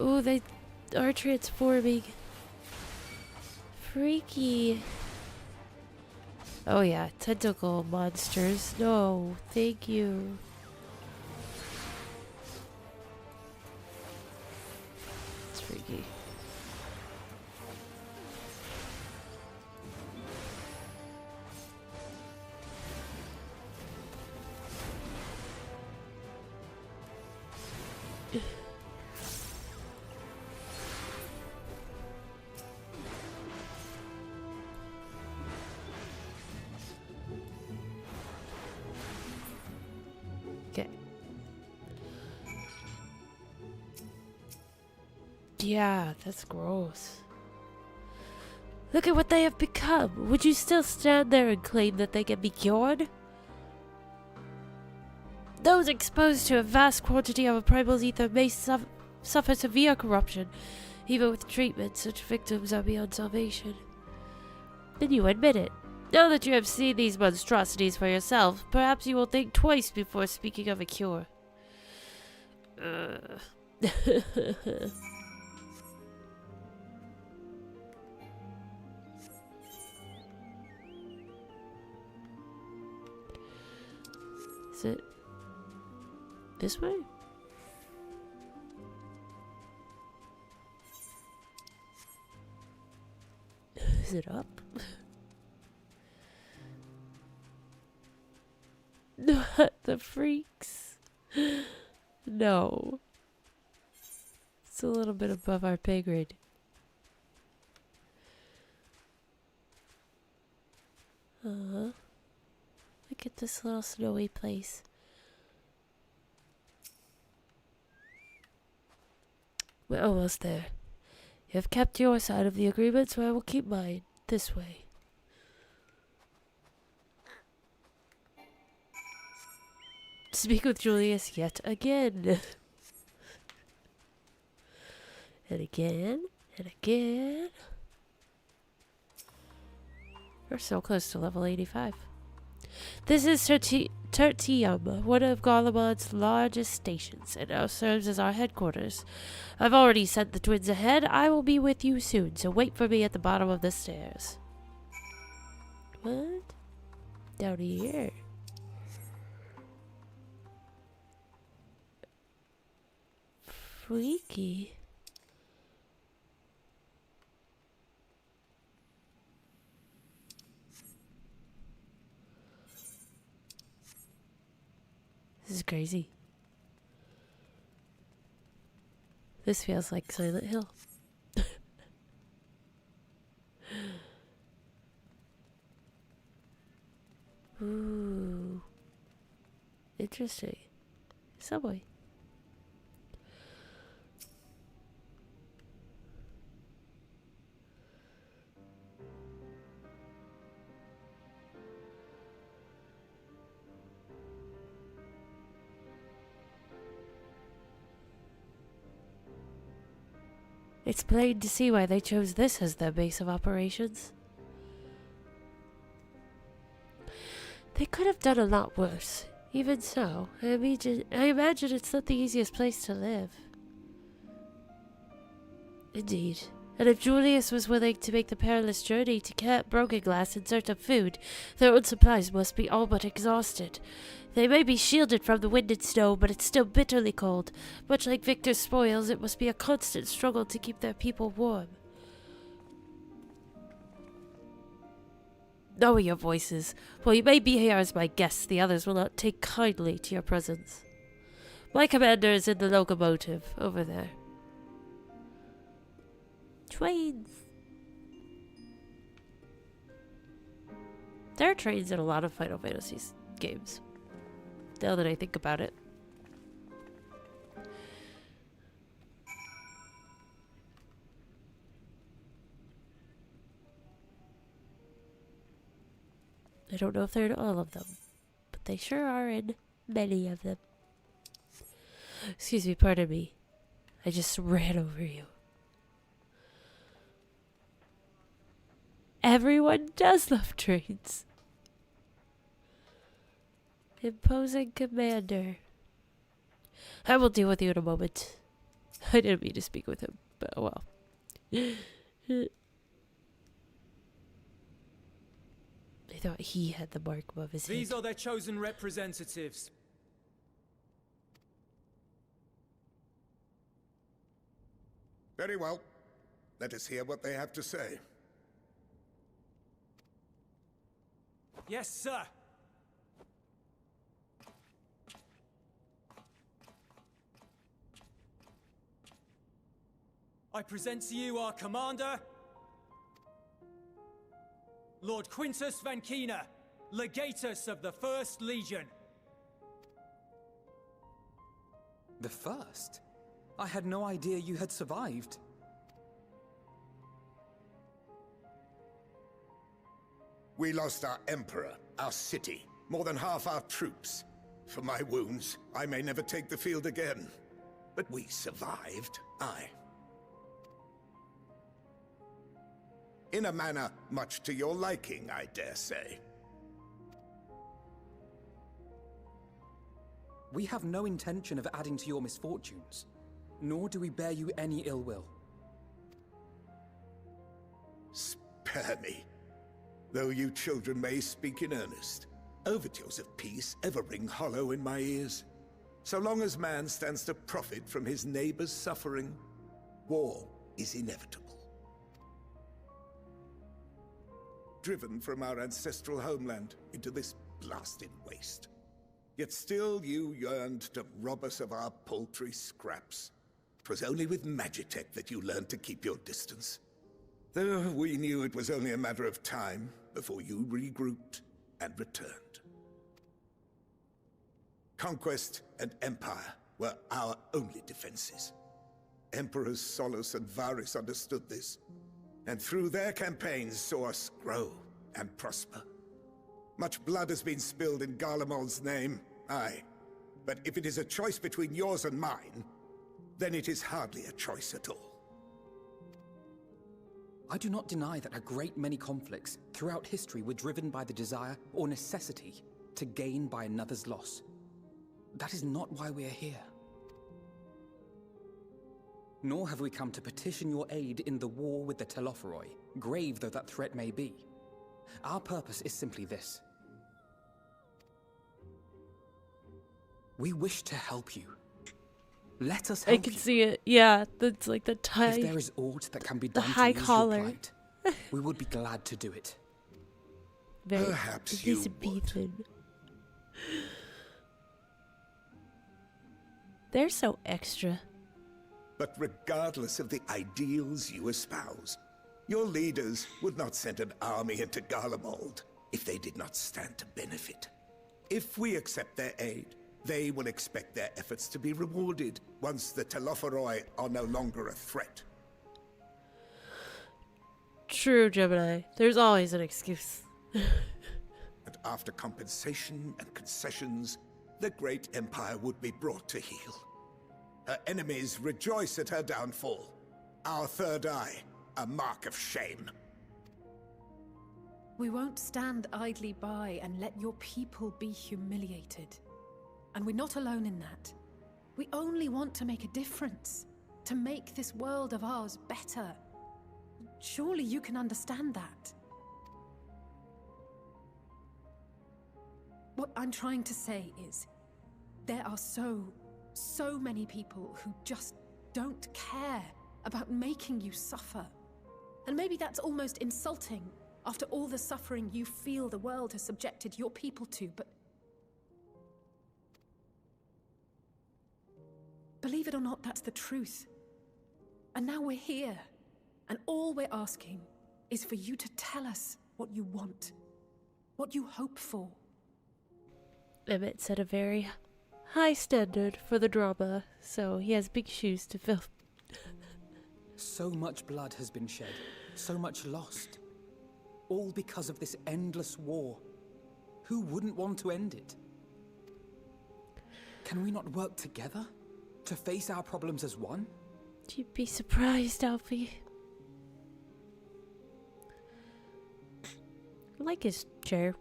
Ooh, they are transforming. Freaky. Oh yeah, tentacle monsters. No, thank you. It's freaky. Yeah, that's gross. Look at what they have become. Would you still stand there and claim that they can be cured? Those exposed to a vast quantity of a primal ether may suffer severe corruption. Even with treatment, such victims are beyond salvation. Then you admit it. Now that you have seen these monstrosities for yourself, perhaps you will think twice before speaking of a cure. Is it this way? Is it up? Not the freaks. No. It's a little bit above our pay grade. Look at this little snowy place. We're almost there. You have kept your side of the agreement, so I will keep mine. This way. Speak with Julius yet again. And again. And again. We're so close to level 85. This is Tertium, one of Garlemald's largest stations. It now serves as our headquarters. I've already sent the twins ahead. I will be with you soon, so wait for me at the bottom of the stairs. What? Down here. Freaky. This is crazy. This feels like Silent Hill. Ooh. Interesting. Subway. It's plain to see why they chose this as their base of operations. They could have done a lot worse. Even so, I imagine it's not the easiest place to live. Indeed. And if Julius was willing to make the perilous journey to Camp Broken Glass in search of food, their own supplies must be all but exhausted. They may be shielded from the wind and snow, but it's still bitterly cold. Much like Victor's spoils, it must be a constant struggle to keep their people warm. Lower your voices. While you may be here as my guests, the others will not take kindly to your presence. My commander is in the locomotive, over there. Trains. There are trains in a lot of Final Fantasy games. Now that I think about it. I don't know if they're in all of them, but they sure are in many of them. Excuse me, pardon me. I just ran over you. Everyone does love trains. Imposing commander. I will deal with you in a moment. I didn't mean to speak with him, but oh well. I thought he had the mark above his head. These are their chosen representatives. Very well. Let us hear what they have to say. Yes, sir. I present to you our commander, Lord Quintus Van Kina, Legatus of the First Legion. The First? I had no idea you had survived. We lost our emperor, our city, more than half our troops. For my wounds, I may never take the field again. But we survived, aye. In a manner much to your liking, I dare say. We have no intention of adding to your misfortunes, nor do we bear you any ill will. Spare me. Though you children may speak in earnest, overtures of peace ever ring hollow in my ears. So long as man stands to profit from his neighbor's suffering, war is inevitable. Driven from our ancestral homeland into this blasted waste. Yet still you yearned to rob us of our paltry scraps. 'Twas only with Magitech that you learned to keep your distance. Though we knew it was only a matter of time before you regrouped and returned. Conquest and empire were our only defenses. Emperors Solus and Varys understood this, and through their campaigns saw us grow and prosper. Much blood has been spilled in Garlemald's name, aye. But if it is a choice between yours and mine, then it is hardly a choice at all. I do not deny that a great many conflicts throughout history were driven by the desire or necessity to gain by another's loss. That is not why we are here. Nor have we come to petition your aid in the war with the Telophoroi, grave though that threat may be. Our purpose is simply this. We wish to help you. Let us help you. I can see it. Yeah, that's like the tie. If there is aught that can be done high to ease collar. your plight, we would be glad to do it. Very Perhaps you Elizabethan. They're so extra. But regardless of the ideals you espouse, your leaders would not send an army into Garlemald if they did not stand to benefit. If we accept their aid, they will expect their efforts to be rewarded once the Telophoroi are no longer a threat. True, Gemini. There's always an excuse. And after compensation and concessions, the great empire would be brought to heel. Her enemies rejoice at her downfall. Our third eye, a mark of shame. We won't stand idly by and let your people be humiliated. And we're not alone in that. We only want to make a difference. To make this world of ours better. Surely you can understand that. What I'm trying to say is, there are so many people who just don't care about making you suffer. And maybe that's almost insulting after all the suffering you feel the world has subjected your people to, but believe it or not, that's the truth. And now we're here, and all we're asking is for you to tell us what you want, what you hope for. Emmett set a very high standard for the drama, so he has big shoes to fill. So much blood has been shed, so much lost. All because of this endless war. Who wouldn't want to end it? Can we not work together? To face our problems as one? You'd be surprised, Alfie. I like his chair.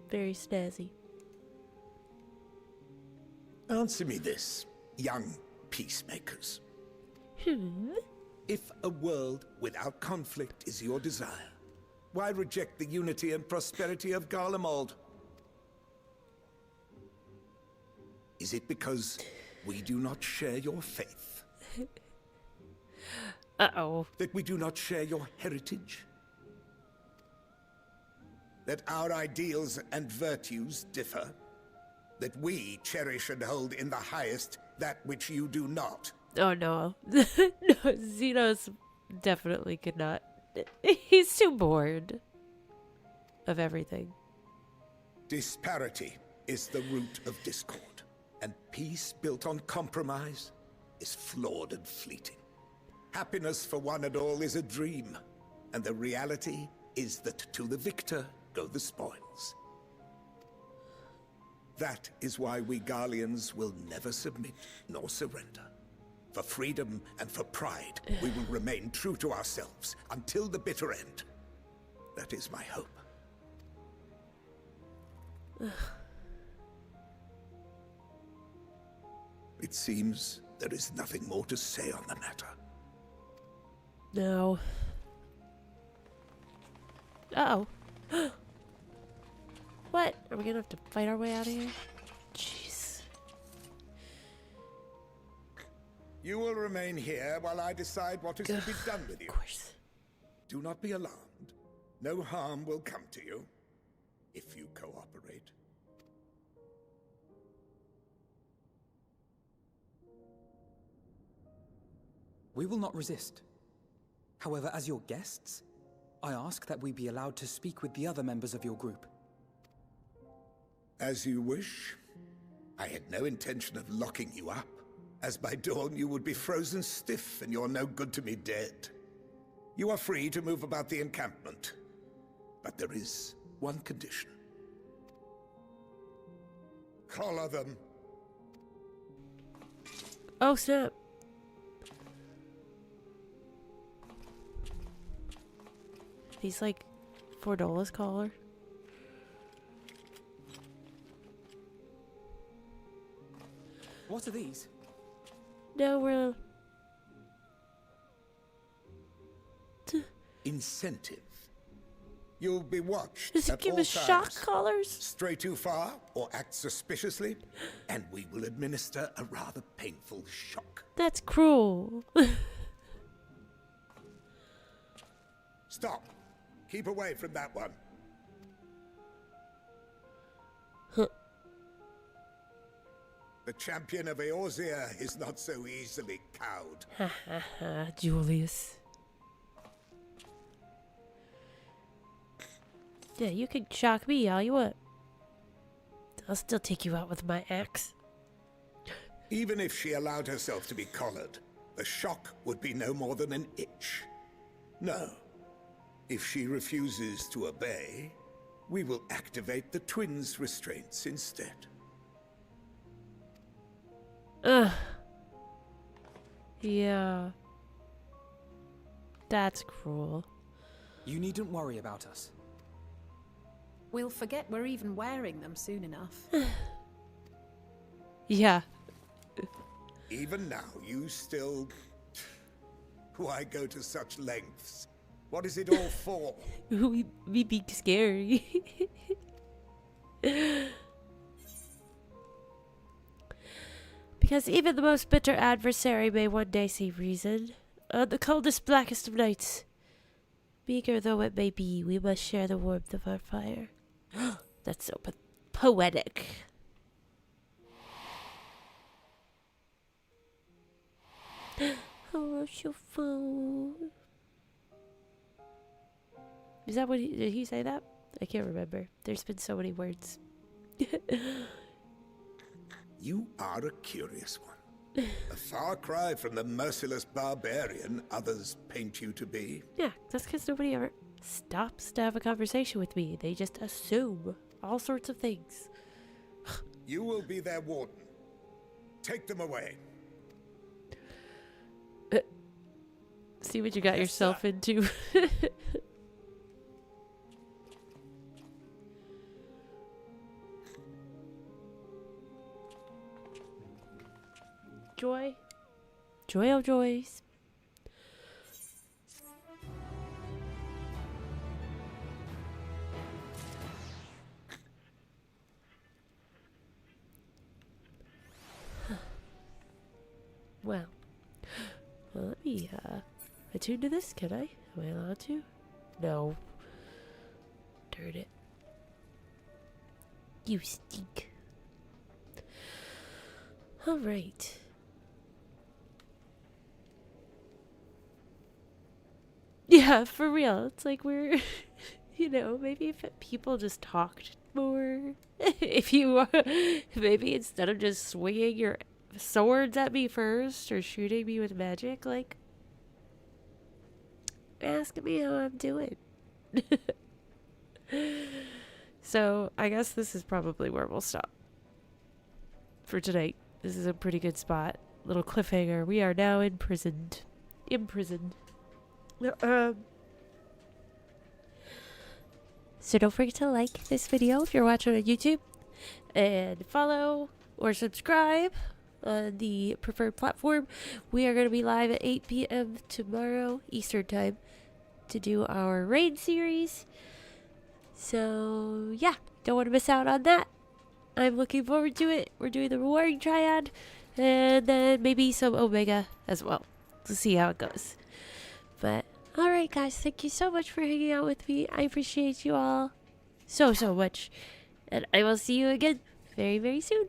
Very snazzy. Answer me this, young peacemakers. If a world without conflict is your desire, why reject the unity and prosperity of Garlemald? Is it because we do not share your faith? Uh-oh. That we do not share your heritage? That our ideals and virtues differ? That we cherish and hold in the highest that which you do not? Oh no. No, Xenos definitely could not. He's too bored of everything. Disparity is the root of discord. And peace built on compromise is flawed and fleeting. Happiness for one and all is a dream, and the reality is that to the victor go the spoils. That is why we Garleans will never submit nor surrender. For freedom and for pride, we will remain true to ourselves until the bitter end. That is my hope. It seems there is nothing more to say on the matter. No. Uh-oh. What? Are we gonna have to fight our way out of here? Jeez. You will remain here while I decide what is to be done with you. Of course. Do not be alarmed. No harm will come to you if you cooperate. We will not resist. However, as your guests, I ask that we be allowed to speak with the other members of your group. As you wish. I had no intention of locking you up, as by dawn you would be frozen stiff and you're no good to me dead. You are free to move about the encampment, but there is one condition. Collar them. Oh, snap. He's like Fordola's collar. What are these? No, we're... Incentive. You'll be watched Does it at give all us shock times. collars? Stray too far or act suspiciously, and we will administer a rather painful shock. That's cruel. Stop. Keep away from that one. Huh. The champion of Eorzea is not so easily cowed. Ha ha ha, Julius. Yeah, you can shock me all you want. I'll still take you out with my axe. Even if she allowed herself to be collared, the shock would be no more than an itch. No. If she refuses to obey, we will activate the twins' restraints instead. Ugh. Yeah. That's cruel. You needn't worry about us. We'll forget we're even wearing them soon enough. Yeah. Even now, you still... Why go to such lengths? What is it all for? We be scary. Because even the most bitter adversary may one day see reason. On the coldest, blackest of nights, meager though it may be, we must share the warmth of our fire. That's so poetic. Oh, your phone. Is that what did he say that? I can't remember. There's been so many words. You are a curious one. A far cry from the merciless barbarian others paint you to be. Yeah, that's because nobody ever stops to have a conversation with me. They just assume all sorts of things. You will be their warden. Take them away. See what you got yourself into. Joy. Joy of joys. Well, let me attune to this, can I? Am I allowed to? No. Darn it. You stink. Alright. Yeah, for real. It's like we're, you know, maybe if people just talked more. If you, maybe instead of just swinging your swords at me first or shooting me with magic, like, asking me how I'm doing. So, I guess this is probably where we'll stop for tonight. This is a pretty good spot. Little cliffhanger. We are now imprisoned. So don't forget to like this video if you're watching on YouTube. And follow or subscribe on the preferred platform. We are going to be live at 8 p.m. tomorrow Eastern Time to do our raid series. So, yeah, don't want to miss out on that. I'm looking forward to it. We're doing the rewarding triad, and then maybe some Omega as well. We'll see how it goes. But, alright guys, thank you so much for hanging out with me. I appreciate you all so much. And I will see you again very, very soon.